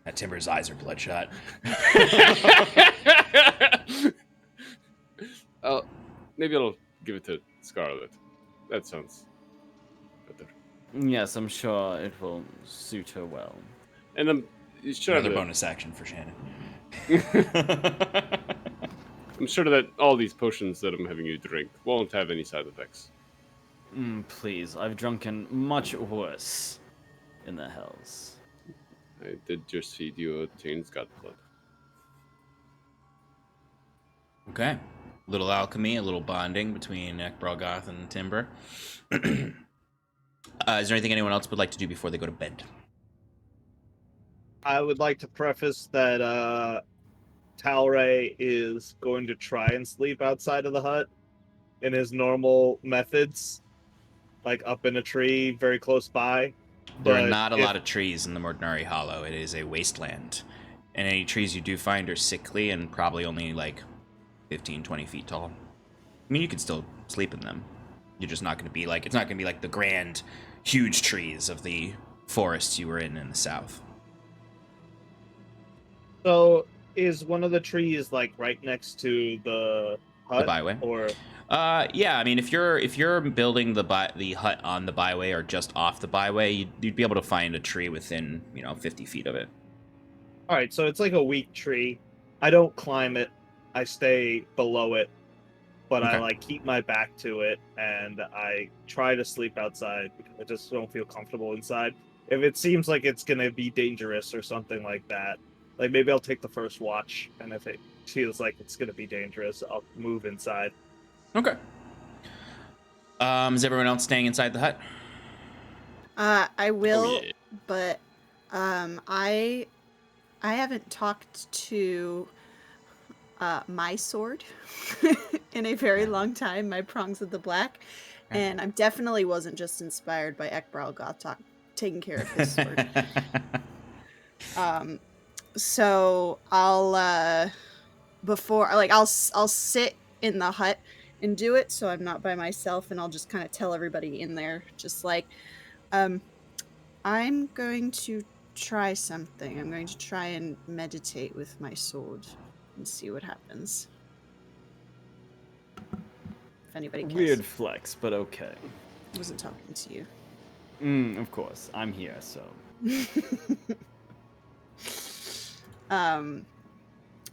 That Timber's eyes are bloodshot.
Maybe I'll give it to Scarlet. That sounds better.
Yes, I'm sure it will suit her well.
And I'm sure
Another
that,
bonus action for Shannon.
I'm sure that all these potions that I'm having you drink won't have any side effects.
Please, I've drunken much worse in the hells.
I did just feed you a chain's god blood.
Okay. Little alchemy, a little bonding between Ekbralgoth and Timber. Is there anything anyone else would like to do before they go to bed?
I would like to preface that Talray is going to try and sleep outside of the hut in his normal methods, like up in a tree very close by.
There are not a lot of trees in the Mordnari Hollow. It is a wasteland. And any trees you do find are sickly and probably only like 15, 20 feet tall. I mean, you could still sleep in them. You're just not going to be like, it's not going to be like the grand, huge trees of the forests you were in the south.
So, is one of the trees like right next to the hut?
The byway?
Or
yeah, I mean, if you're building the hut on the byway or just off the byway, you'd be able to find a tree within 50 feet of it.
all right, so it's like a weak tree. I don't climb it. I stay below it, but
Okay.
I like keep my back to it, and I try to sleep outside because I just don't feel comfortable inside. If it seems like it's gonna be dangerous or something like that, like maybe I'll take the first watch, and if it feels like it's gonna be dangerous, I'll move inside.
Okay. Is everyone else staying inside the hut?
I will,
Oh, yeah.
but I haven't talked to my sword in a very long time, my Prongs of the Black, and I definitely wasn't just inspired by Ekbralgoth taking care of his sword. So I'll I'll sit in the hut and do it, so I'm not by myself, and I'll just kind of tell everybody in there, just like, I'm going to try something. I'm going to try and meditate with my sword and see what happens. If anybody cares.
Weird flex, but okay.
I wasn't talking to you.
Of course. I'm here, so.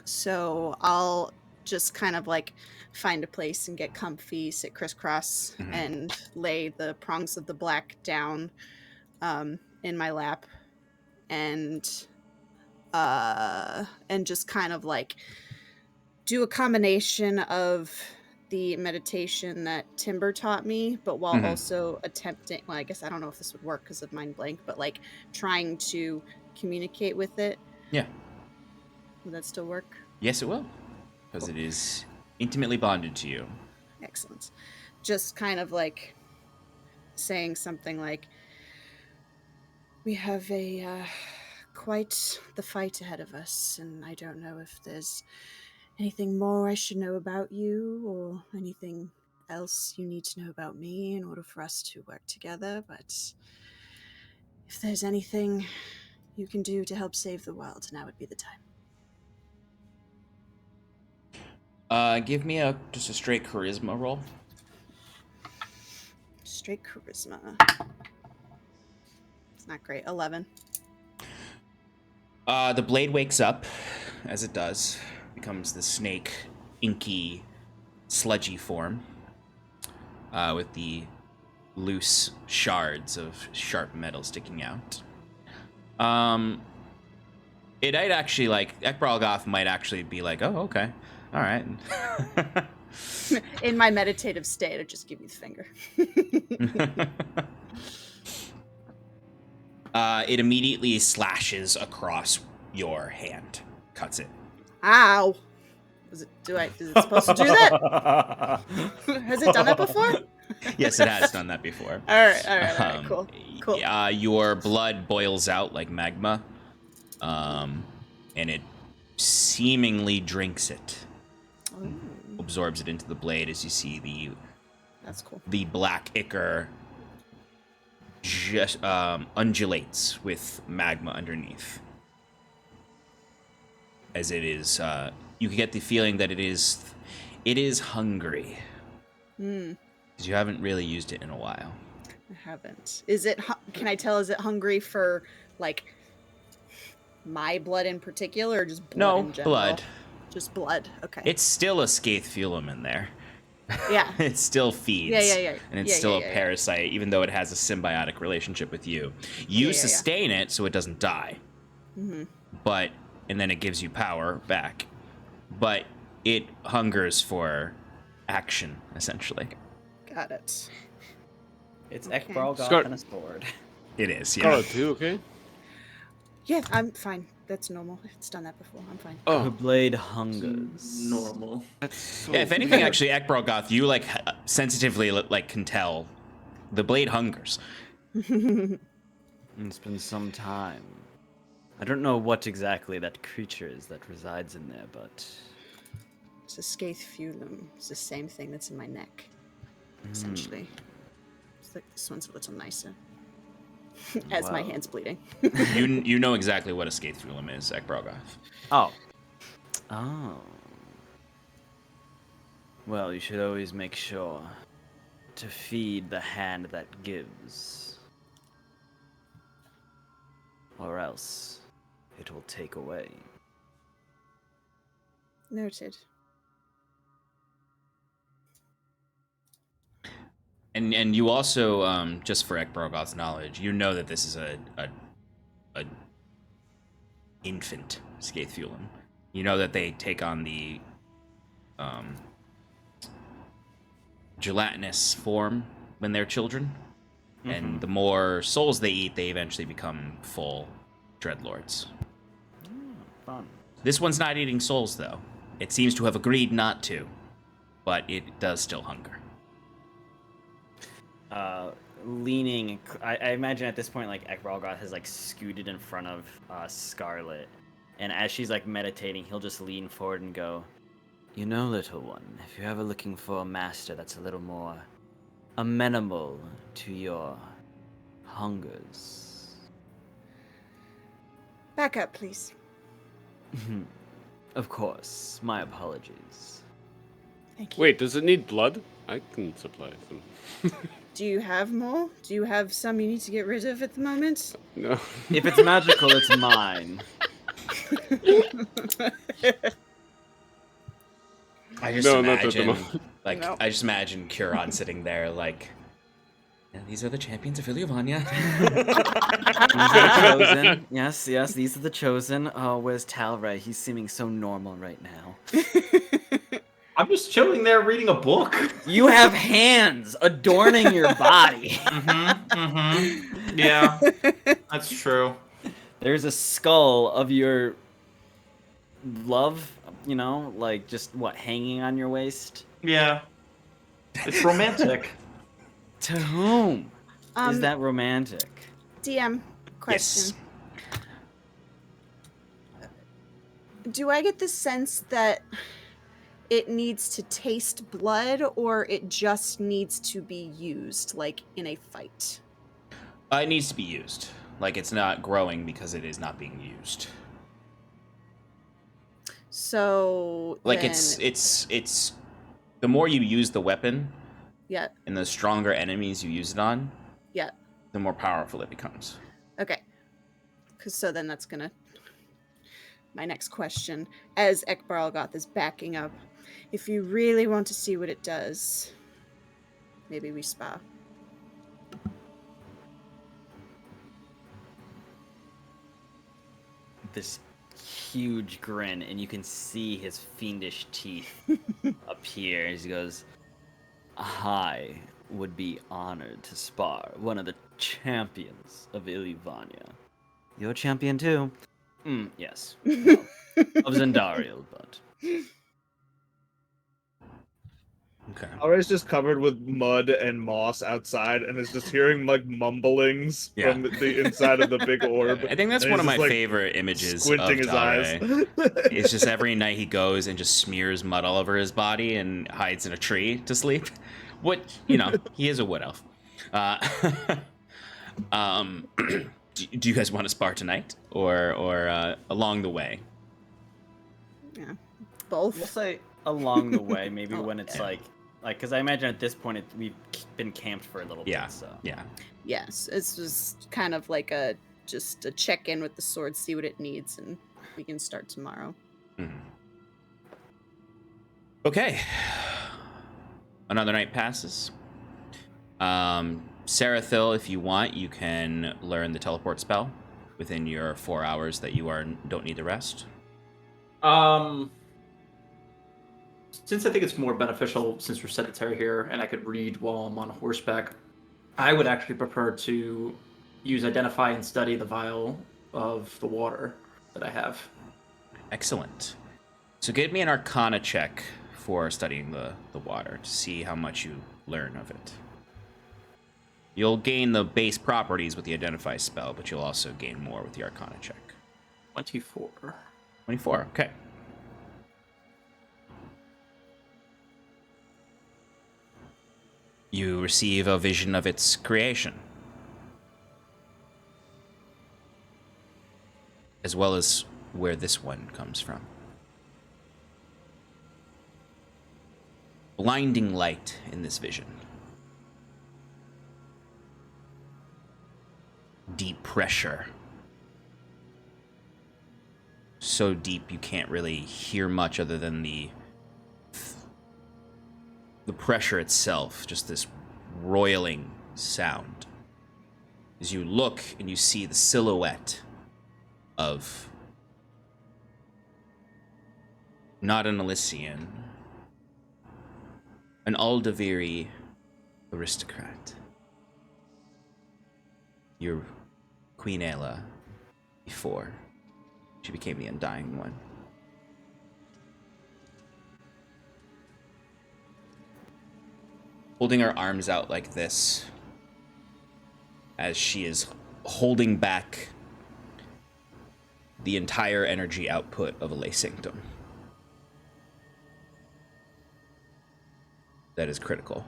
So I'll just kind of like find a place and get comfy, sit crisscross, and lay the Prongs of the Black down in my lap, and just kind of like do a combination of the meditation that Timber taught me, but while also attempting, well, I guess I don't know if this would work because of mind blank, but like trying to communicate with it.
Yeah.
Will that still work?
Yes, it will. Because it is intimately bonded to you.
Excellent. Just kind of like saying something like, we have quite the fight ahead of us, and I don't know if there's anything more I should know about you or anything else you need to know about me in order for us to work together, but if there's anything you can do to help save the world, now would be the time.
Give me just a straight charisma roll.
Straight charisma. It's not great. 11.
The blade wakes up, as it does. Becomes the snake, inky, sludgy form. With the loose shards of sharp metal sticking out. It might actually, like, Ekbralgoth might actually be like, oh, okay. All right.
In my meditative state, I just give you the finger.
It immediately slashes across your hand, cuts it.
Ow! Is it supposed to do that? Has it done that before?
Yes, it has done that before.
All right, cool.
Your blood boils out like magma, and it seemingly drinks it.
Ooh.
Absorbs it into the blade as you see
That's cool.
the black ichor just undulates with magma underneath. As it is, you get the feeling that it is hungry. Because you haven't really used it in a while.
I haven't. Can I tell, is it hungry for, like, my blood in particular, or just blood in general?
Blood.
Just blood, okay.
It's still a Scathefulum in there.
Yeah.
It still feeds.
Yeah.
And it's still a parasite, even though it has a symbiotic relationship with you. You sustain it so it doesn't die. And then it gives you power back. But it hungers for action, essentially.
Got it.
It's
Okay.
Ekbralgoth
Scar-
and a sword.
It is, yeah.
Scarlet too, okay?
Yeah, I'm fine. That's normal. It's done that before. I'm fine.
The
Oh,
blade hungers.
Normal.
that's so
Yeah, if anything, actually, Ekbralgoth, you like sensitively like can tell the blade hungers.
It's been some time. I don't know what exactly that creature is that resides in there, but
It's a Scathefulum. It's the same thing that's in my neck, essentially. It's like this one's a little nicer. As my
Wow.
hand's bleeding.
You know exactly what a Scathefulum is, Ekbralgoth.
Oh. Well, you should always make sure to feed the hand that gives. Or else it will take away.
Noted.
And you also, just for Ekbralgoth's knowledge, you know that this is a infant Scathefulum. You know that they take on the gelatinous form when they're children, and the more souls they eat, they eventually become full dreadlords.
Fun.
This one's not eating souls, though. It seems to have agreed not to, but it does still hunger.
Leaning, I imagine at this point, like, Ekbralgoth has, like, scooted in front of Scarlet. And as she's, like, meditating, he'll just lean forward and go, "You know, little one, if you're ever looking for a master that's a little more amenable to your hungers."
Back up, please.
Of course, my apologies.
Thank you.
wait, does it need blood? I can supply some.
Do you have more? Do you have some you need to get rid of at the moment?
No.
If it's magical, it's mine.
I just
No, not at the
imagine,
moment.
like,
No.
I just imagine Curon sitting there, like, yeah, these are the champions of Ilyavania.
These are the chosen. Yes, yes, these are the chosen. Oh, where's Talray? He's seeming so normal right now.
I'm just chilling there reading a book.
You have hands adorning your body.
Yeah, that's true.
There's a skull of your love, you know, like just what, hanging on your waist?
Yeah, it's romantic.
To whom is
Um,
that romantic?
DM question.
Yes.
Do I get the sense that it needs to taste blood, or it just needs to be used, like in a fight?
It needs to be used. Like, it's not growing because it is not being used.
So
Like,
then,
it's the more you use the weapon
yeah,
and the stronger enemies you use it on,
yeah.
the more powerful it becomes.
Okay. Cause so then that's gonna my next question. As Ekbaralgoth is backing up, if you really want to see what it does, maybe we spa.
This huge grin, and you can see his fiendish teeth appear as he goes, "I would be honored to spar one of the champions of Ilyavania. You're a champion too?" Yes. Well, of Zendariel, but...
Okay.
Alray's just covered with mud and moss outside and is just hearing like mumblings
Yeah.
from the inside of the big orb.
I think that's
And
one of
he's
my
just, like,
favorite images of
Squinting his eyes.
Talray. It's just every night he goes and just smears mud all over his body and hides in a tree to sleep. What, you know, he is a wood elf. Do you guys want to spar tonight or along the way?
Yeah.
We'll
Both.
say along the way, maybe
Oh,
when it's
okay.
like, because I imagine at this point we've been camped for a little
Yeah.
bit, so...
Yeah.
Yes. It's just kind of like just a check in with the sword, see what it needs, and we can start tomorrow.
Mhm. Okay. Another night passes. Sarathil, if you want, you can learn the teleport spell within your 4 hours that you don't need the rest.
since I think it's more beneficial since we're sedentary here and I could read while I'm on horseback, I would actually prefer to use Identify and study the vial of the water that I have.
Excellent. So give me an Arcana check for studying the water to see how much you learn of it. You'll gain the base properties with the Identify spell, but you'll also gain more with the Arcana check.
24.
24, okay. You receive a vision of its creation, as well as where this one comes from. Blinding light in this vision. Deep pressure. So deep you can't really hear much other than the pressure itself, just this roiling sound. As you look and you see the silhouette of not an Elysian, an Aldaviri aristocrat. Your Queen Aella before she became the Undying One. Holding her arms out like this, as she is holding back the entire energy output of a lay sanctum. That is critical.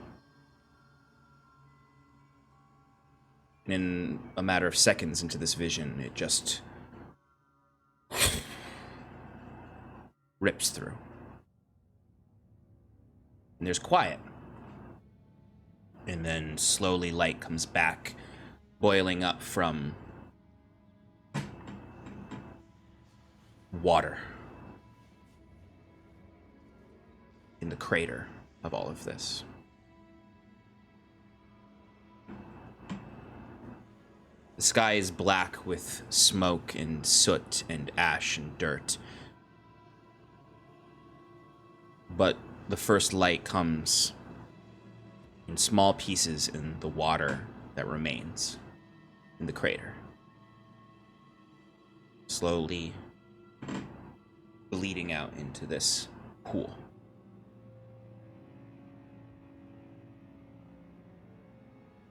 And in a matter of seconds into this vision, it just rips through. And there's quiet. And then slowly light comes back, boiling up from water in the crater of all of this. The sky is black with smoke and soot and ash and dirt. But the first light comes in small pieces in the water that remains in the crater. Slowly bleeding out into this pool.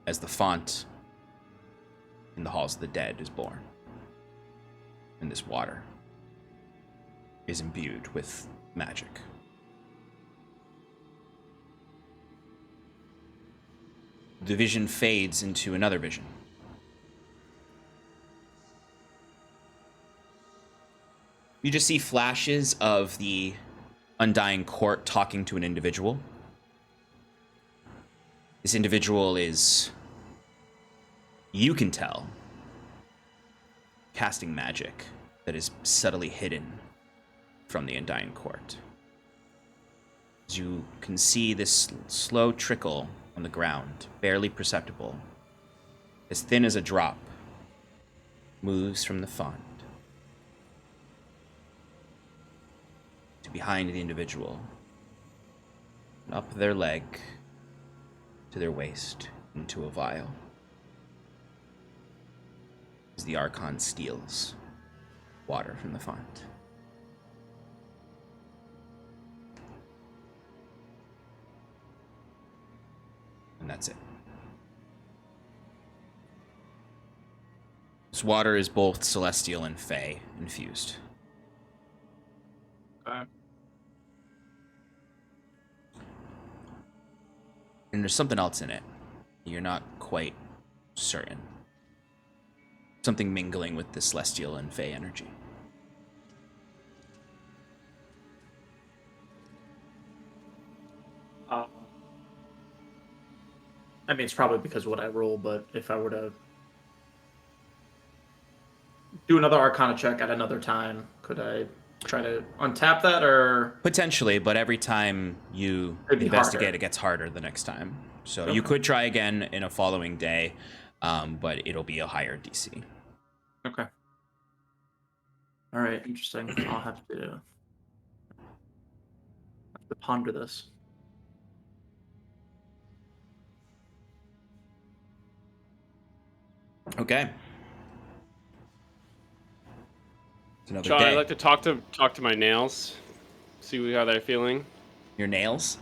As the font in the Halls of the Dead is born. And this water is imbued with magic. The vision fades into another vision. You just see flashes of the Undying Court talking to an individual. This individual is, you can tell, casting magic that is subtly hidden from the Undying Court. As you can see this slow trickle on the ground, barely perceptible, as thin as a drop, moves from the font to behind the individual, and up their leg to their waist into a vial. As the Archon steals water from the font. And that's it. This water is both celestial and fey infused.
Okay.
And there's something else in it. You're not quite certain. Something mingling with the celestial and fey energy.
I mean, it's probably because of what I roll, but if I were to do another Arcana check at another time, could I try to untap that, or?
Potentially, but every time you
It'd be
investigate,
harder.
it gets harder the next time. So
Okay.
you could try again in a following day, but it'll be a higher DC.
Okay. All right, interesting. I'll have to to ponder this.
Okay. It's another
Sean,
day.
I'd like to talk to my nails, see how they're feeling.
Your nails?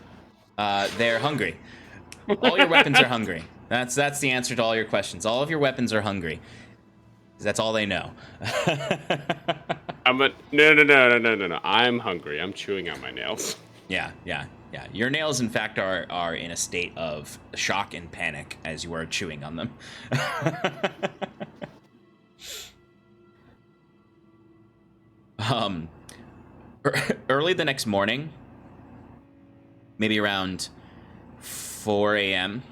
They're hungry. All your weapons are hungry. That's the answer to all your questions. All of your weapons are hungry. That's all they know.
No. I'm hungry. I'm chewing on my nails.
Yeah. Your nails, in fact, are in a state of shock and panic as you are chewing on them. Early the next morning, maybe around 4 a.m.,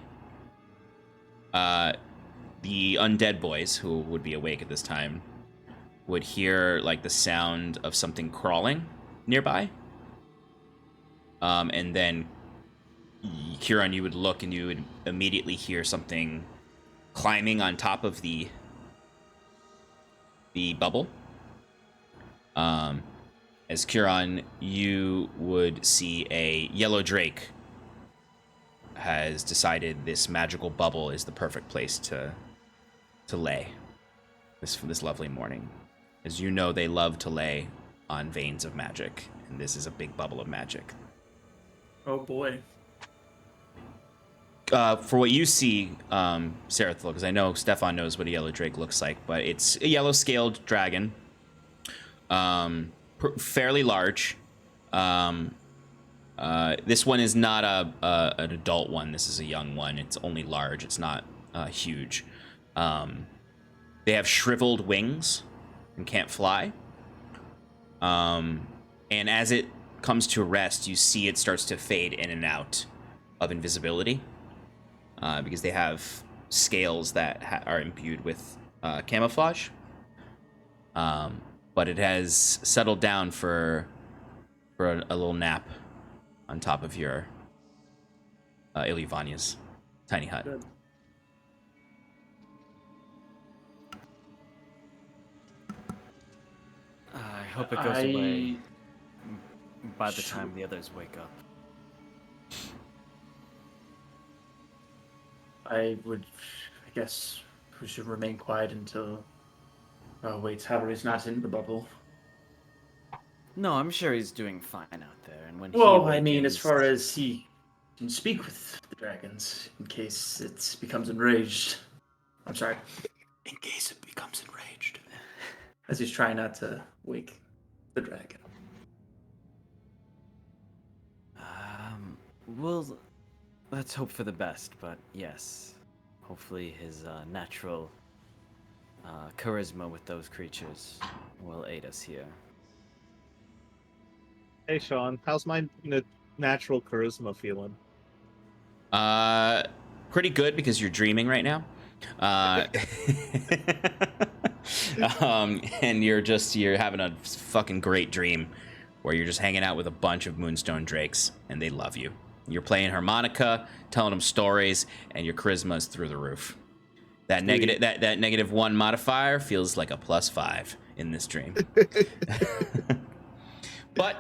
the undead boys, who would be awake at this time, would hear like the sound of something crawling nearby. And then, Kieran, you would look and you would immediately hear something climbing on top of the bubble. As Kieran, you would see a yellow drake has decided this magical bubble is the perfect place to lay this lovely morning. As you know, they love to lay on veins of magic, and this is a big bubble of magic.
Oh boy.
For what you see, Sarathil, because I know Stefan knows what a yellow drake looks like, but it's a yellow-scaled dragon, fairly large. This one is not an adult one. This is a young one. It's only large. It's not huge. They have shriveled wings and can't fly. And as it comes to rest, you see it starts to fade in and out of invisibility because they have scales that are imbued with camouflage. But it has settled down for a little nap on top of your Ilyvanya's tiny hut.
Good.
I hope it goes away by the time the others wake up.
I guess we should remain quiet until... Oh wait, Tabary's not in the bubble.
No, I'm sure he's doing fine out there. And when
Well,
he
I mean, as
awakens-
far as he can speak with the dragons, in case it becomes enraged. I'm sorry. In case it becomes enraged. As he's trying not to wake the dragon.
Well, let's hope for the best, but yes. Hopefully his natural charisma with those creatures will aid us here.
Hey, Sean, how's my natural charisma feeling?
Pretty good because you're dreaming right now. And you're having a fucking great dream where you're just hanging out with a bunch of Moonstone Drakes and they love you. You're playing harmonica, telling them stories, and your charisma is through the roof. That -1 modifier feels like a +5 in this dream. But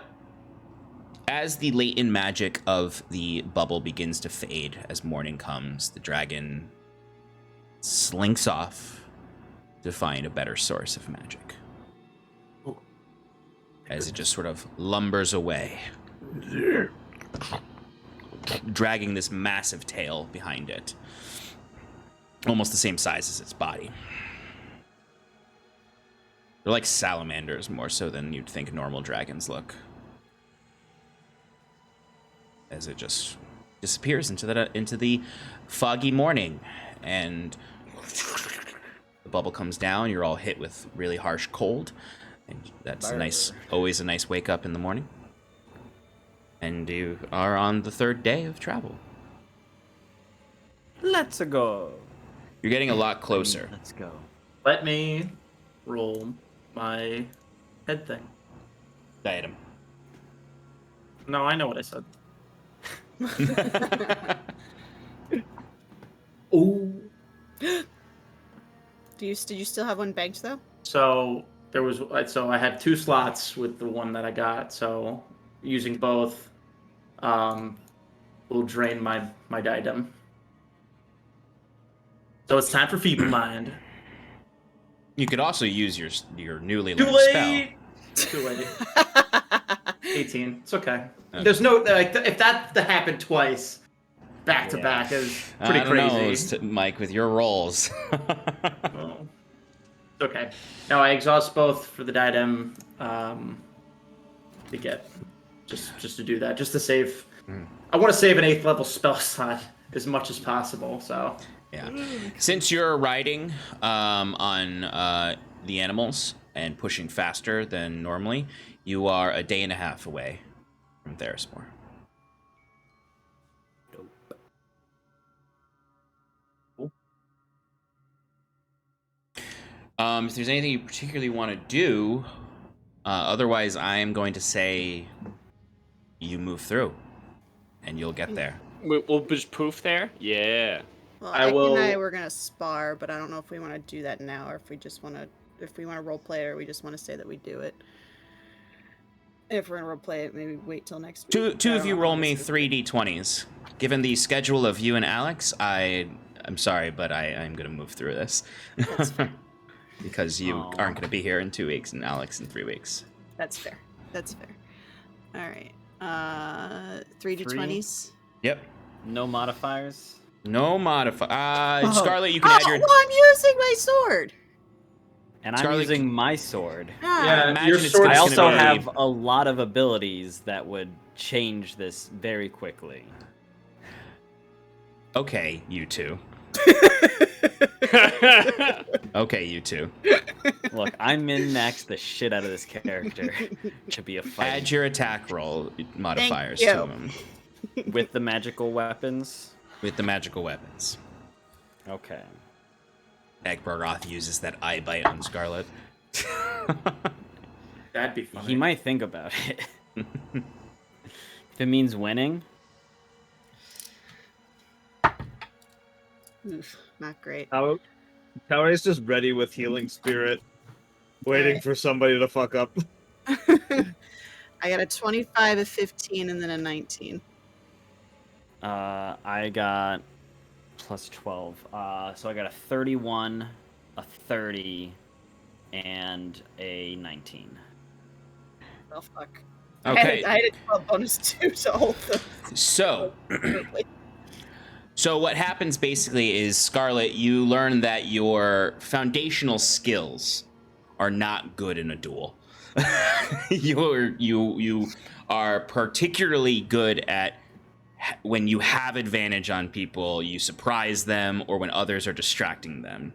as the latent magic of the bubble begins to fade as morning comes, the dragon slinks off to find a better source of magic. As it just sort of lumbers away, dragging this massive tail behind it, almost the same size as its body. They're like salamanders more so than you'd think normal dragons look. As it just disappears into the foggy morning, and the bubble comes down. You're all hit with really harsh cold, and that's always a nice wake up in the morning. And you are on the 3rd day of travel.
Let's go.
You're getting a lot closer.
Let's go.
Let me roll my head thing.
Diadem.
No, I know what I said. Ooh.
Did you still have one banked though?
So I had 2 slots with the one that I got. So using both, will drain my diadem. So it's time for Feeble Mind.
You could also use your newly
Too
learned
late. Too late. 18. It's okay.
Okay.
There's no like if that happened twice, back to back is
spell.
pretty
I don't know,
crazy.
Mike, with your rolls.
Oh. It's okay. Now I exhaust both for the diadem to get just to do that, just to save. I want to save an 8th level spell slot as much as possible. So
Yeah. Since you're riding on the animals and pushing faster than normally, you are a day and a half away from Therismore. If there's anything you particularly want to do, otherwise I am going to say you move through and you'll get there.
We'll just poof there? Yeah.
Well,
I
Ike
will-
and I were gonna spar, but I don't know if we want to do that now, or if we just want to, role play, or we just want to say that we do it. If we're gonna role play it, maybe wait till next week.
Two
I
of
don't
you
know
roll
how
me
this is.
3d20s. Given the schedule of you and Alex, I'm sorry, but I'm going to move through this. Because you
Aw.
aren't going to be here in 2 weeks and Alex in 3 weeks.
That's fair. That's fair. All right. 3d20s.
Yep.
No modifiers.
No modify.
Oh.
Scarlet, you can add your...
Well, I'm using my sword.
And I'm
Scarlet,
using my sword.
Yeah,
imagine
your
it's
sword.
gonna
I also
be-
have a lot of abilities that would change this very quickly.
Okay, you two. Okay, you two.
Look, I'm min-max the shit out of this character to be a fight
Add your attack roll modifiers
you.
to them
with the magical weapons.
with the magical weapons.
Okay.
Ekbargoth uses that eye bite on Scarlet.
That'd be funny.
He might think about it. If it means winning,
Oof, not great.
Tower's just ready with healing spirit, waiting
Alright.
for somebody to fuck up.
I got a 25, a 15, and then a 19.
I got plus 12. So I got a 31, a 30, and a 19.
Oh, fuck.
Okay,
I had a 12 bonus too, so hold the...
so what happens basically is, Scarlet, you learn that your foundational skills are not good in a duel. You are particularly good at when you have advantage on people, you surprise them, or when others are distracting them.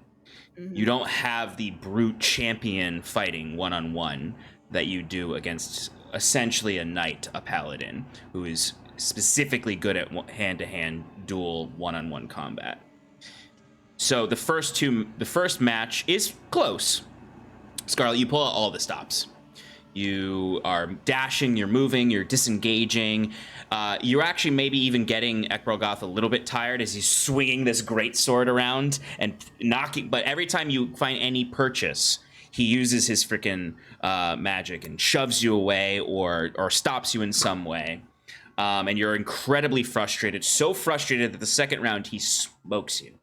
Mhm.
You don't have the brute champion fighting one-on-one that you do against essentially a knight, a paladin, who is specifically good at hand-to-hand duel one-on-one combat. So the first match is close. Scarlet, you pull out all the stops. You are dashing, you're moving, you're disengaging. You're actually maybe even getting Ekbargoth a little bit tired as he's swinging this great sword around and knocking. But every time you find any purchase, he uses his freaking magic and shoves you away or stops you in some way. And you're incredibly frustrated. So frustrated that the second round he smokes you.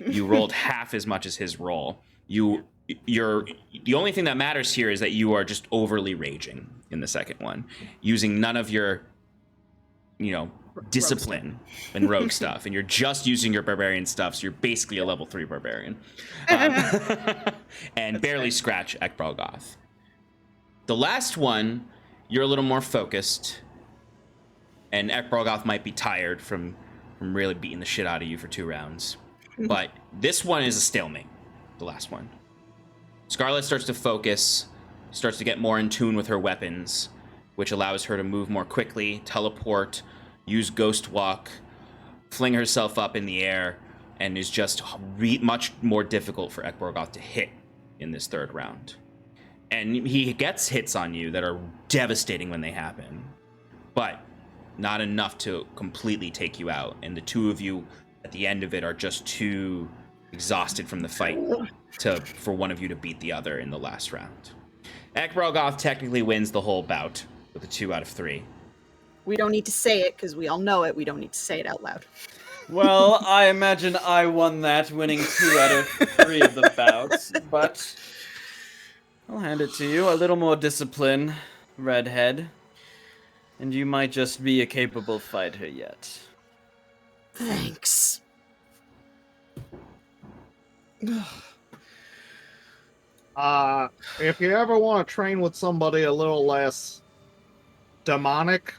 You rolled half as much as his roll. You're the only thing that matters here is that you are just overly raging in the second one, using none of your, discipline and rogue stuff, and you're just using your barbarian stuff. So you're basically a level 3 barbarian, and barely scratch Ekbargoth. The last one, you're a little more focused, and Ekbargoth might be tired from really beating the shit out of you for 2 rounds. But this one is a stalemate. The last one. Scarlet starts to focus, starts to get more in tune with her weapons, which allows her to move more quickly, teleport, use Ghost Walk, fling herself up in the air, and is just much more difficult for Ekbargoth to hit in this third round. And he gets hits on you that are devastating when they happen, but not enough to completely take you out. And the two of you at the end of it are just too exhausted from the fight for one of you to beat the other in the last round. Ekbargoth technically wins the whole bout with a 2 out of 3.
We don't need to say it because we all know it. We don't need to say it out loud.
Well, I imagine I won that, winning 2 out of 3 of the bouts, but I'll hand it to you. A little more discipline, redhead, and you might just be a capable fighter yet.
Thanks.
If you ever want to train with somebody a little less demonic,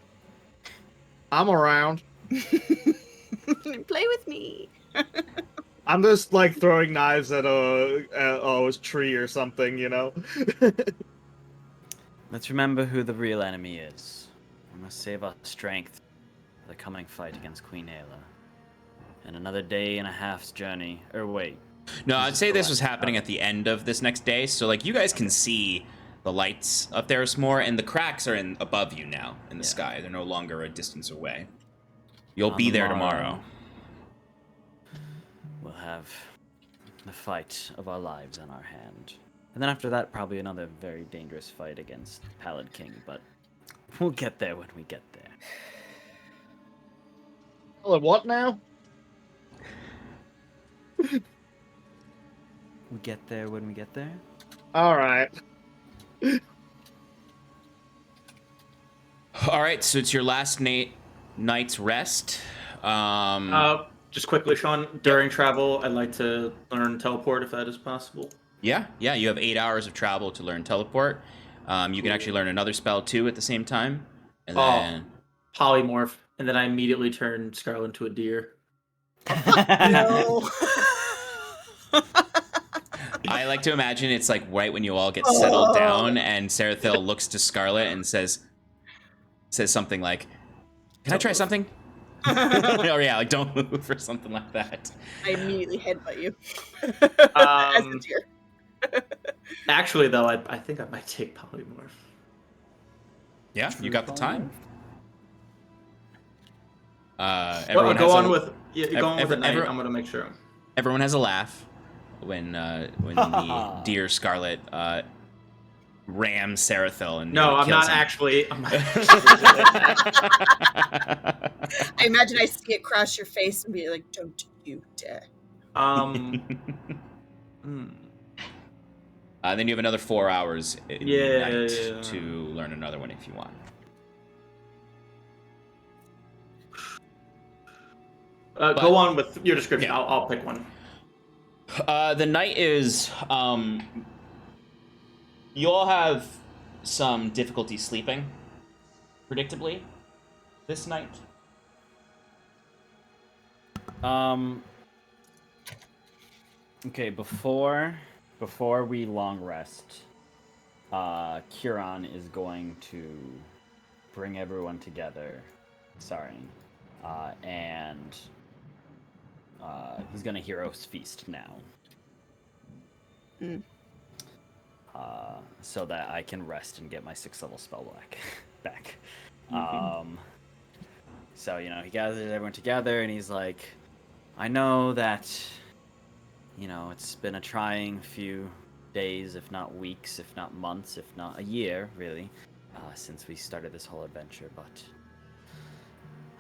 I'm around.
Play with me.
I'm just like throwing knives at a tree or something, you know.
Let's remember who the real enemy is. We must save our strength for the coming fight against Queen Aella. And another day and a half's journey. Or wait.
No, I'd say this was happening at the end of this next day, so like you guys can see the lights up there some more, and the cracks are above you now in the sky. They're no longer a distance away. You'll be there tomorrow.
We'll have the fight of our lives on our hand. And then after that, probably another very dangerous fight against Pallid King, but we'll get there when we get there.
Well, what now?
We get there when we get there?
All right.
All right, so it's your last night's rest.
Just quickly, Sean, during travel, I'd like to learn teleport if that is possible.
Yeah, you have 8 hours of travel to learn teleport. You can actually learn another spell too at the same time. And then
polymorph, and then I immediately turn Scarlet into a deer.
No.
I like to imagine it's like right when you all get settled down, and Sarathil looks to Scarlet and says something like, "Can I try something?" Or yeah, like don't move or something like that.
I immediately headbutt you. As a deer.
Actually, though, I think I might take polymorph.
Yeah, you got the time.
Everyone go on with it. I'm gonna make sure.
Everyone has a laugh when the deer Scarlet rams Sarathil and
no, I'm
kills
not
him.
actually.
I imagine I see it cross your face and be like, "Don't you dare."
Then you have another 4 hours in the night to learn another one if you want.
Go on with your description. Yeah. I'll pick one.
The night is you all have some difficulty sleeping, predictably, this night.
Okay, before we long rest, Kieran is going to bring everyone together. And he's gonna Hero's Feast now. So that I can rest and get my 6th level spell back. So, he gathers everyone together and he's like, I know that, it's been a trying few days, if not weeks, if not months, if not a year, really, since we started this whole adventure, but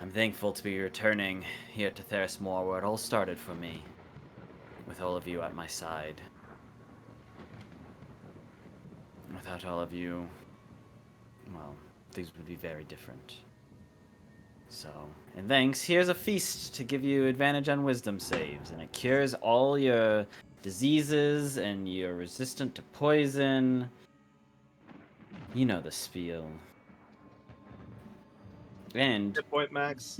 I'm thankful to be returning here to Therismore, where it all started for me, with all of you at my side. Without all of you, well, things would be very different. So, and thanks, here's a feast to give you advantage on wisdom saves, and it cures all your diseases, and you're resistant to poison. You know the spiel. And
Hit point max.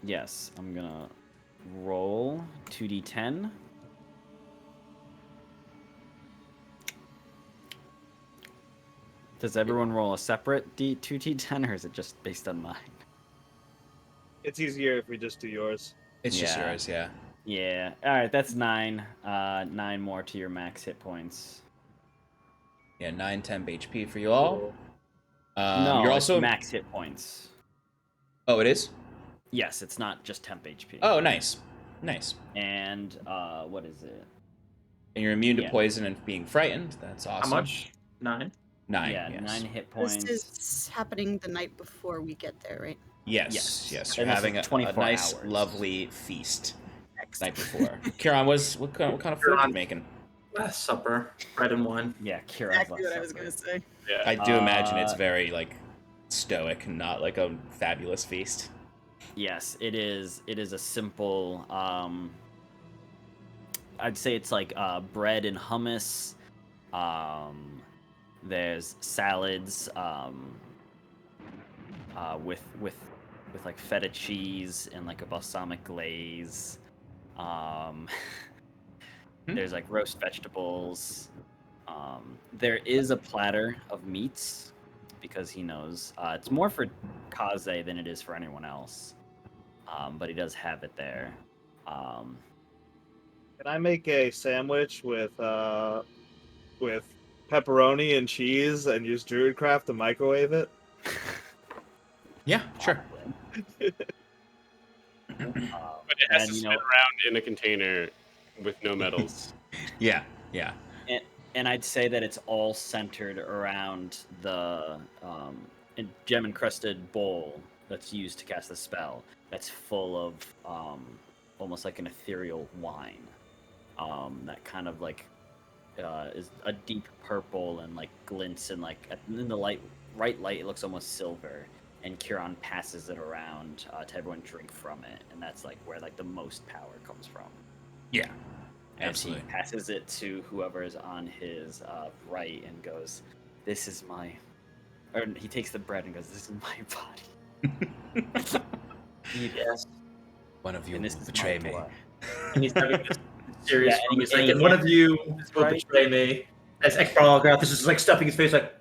yes, I'm gonna roll 2d10. Does everyone roll a separate 2d10, or is it just based on mine?
It's easier if we just do yours.
It's just yours, yeah.
Yeah. All right, that's 9. 9 more to your max hit points.
Yeah, 9 temp HP for you all.
No,
you're also
it's max hit points.
Oh, it is?
Yes, it's not just temp HP.
Oh, nice.
And what is it?
And you're immune to poison and being frightened. That's awesome.
How much? 9?
9.
Yeah,
yes.
9 hit points.
This is happening the night before we get there, right?
Yes.
Yes.
You're
And this
having
is
a
24
nice,
hours.
lovely feast
Excellent.
night before. Kieran, what kind of food are you making?
Last supper, bread and wine.
Yeah, Kira's
Exactly
last
what I was
supper.
gonna say.
Yeah.
I do imagine it's
Uh,
very like stoic, not like a fabulous feast.
Yes, it is. It is a simple. I'd say it's like bread and hummus. There's salads. With like feta cheese and like a balsamic glaze. There's like roast vegetables. There is a platter of meats because he knows it's more for Kaze than it is for anyone else. But he does have it there.
Can I make a sandwich with pepperoni and cheese and use Druidcraft to microwave it?
Yeah, sure.
But it has
And,
to
you
spin
know-
around in a container with no metals.
Yeah.
And I'd say that it's all centered around the gem encrusted bowl that's used to cast the spell. That's full of almost like an ethereal wine. That kind of like is a deep purple and like glints and like in the right light it looks almost silver. And Kieran passes it around to everyone drink from it, and that's like where like the most power comes from.
Yeah.
And
Absolutely.
he passes it to whoever is on his right and goes, "This is my," or he takes the bread and goes, "This is my body."
Yes.
One of you
And
will
this is
betray
my
me.
blood.
And he's having this serious.
Yeah, and
He's
he-
like,
and
and
he
one of
hands-
you will
right.
betray me. As Ekbarograph, this is like stuffing his face, like.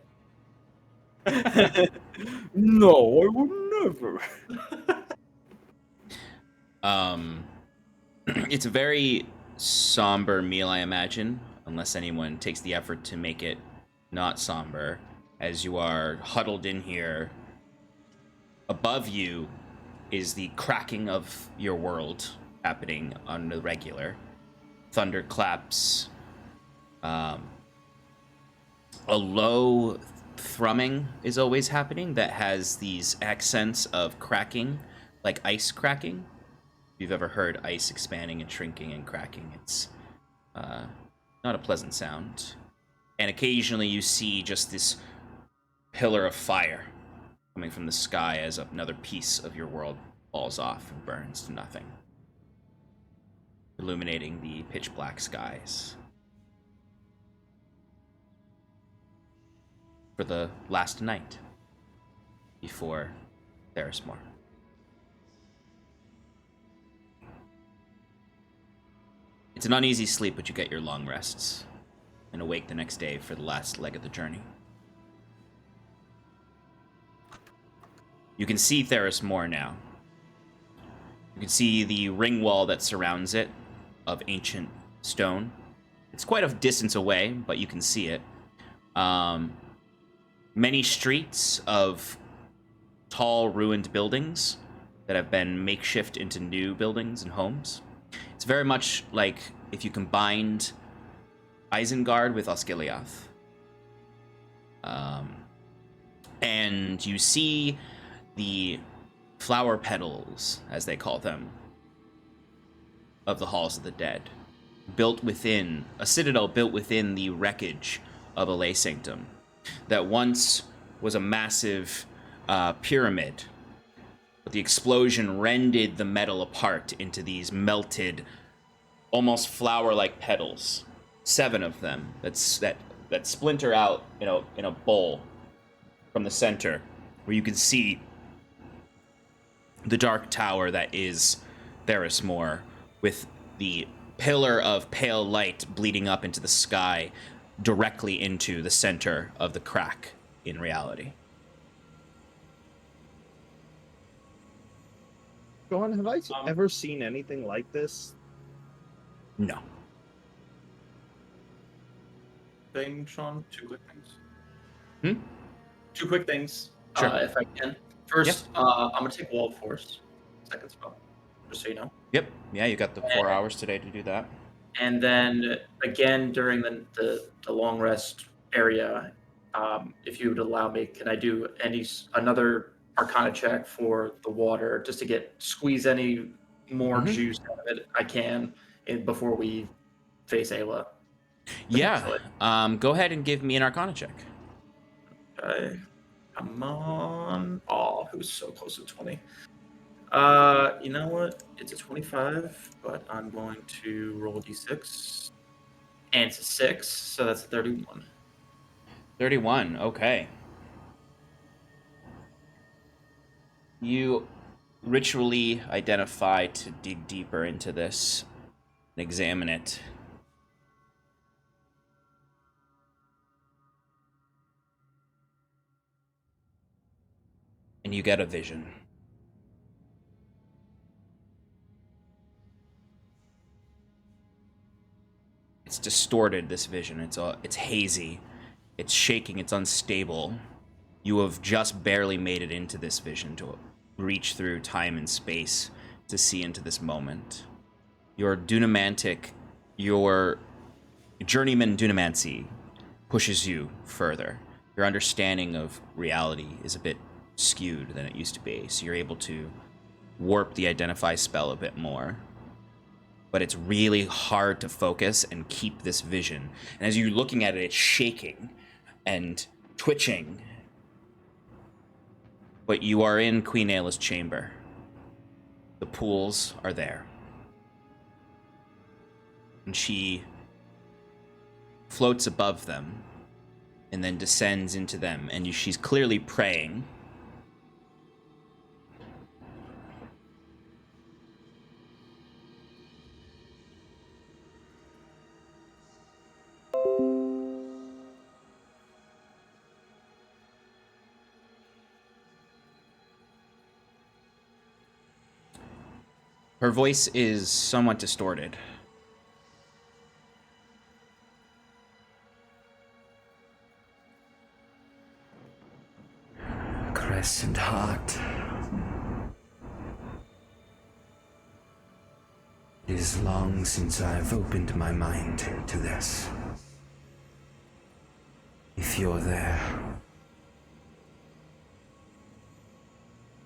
No, I would never.
It's a very somber meal, I imagine, unless anyone takes the effort to make it not somber, as you are huddled in here. Above you is the cracking of your world happening on the regular. Thunderclaps. A low thrumming is always happening that has these accents of cracking, like ice cracking. If you've ever heard ice expanding and shrinking and cracking, it's not a pleasant sound. And occasionally you see just this pillar of fire coming from the sky as another piece of your world falls off and burns to nothing, illuminating the pitch black skies. For the last night before Therismore. It's an uneasy sleep, but you get your long rests and awake the next day for the last leg of the journey. You can see Therismore now. You can see the ring wall that surrounds it of ancient stone. It's quite a distance away, but you can see it. Many streets of tall, ruined buildings that have been makeshift into new buildings and homes. It's very much like if you combined Isengard with Osgiliath. And you see the flower petals, as they call them, of the Halls of the Dead, built within, a citadel built within the wreckage of a lay sanctum that once was a massive pyramid, but the explosion rended the metal apart into these melted, almost flower-like petals. 7 of them that splinter out in a bowl from the center, where you can see the dark tower that is Therismore, with the pillar of pale light bleeding up into the sky directly into the center of the crack in reality.
John, have I ever seen anything like this?
No.
Thing, Sean. 2 quick things.
Hmm?
2 quick things,
Sure.
if I can. First, I'm gonna take Wall of Force. Second spell, just so you know.
Yep. Yeah, you got the 4 hours today to do that.
And then again during the long rest area, if you would allow me, can I do another Arcana check for the water just to squeeze any more juice out of it I can before we face Aella?
Yeah. Go ahead and give me an Arcana check.
Okay. Come on. Oh, it was so close to 20. You know what? It's a 25, but I'm going to roll a d6. And it's a 6, so that's a 31.
31, okay. You ritually identify to dig deeper into this and examine it. And you get a vision. It's distorted, this vision. It's hazy. It's shaking, it's unstable. You have just barely made it into this vision to reach through time and space to see into this moment. Your journeyman dunamancy pushes you further. Your understanding of reality is a bit skewed than it used to be, so you're able to warp the identify spell a bit more. But it's really hard to focus and keep this vision. And as you're looking at it, it's shaking and twitching. But you are in Queen Aella's chamber. The pools are there. And she floats above them and then descends into them. And she's clearly praying. Her voice is somewhat distorted.
Crescent Heart. It is long since I've opened my mind to this. If you're there,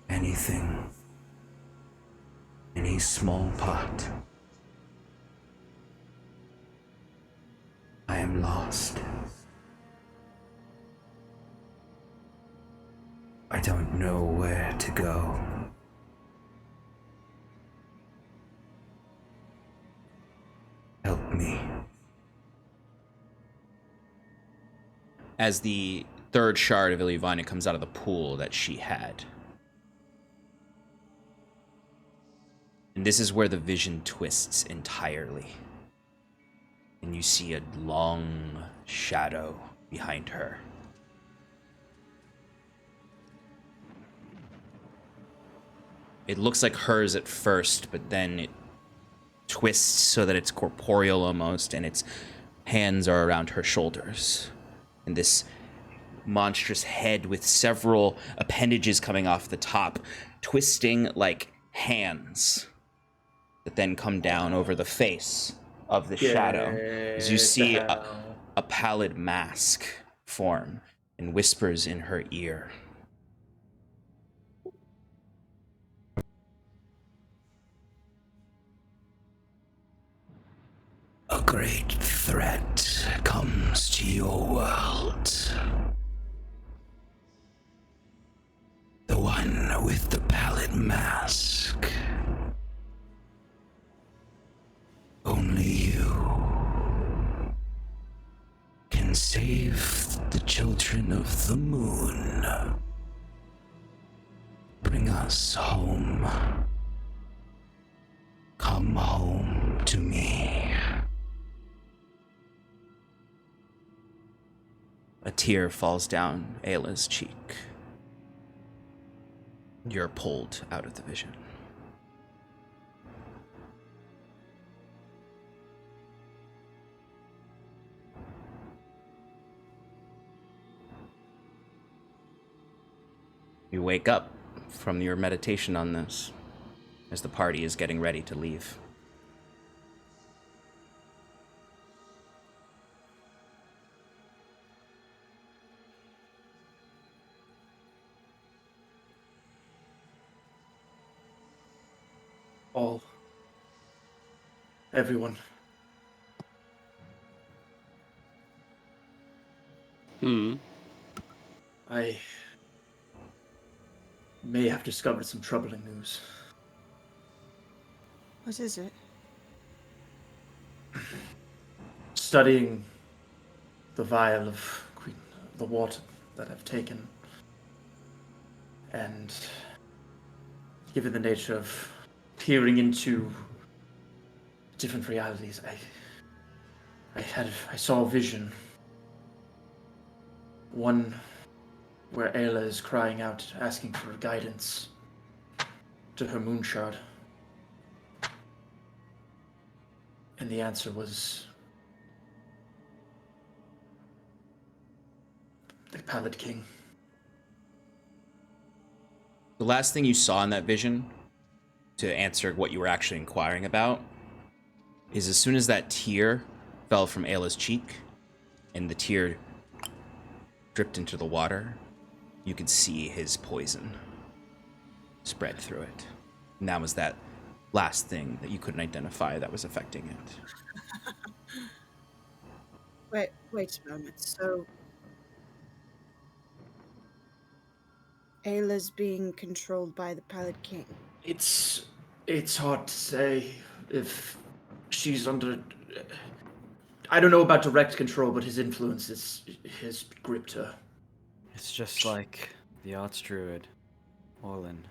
anything, any small part, I am lost. I don't know where to go. Help me.
As the third shard of Iluvina comes out of the pool that she had. And this is where the vision twists entirely. And you see a long shadow behind her. It looks like hers at first, but then it twists so that it's corporeal almost, and its hands are around her shoulders. And this monstrous head with several appendages coming off the top, twisting like hands that then come down over the face of the shadow. As you see a pallid mask form and whispers in her ear.
A great threat comes to your world. The one with the pallid mask. Only you can save the children of the moon. Bring us home. Come home to me.
A tear falls down Aella's cheek. You're pulled out of the vision. You wake up from your meditation on this as the party is getting ready to leave.
all. Everyone. I may have discovered some troubling news.
What is it?
Studying the vial of the water that I've taken, and given the nature of peering into different realities, I saw a vision. One where Aella is crying out, asking for guidance to her moon shard. And the answer was the Pallid King.
The last thing you saw in that vision, to answer what you were actually inquiring about, is as soon as that tear fell from Ayla's cheek, and the tear dripped into the water, you could see his poison spread through it. And that was that last thing that you couldn't identify that was affecting it.
Wait a moment. So, Ayla's being controlled by the Pallid King.
It's hard to say if she's under... I don't know about direct control, but his influence has gripped her.
It's just like the Archdruid, Orlin.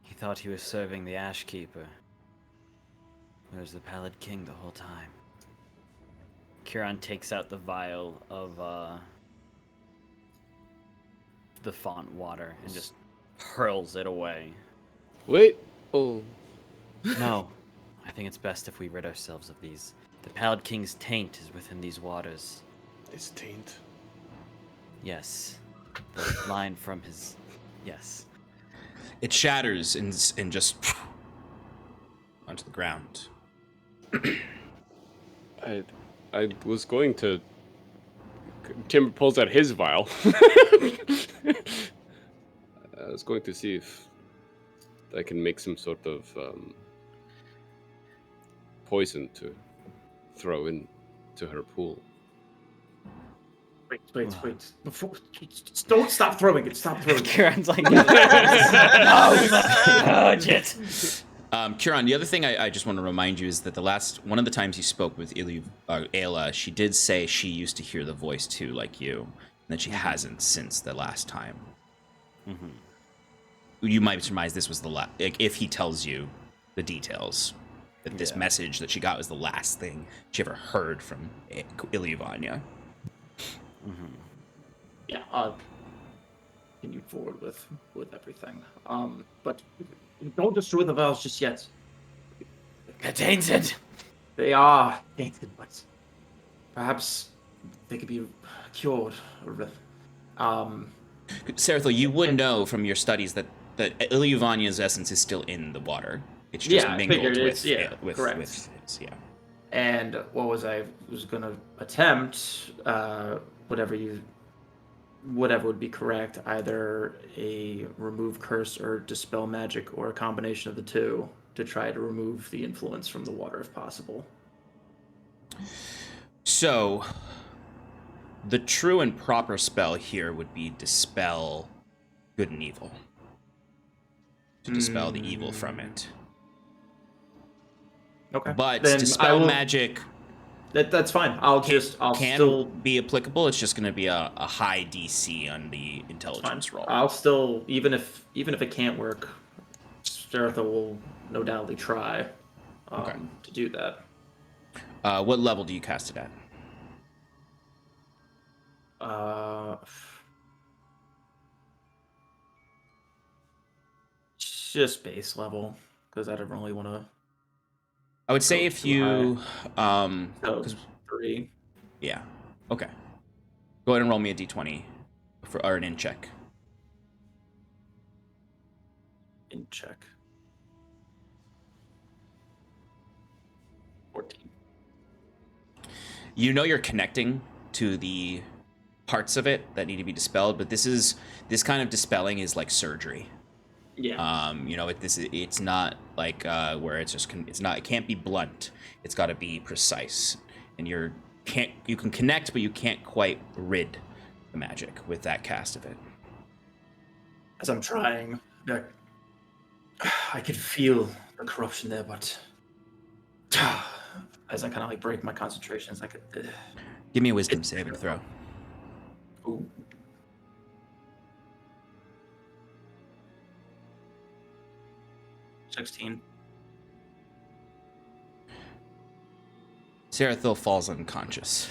He thought he was serving the Ashkeeper. It was the Pallid King the whole time. Kieran takes out the vial of the font water and just hurls it away.
Wait. Oh.
No, I think it's best if we rid ourselves of these. The Pallid King's taint is within these waters.
His taint.
Yes. The line from his... Yes.
It shatters and just onto the ground.
I was going to... Tim pulls out his vial. I was going to see if I can make some sort of poison to throw into her pool.
Wait. Before, don't stop throwing it. Stop throwing it.
Kieran's like... No! Budget!
Kieran, the other thing I just want to remind you is that one of the times you spoke with Aella, she did say she used to hear the voice too, like you, and that she hasn't since the last time.
Mm-hmm.
You might surmise this was the last, like, if he tells you the details, that this
Yeah.
message that she got was the last thing she ever heard from Ilyavanya.
Mm-hmm.
Yeah, continue forward with everything. But don't destroy the vials just yet.
They're tainted!
They are tainted, but perhaps they could be cured.
Sarathil, you would know from your studies that Ilyavanya's essence is still in the water. It's just
Yeah, I
mingled
figured
with,
it's-
with
correct.
his, yeah.
And what was I was gonna attempt? Whatever would be correct, either a remove curse or dispel magic, or a combination of the two, to try to remove the influence from the water if possible.
So, the true and proper spell here would be dispel good and evil. To dispel the evil from it.
Okay.
But
Then
dispel
I will-
magic
That's fine. I'll
can
still
be applicable. It's just going to be a high DC on the intelligence roll.
I'll still, even if it can't work, Sarathil will no doubtly try to do that.
What level do you cast it at?
Just base level, because I don't really want to.
I would say
Go
if
too
you,
So
'cause-
3
yeah, okay. Go ahead and roll me a d20 or an in check.
in check. 14.
You know you're connecting to the parts of it that need to be dispelled, but this kind of dispelling is like surgery.
Yeah.
It's not like where it's just it can't be blunt. It's got to be precise, and you can connect, but you can't quite rid the magic with that cast of it.
As I'm trying, I could feel the corruption there, but as I kind of like break my concentration, it's like
give me a wisdom saving throw.
Ooh. 16.
Sarathil falls unconscious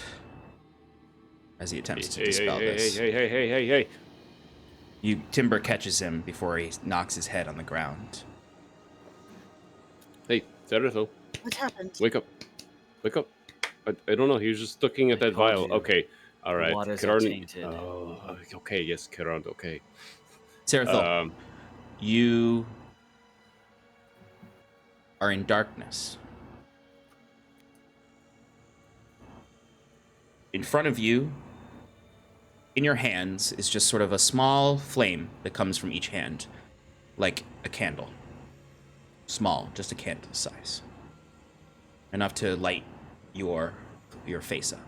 as he attempts to dispel this.
Hey.
Timber catches him before he knocks his head on the ground.
Hey, Sarathil.
What happened?
Wake up. I don't know. He was just looking at that vial.
you.
Okay. All right.
Waters are tainted.
Oh, okay. Yes, Kiran. Okay.
Sarathil, you are in darkness. In front of you, in your hands, is just sort of a small flame that comes from each hand, like a candle. Small, just a candle size. Enough to light your face up.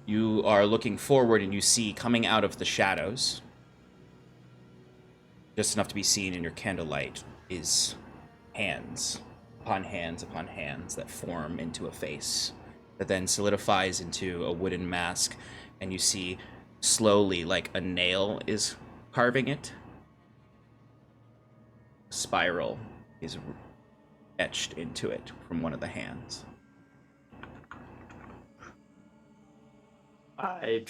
You are looking forward and you see coming out of the shadows, just enough to be seen in your candlelight, is hands upon hands upon hands that form into a face that then solidifies into a wooden mask, and you see slowly like a nail is carving it. A spiral is etched into it from one of the hands.
I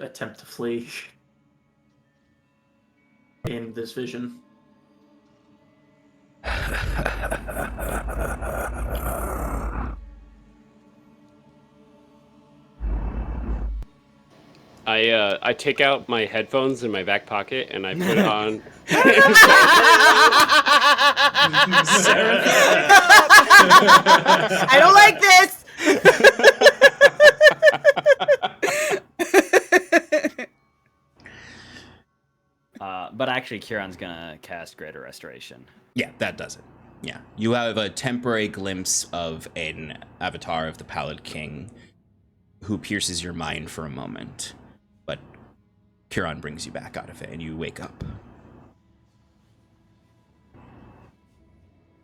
attempt to flee in this vision.
I take out my headphones in my back pocket and I put on.
I don't like this.
But actually, Kieran's gonna cast Greater Restoration.
Yeah, that does it. Yeah. You have a temporary glimpse of an avatar of the Pallid King who pierces your mind for a moment. But Kieran brings you back out of it and you wake up.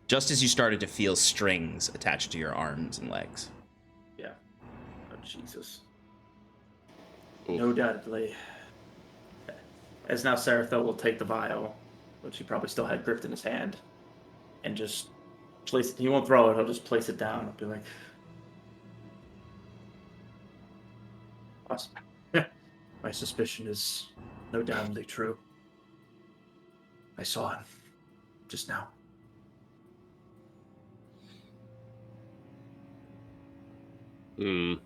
Just as you started to feel strings attached to your arms and legs.
Yeah. Oh, Jesus.
Oof.
No doubtedly. As now Sarathil will take the vial, which he probably still had gripped in his hand, and just place it. He won't throw it, he'll just place it down and be like, awesome. My suspicion is no doubtedly true. I saw him just now.
I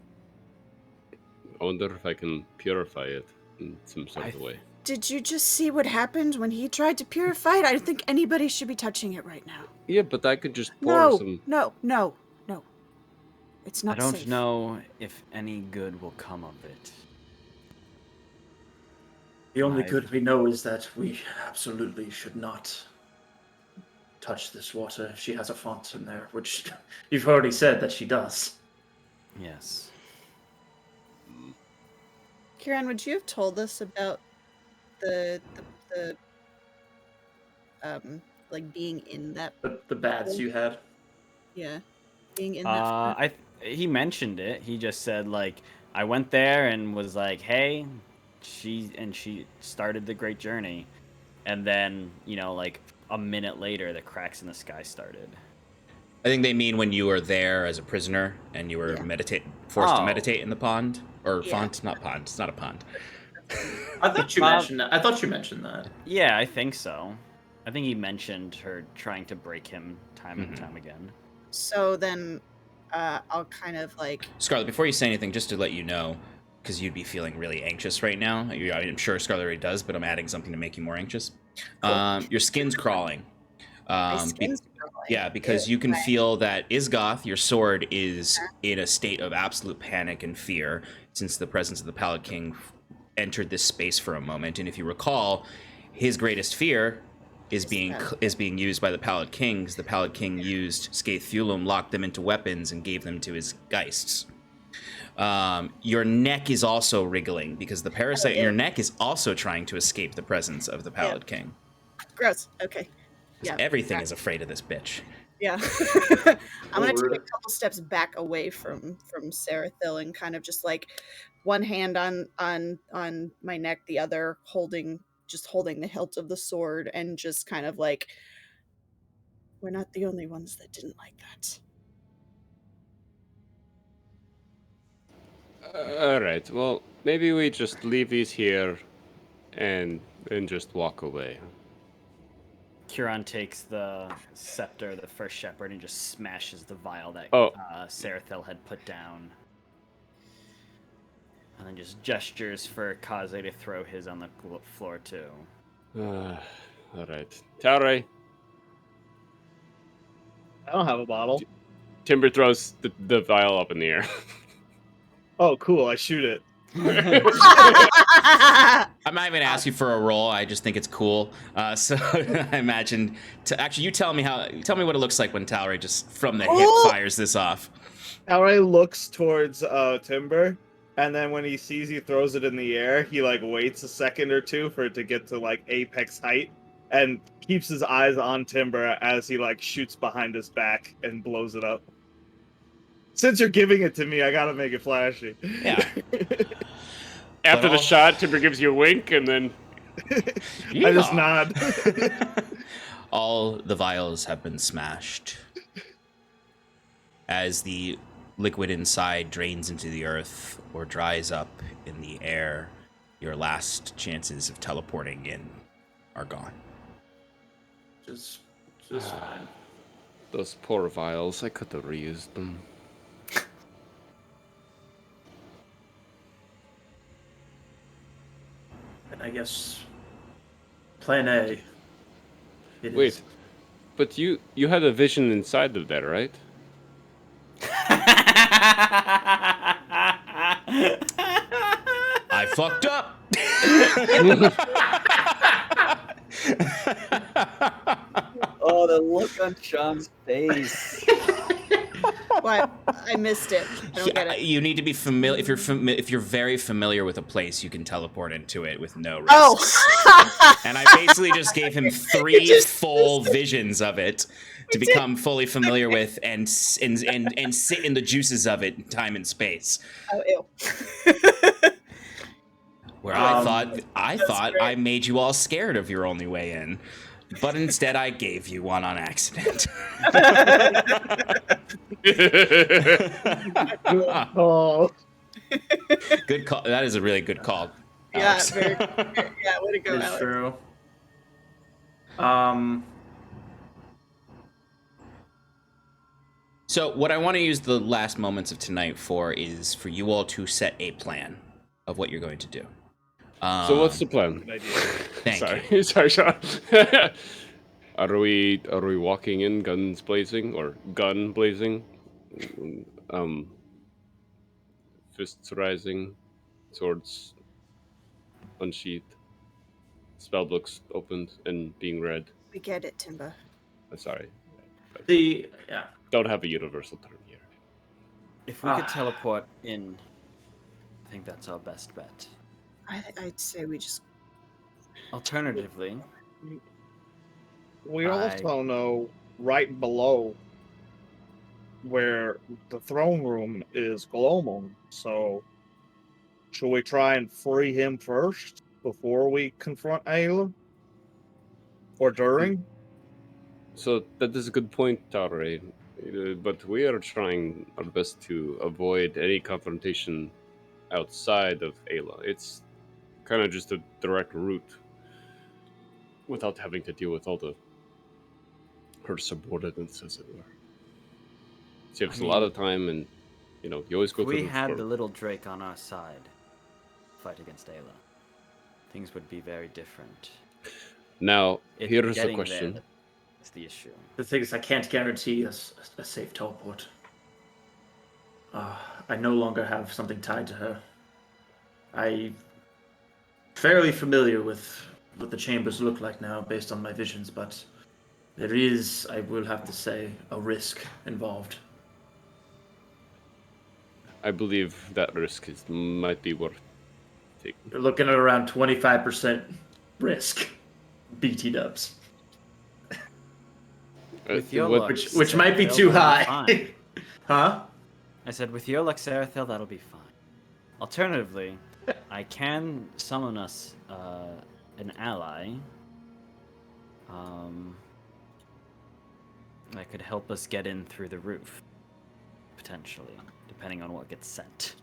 wonder if I can purify it in some sort of way.
Did you just see what happened when he tried to purify it? I don't think anybody should be touching it right now.
Yeah, but I could just pour some.
No. It's not
I don't
safe.
know if any good will come of it.
The only good we know is that we absolutely should not touch this water if she has a font in there, which you've already said that she does.
Yes.
Kieran, would you have told us about the like being in that?
The baths you had.
Yeah, being in that.
He mentioned it. He just said like I went there and was like, hey, she started the great journey, and then like a minute later the cracks in the sky started.
I think they mean when you were there as a prisoner and you were forced to meditate in the pond. Or font, not pond. It's not a pond.
I thought you mentioned that. I thought you mentioned that.
Yeah, I think so. I think he mentioned her trying to break him time and time again.
So then I'll kind of like...
Scarlet, before you say anything, just to let you know, because you'd be feeling really anxious right now. I'm sure Scarlet already does, but I'm adding something to make you more anxious. Cool. Your skin's crawling.
My skin's crawling.
Yeah, because you can feel that Isgoth, your sword, is in a state of absolute panic and fear since the presence of the Pallid King entered this space for a moment. And if you recall, his greatest fear is being used by the Pallid King, because the Pallid King used Scathe Thulum, locked them into weapons, and gave them to his geists. Your neck is also wriggling because the parasite in your neck is also trying to escape the presence of the Pallid King.
Gross. Okay. Yeah.
Everything is afraid of this bitch.
Yeah. I'm gonna take a couple steps back away from Sarathil and kind of just like one hand on my neck, the other holding the hilt of the sword, and just kind of like, we're not the only ones that didn't like that.
All right. Well, maybe we just leave these here, and just walk away.
Huron takes the scepter, the first shepherd, and just smashes the vial that Sarathil had put down. And then just gestures for Kaze to throw his on the floor too.
All right. Tauri.
I don't have a bottle.
Timber throws the vial up in the air.
Oh, cool. I shoot it.
I'm not even gonna ask you for a roll. I just think it's cool. So I imagine. Actually, you tell me what it looks like when Tauri just from the hip fires this off.
Tauri looks towards Timber, and then when he sees he throws it in the air, he like waits a second or two for it to get to like apex height, and keeps his eyes on Timber as he like shoots behind his back and blows it up. Since you're giving it to me, I gotta make it flashy.
Yeah.
After the shot, Timber gives you a wink, and then
I just nod.
All the vials have been smashed. As the liquid inside drains into the earth or dries up in the air, your last chances of teleporting in are gone.
Just fine.
Those poor vials. I could have reused them.
And I guess plan A.
Wait, but you had a vision inside of that, right?
I fucked up.
Oh, the look on Sean's face.
What? I missed it. I don't get it.
You need to be familiar. If you're very familiar with a place, you can teleport into it with no risk.
Oh.
And I basically just gave him 3 full visions of it to become fully familiar with and sit in the juices of it, time and space.
Oh, ew.
Where I thought I made you all scared of your only way in, but instead I gave you one on accident.
Oh.
Good call. That is a really good call.
Yeah,
Alex.
very, yeah, way to go,
It's
Alex.
true.
So what I want to use the last moments of tonight for is for you all to set a plan of what you're going to do.
So what's the plan?
Good idea.
Thank you.
Sorry, Sean. Are we walking in guns blazing or gun blazing? Fists rising, swords unsheathed, spellbooks opened and being read.
We get it, Timba.
Sorry.
Yeah.
Don't have a universal term here.
If we could teleport in, I think that's our best bet.
I'd say we just.
Alternatively,
We also know right below where the throne room is Glomon, so should we try and free him first before we confront Aella? Or during?
So that is a good point, Tauri. But we are trying our best to avoid any confrontation outside of Aella. It's kind of just a direct route without having to deal with all her subordinates, as it were. Saves a lot of time, and you always go
if
through
we
the
had
floor.
the little Drake on our side, fight against Aella, things would be very different.
Now,
It's
here's the
getting
question.
there that's the issue.
The thing is, I can't guarantee a safe teleport. I no longer have something tied to her. I'm fairly familiar with what the chambers look like now based on my visions, but there is, I will have to say, a risk involved.
I believe that risk might be worth taking.
You're looking at around 25% risk, BT dubs.
With your
what-
luck,
Which might be
Sarathil,
too
that'll be
high.
fine.
Huh?
I said, with your luck, Sarathil, that'll be fine. Alternatively, I can summon us an ally that could help us get in through the roof, potentially, depending on what gets sent.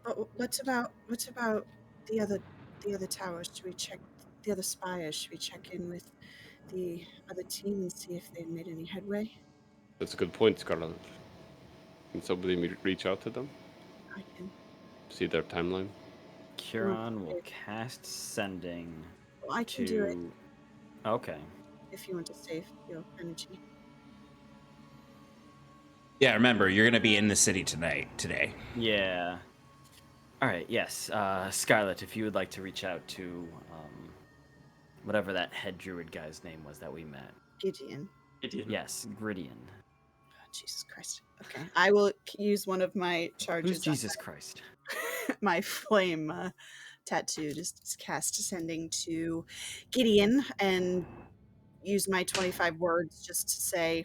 But what about the other towers? Should we check the other spires? Should we check in with the other team and see if they've made any headway?
That's a good point, Scarlet. Can somebody reach out to them?
I can.
See their timeline?
Curon will cast sending
Well, I can do it
Okay.
if you want to save your energy.
Yeah, remember, you're gonna be in the city today.
Yeah. All right. Yes, Scarlet, if you would like to reach out to whatever that head druid guy's name was that we met.
Gideon.
Yes, Gridian.
Oh, Jesus Christ. Okay. I will use one of my charges.
Who's Jesus Christ?
My flame tattoo. Just cast sending to Gideon and use my 25 words just to say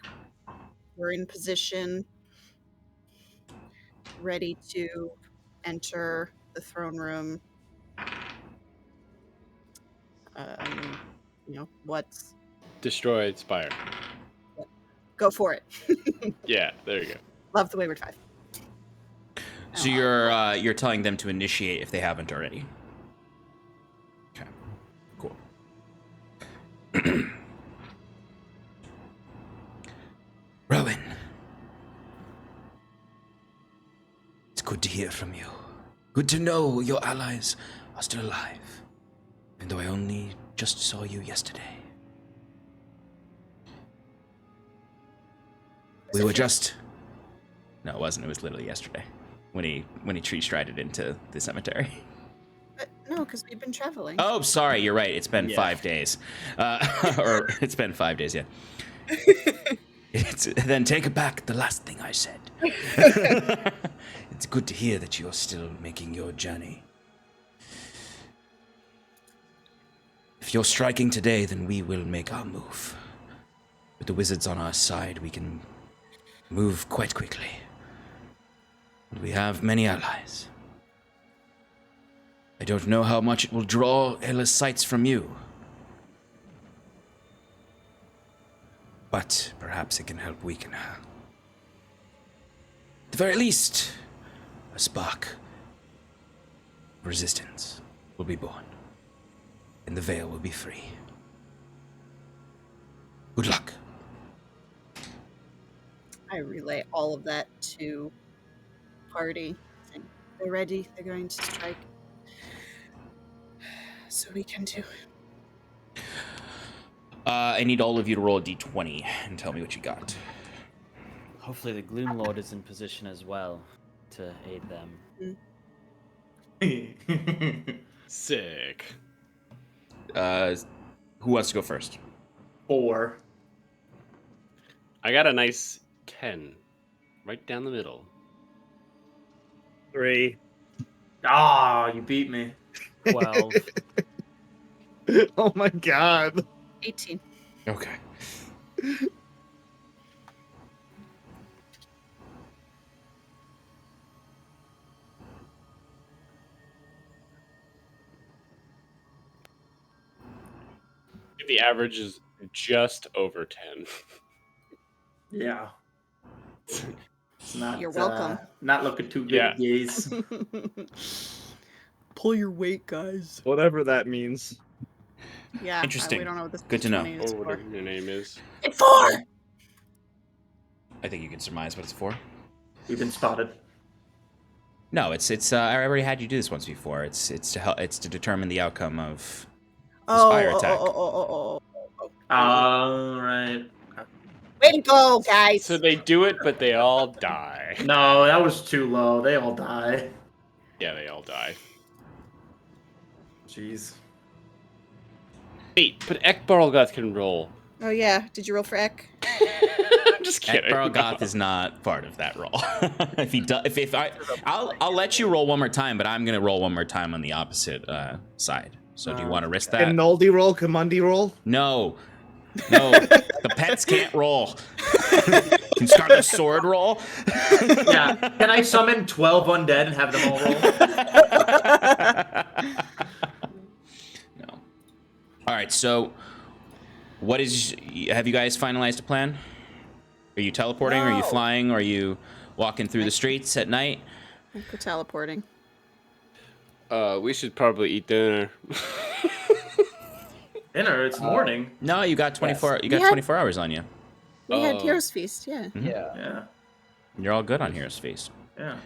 we're in position, ready to enter the throne room. What's
Destroy Spire.
go for it.
Yeah, there you go.
Love the Wayward Five.
So you're telling them to initiate if they haven't already. Okay, cool.
Rowan. It's good to hear from you. Good to know your allies are still alive. And though I only just saw you yesterday. We were just...
No, it wasn't. It was literally yesterday when he tree strided into the cemetery.
No, because we've been traveling.
Oh, sorry. You're right. It's been 5 days. Or it's been 5 days. Yeah.
Then take back the last thing I said. It's good to hear that you're still making your journey. If you're striking today, then we will make our move. With the wizards on our side, we can move quite quickly. And we have many allies. I don't know how much it will draw Ella's sights from you. But perhaps it can help weaken her. At the very least, a spark of resistance will be born, and the veil will be free. Good luck.
I relay all of that to party. Saying, they're ready. They're going to strike. So we can do.
I need all of you to roll a d20 and tell me what you got.
Hopefully the Gloom Lord is in position as well to aid them.
Sick.
Who wants to go first?
4.
I got a nice 10. Right down the middle.
3.
Ah, you beat me.
12.
Oh my god.
18.
Okay.
The average is just over 10.
Yeah. It's not,
You're welcome.
Not looking too good,
Yeah.
guys.
Pull your weight, guys.
Whatever that means.
Yeah.
Interesting.
We don't know what this
Good to know.
20 is
Or
for.
whatever your name is.
It's 4!
I think you can surmise what it's for.
We've been spotted.
No, it's. I already had you do this once before. It's to help. It's to determine the outcome of the spire attack.
All right.
Way to go, guys!
So they do it, but they all die.
No, that was too low. They all die.
Yeah, they all die.
Jeez.
Wait, but Ekbarlgoth can roll.
Oh yeah, did you roll for Ek?
I'm just kidding.
Ekbarlgoth is not part of that roll. If he does, I'll let you roll one more time, but I'm gonna roll one more time on the opposite side. So do you want to risk that?
Can Noldy roll? Can Mundy roll?
No. The pets can't roll. Can Scarlet Sword roll?
Yeah. Can I summon 12 undead and have them all roll?
No. All right. So, have you guys finalized a plan? Are you teleporting? Are you flying? Are you walking through the streets at night?
We're teleporting.
We should probably eat dinner.
Dinner, it's morning.
No, you got 24. You got 24 hours on you.
We had Heroes Feast, yeah.
Yeah.
You're all good on Heroes Feast.
Yeah.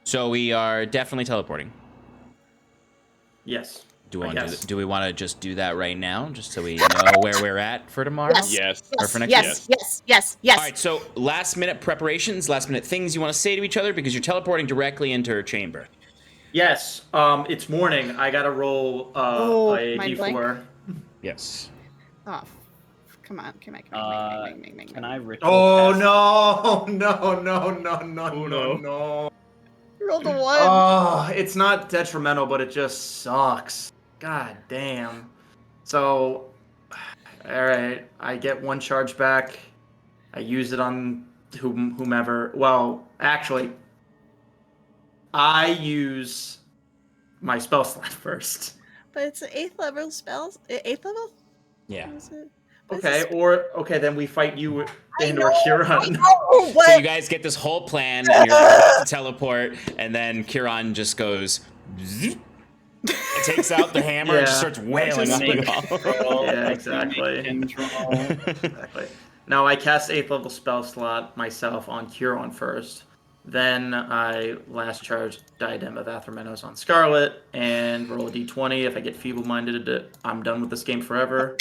So we are definitely teleporting.
Yes.
Do we want to just do that right now, just so we know where we're at for tomorrow?
Yes.
Or for next
Yes.
All right. So last minute preparations, last minute things you want to say to each other because you're teleporting directly into her chamber.
Yes. It's morning. I gotta roll a
mind
d4.
blank.
Yes.
Oh, come on.
Can I ritual
Oh
cast-
no.
You rolled a 1.
Oh, it's not detrimental, but it just sucks. God damn. So, alright, I get 1 charge back. I use it on whomever. Well, actually, I use my spell slot first.
But it's an 8th level spells. 8th level?
Yeah.
What is it?
Okay, then we fight you and or Kieran.
So you guys get this whole plan, and you're about to teleport, and then Kieran just goes, zoop, takes out the hammer and just starts wailing on you all.
Yeah, exactly. Exactly. Now I cast 8th level spell slot myself on Kieran first. Then I last charge Diadem of Athramenos on Scarlet and roll a d20. If I get feeble-minded, I'm done with this game forever.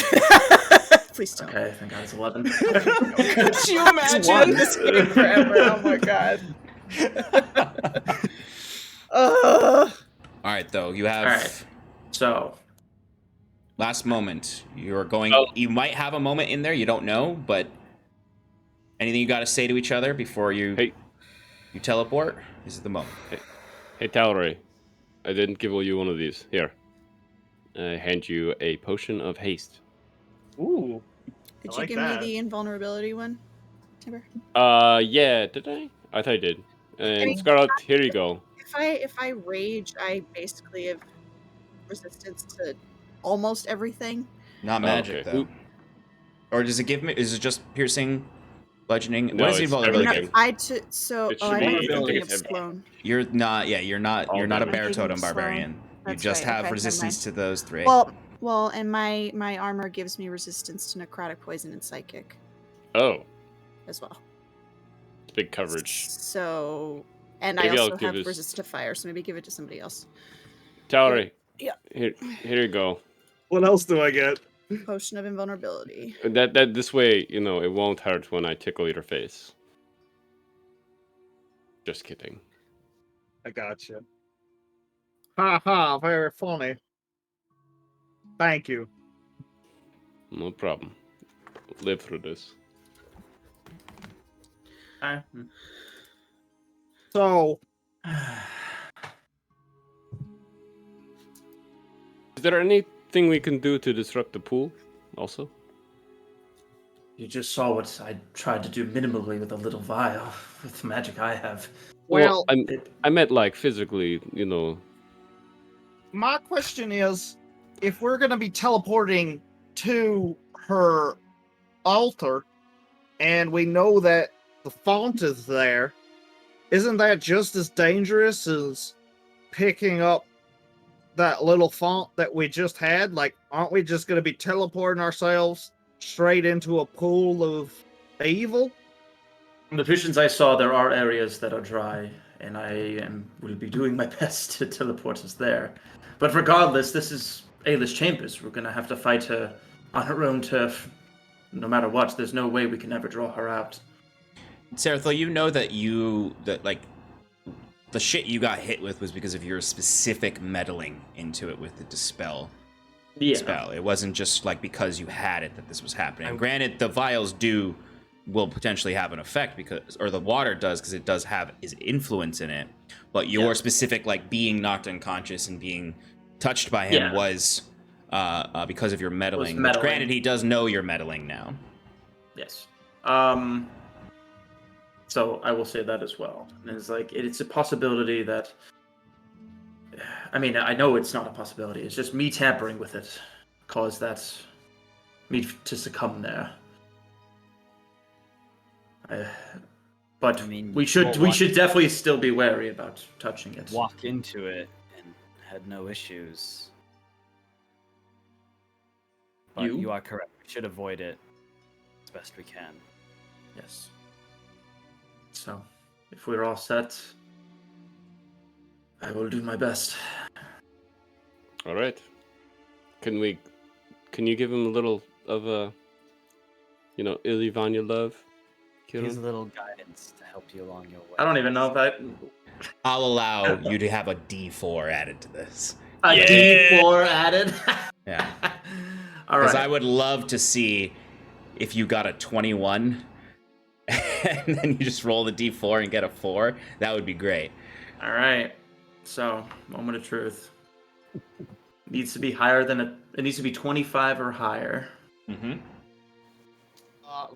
Please don't.
Okay, thank God it's 11.
Could you imagine?
This game forever. Oh my god.
All right, though. You have
All right. So,
last moment. You're going. You might have a moment in there. You don't know, but anything you got to say to each other before you teleport? This is the moment.
Hey, Talry. I didn't give you one of these. Here. I hand you a potion of haste.
Ooh.
Did
I
you
like
give
that.
me the invulnerability one, Timber?
Yeah, did I? I thought I did. And Scarlet, here you go.
If I rage, I basically have resistance to almost everything.
Not magic,
okay.
though. Or does it give me? Is it just piercing, bludgeoning?
No,
what is the
it's
invulnerability?
everything.
I
should
might
be-
have slown.
You're not. Yeah, you're not. You're not a
Okay.
bear
I'm
totem
thinking
barbarian.
slow.
You
That's
just
right,
have
okay, never
resistance to those 3.
Well, and my armor gives me resistance to necrotic poison and psychic
Oh,
as well.
it's big coverage.
So, and
Maybe
I
I'll
also
give
have
this-
resist to fire, so maybe give it to somebody else.
Talry.
Yeah.
Here you go.
What else do I get?
Potion of invulnerability.
That this way, it won't hurt when I tickle your face. Just kidding.
I gotcha. Ha ha, very funny. Thank you.
No problem. Live through this.
So,
Is there anything we can do to disrupt the pool? Also.
You just saw what I tried to do minimally with a little vial with the magic I have.
well,
I meant like physically,
my question is, if we're going to be teleporting to her altar, and we know that the font is there, isn't that just as dangerous as picking up that little font that we just had? Like, aren't we just going to be teleporting ourselves straight into a pool of evil?
From the visions I saw, there are areas that are dry, and will be doing my best to teleport us there. But regardless, this is Ayla's chambers. We're going to have to fight her on her own turf. No matter what, there's no way we can ever draw her out.
Sarathil, you know that the shit you got hit with was because of your specific meddling into it with the dispel. spell. It wasn't just like because you had it that this was happening. Granted, the vials will potentially have an effect or the water does because it does have his influence in it. But your specific like being knocked unconscious and being touched by him was because of your meddling. Which, granted, he does know you're meddling now.
Yes. So I will say that as well. And it's like it's a possibility that. I mean, I know it's not a possibility. It's just me tampering with it caused me to succumb there. But I mean, we should definitely still be wary about touching it.
Walk into it and had no issues. But you are correct. We should avoid it as best we can.
Yes. So, if we're all set, I will do my best.
All right. Can you give him a little of a, Illyvania love?
Here's a little guidance to help you along your way.
I don't even know if
I'll allow you to have a D4 added to this.
A D4 added?
Yeah.
All right.
Because I would love to see if you got a 21 and then you just roll the D4 and get a 4. That would be great.
All right. So, moment of truth. Needs to be higher than it needs to be 25 or higher.
Mm-hmm.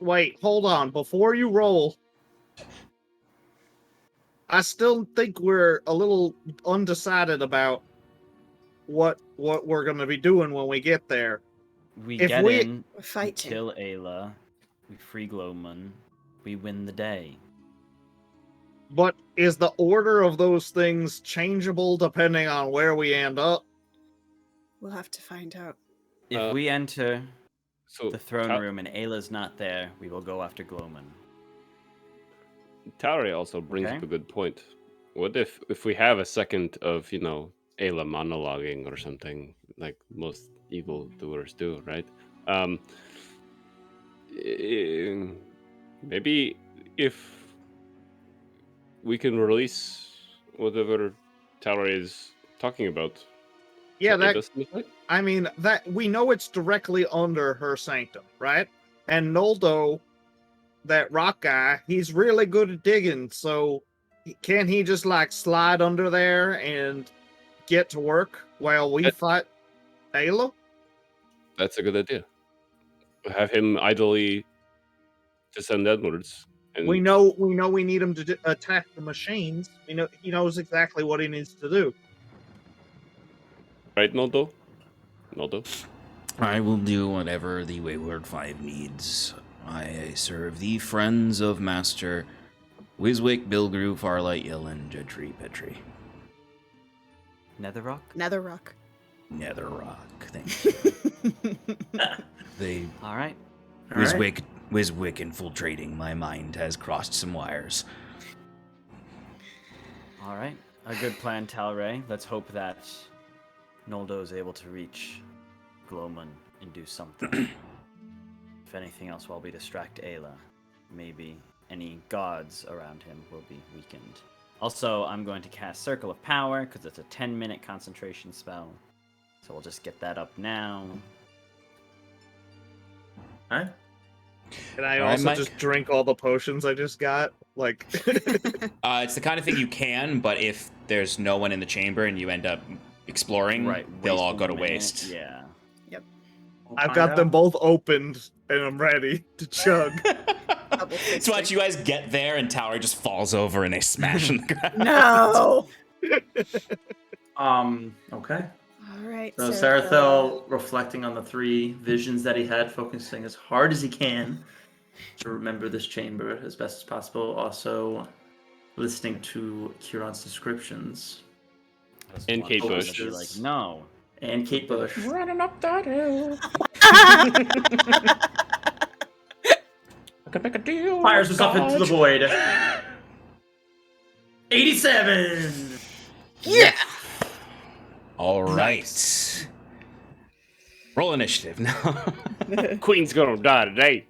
Wait, hold on. Before you roll, I still think we're a little undecided about what we're going to be doing when we get there.
We
fight,
kill Aella, we free Glowman, we win the day.
But is the order of those things changeable depending on where we end up?
We'll have to find out.
If we enter the throne room and Ayla's not there, we will go after Glowman.
Tauri also brings up a good point. What if we have a second of, Ayla monologuing or something, like most evildoers do, right? Maybe if we can release whatever Tauri is talking about.
Yeah, I mean, that we know it's directly under her sanctum, right? And Noldo, that rock guy, he's really good at digging, so can he just like slide under there and get to work while we fight Aella?
That's a good idea. Have him idly descend downwards. And
We know we need him to attack the machines. He knows exactly what he needs to do.
Right, Noldo?
I will do whatever the Wayward Five needs. I serve the friends of Master Wiswick, Bilgrew, Farlight, Yellen, Jedri, Petri.
Netherrock?
Netherrock, thank you.
All right.
Wiswick infiltrating. My mind has crossed some wires.
All right. A good plan, Talray. Let's hope that Noldo is able to reach Glowman and do something. If anything else, while we distract Aella, maybe any gods around him will be weakened. Also, I'm going to cast Circle of Power because it's a 10-minute concentration spell. So we'll just get that up now.
All right.
Can I also just drink all the potions I just got? Like,
it's the kind of thing you can, but if there's no one in the chamber and you end up exploring, they'll all go to waste.
Yeah.
Yep.
I've got them both opened and I'm ready to chug.
So watch you guys get there and Tower just falls over and they smash in the ground.
No.
Okay.
All right.
So Sarathil, reflecting on the 3 visions that he had, focusing as hard as he can to remember this chamber as best as possible. Also, listening to Kieran's descriptions.
And Kate Bush.
Like, no.
And Kate Bush.
Running up that hill. I could make a deal.
Fires us up into the void. 87!
Yeah!
All right. Roll initiative now.
Queen's gonna die today.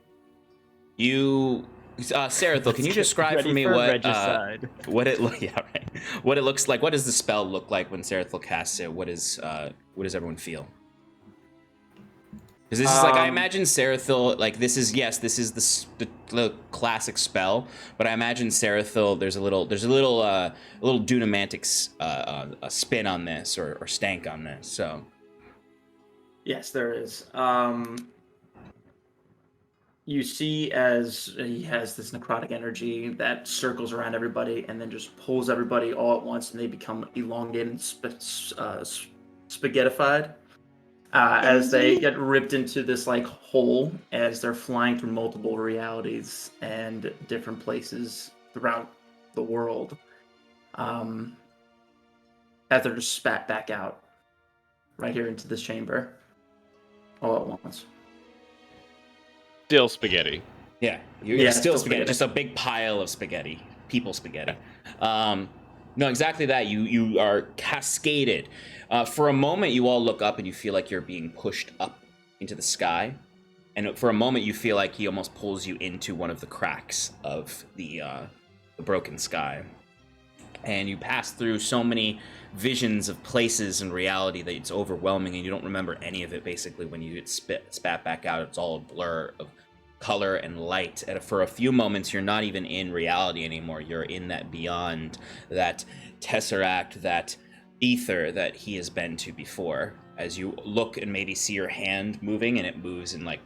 Sarathil, can you describe for me what it what it looks like? What does the spell look like when Sarathil casts it? What does everyone feel? Because this is like, I imagine Sarathil, like this is the classic spell, but I imagine Sarathil, there's a little Dunamantic a spin on this or stank on this. So
Yes, there is. You see as he has this necrotic energy that circles around everybody and then just pulls everybody all at once, and they become elongated and spaghettified as they get ripped into this like hole as they're flying through multiple realities and different places throughout the world. As they're just spat back out right here into this chamber all at once.
Still spaghetti.
yeah, you're still spaghetti, just a big pile of spaghetti, people spaghetti. No, exactly that. You are cascaded. For a moment, you all look up and you feel like you're being pushed up into the sky. And for a moment, you feel like he almost pulls you into one of the cracks of the broken sky. And you pass through so many visions of places and reality that it's overwhelming, and you don't remember any of it. Basically, when you get spat back out, it's all a blur of color and light. And for a few moments, you're not even in reality anymore. You're in that beyond, that tesseract, that ether that he has been to before. As you look and maybe see your hand moving, and it moves in like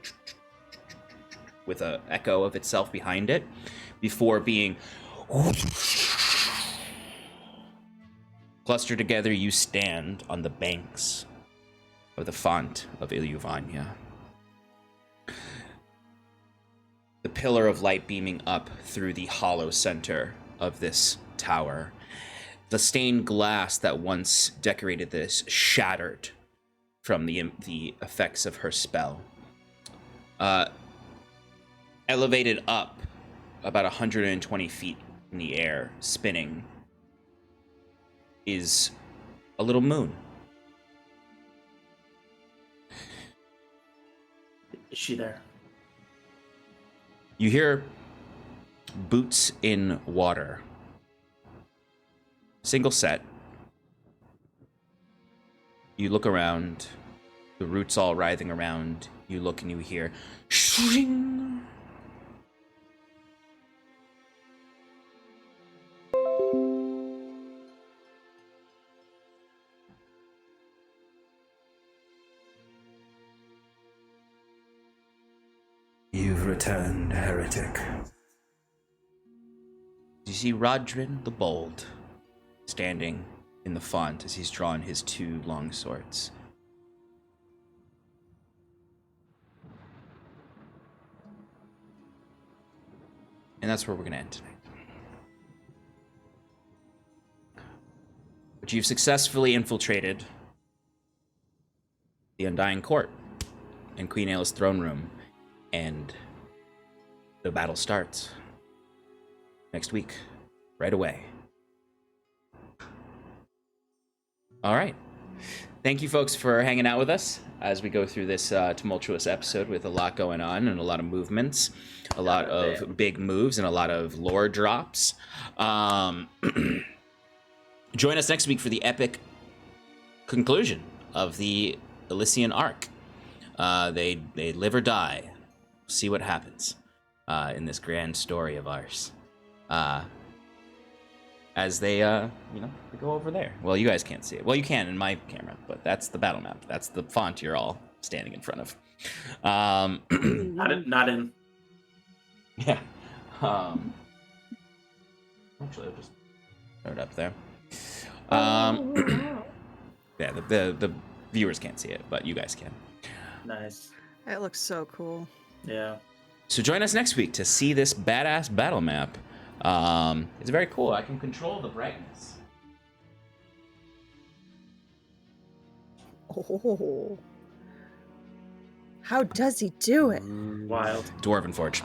with a echo of itself behind it, before being clustered together. You stand on the banks of the font of Ilyuvania. The pillar of light beaming up through the hollow center of this tower. The stained glass that once decorated this shattered from the effects of her spell. Elevated up about 120 feet in the air, spinning, is a little moon.
Is she there?
You hear boots in water. Single set. You look around, the roots all writhing around. You look and you hear shing.
You've returned, heretic.
You see Rodrin the Bold standing in the font as he's drawn his two long swords. And that's where we're going to end tonight. But you've successfully infiltrated the Undying Court and Queen Aella's throne room, and the battle starts next week, right away. All right. Thank you, folks, for hanging out with us as we go through this tumultuous episode with a lot going on and a lot of movements, a lot of big moves, and a lot of lore drops. Join us next week for the epic conclusion of the Elysian arc. They live or die. See what happens in this grand story of ours. As they, they go over there. Well, you guys can't see it. Well, you can in my camera, but that's the battle map. That's the font you're all standing in front of.
Not in.
Yeah. Actually, I'll just throw it up there. Yeah, the viewers can't see it, but you guys can.
Nice.
It looks so cool.
Yeah.
So join us next week to see this badass battle map. It's very cool. I can control the brightness.
Oh. How does he do it?
Wild.
Dwarven Forge.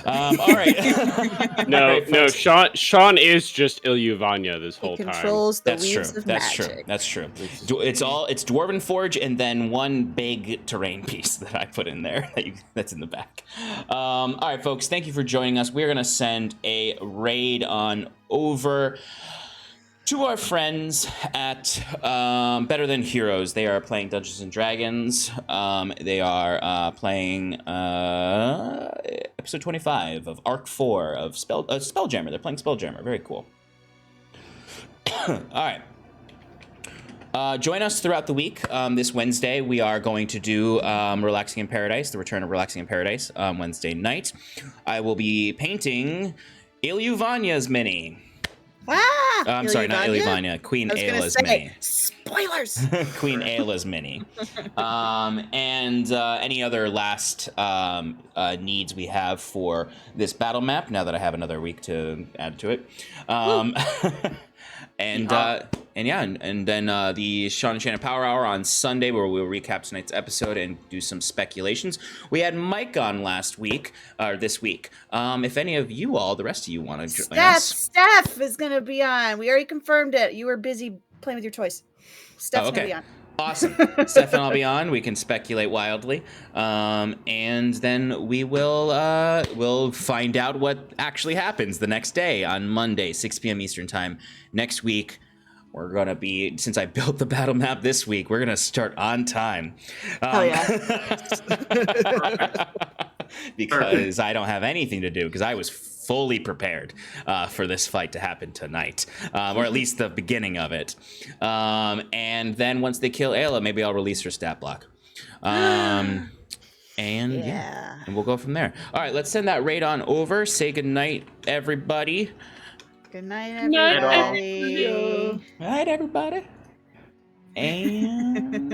All right.
No, Sean is just Ilyuvania this whole
He
time.
controls the
That's
weaves
true.
of
That's
magic.
true. That's true. It's Dwarven Forge and then one big terrain piece that I put in there that's in the back. All right, folks. Thank you for joining us. We're gonna send a raid on over to our friends at Better Than Heroes. They are playing Dungeons and Dragons. They are playing episode 25 of Arc 4 of Spelljammer. They're playing Spelljammer. Very cool. All right. Join us throughout the week. This Wednesday, we are going to do Relaxing in Paradise, the return of Relaxing in Paradise, Wednesday night. I will be painting Ilyuvanya's mini. I'm sorry, not Ilyuvanya. Queen Aella's mini.
Spoilers!
Queen Aella's mini. And any other last needs we have for this battle map, now that I have another week to add to it. And then the Sean and Shannon Power Hour on Sunday, where we'll recap tonight's episode and do some speculations. We had Mike on this week. If any of you all, the rest of you, want to join us.
Steph is going to be on. We already confirmed it. You were busy playing with your toys. Steph's going to be on.
Awesome. Steph and I'll be on. We can speculate wildly. And then we will we'll find out what actually happens the next day on Monday, 6 p.m. Eastern time. Next week, we're going to be, since I built the battle map this week, we're going to start on time. Because I don't have anything to do, because I was fully prepared for this fight to happen tonight, or at least the beginning of it. And then once they kill Aella, maybe I'll release her stat block. And we'll go from there. All right, let's send that raid on over. Say goodnight, everybody.
Good night, everybody.
Good night, everybody. And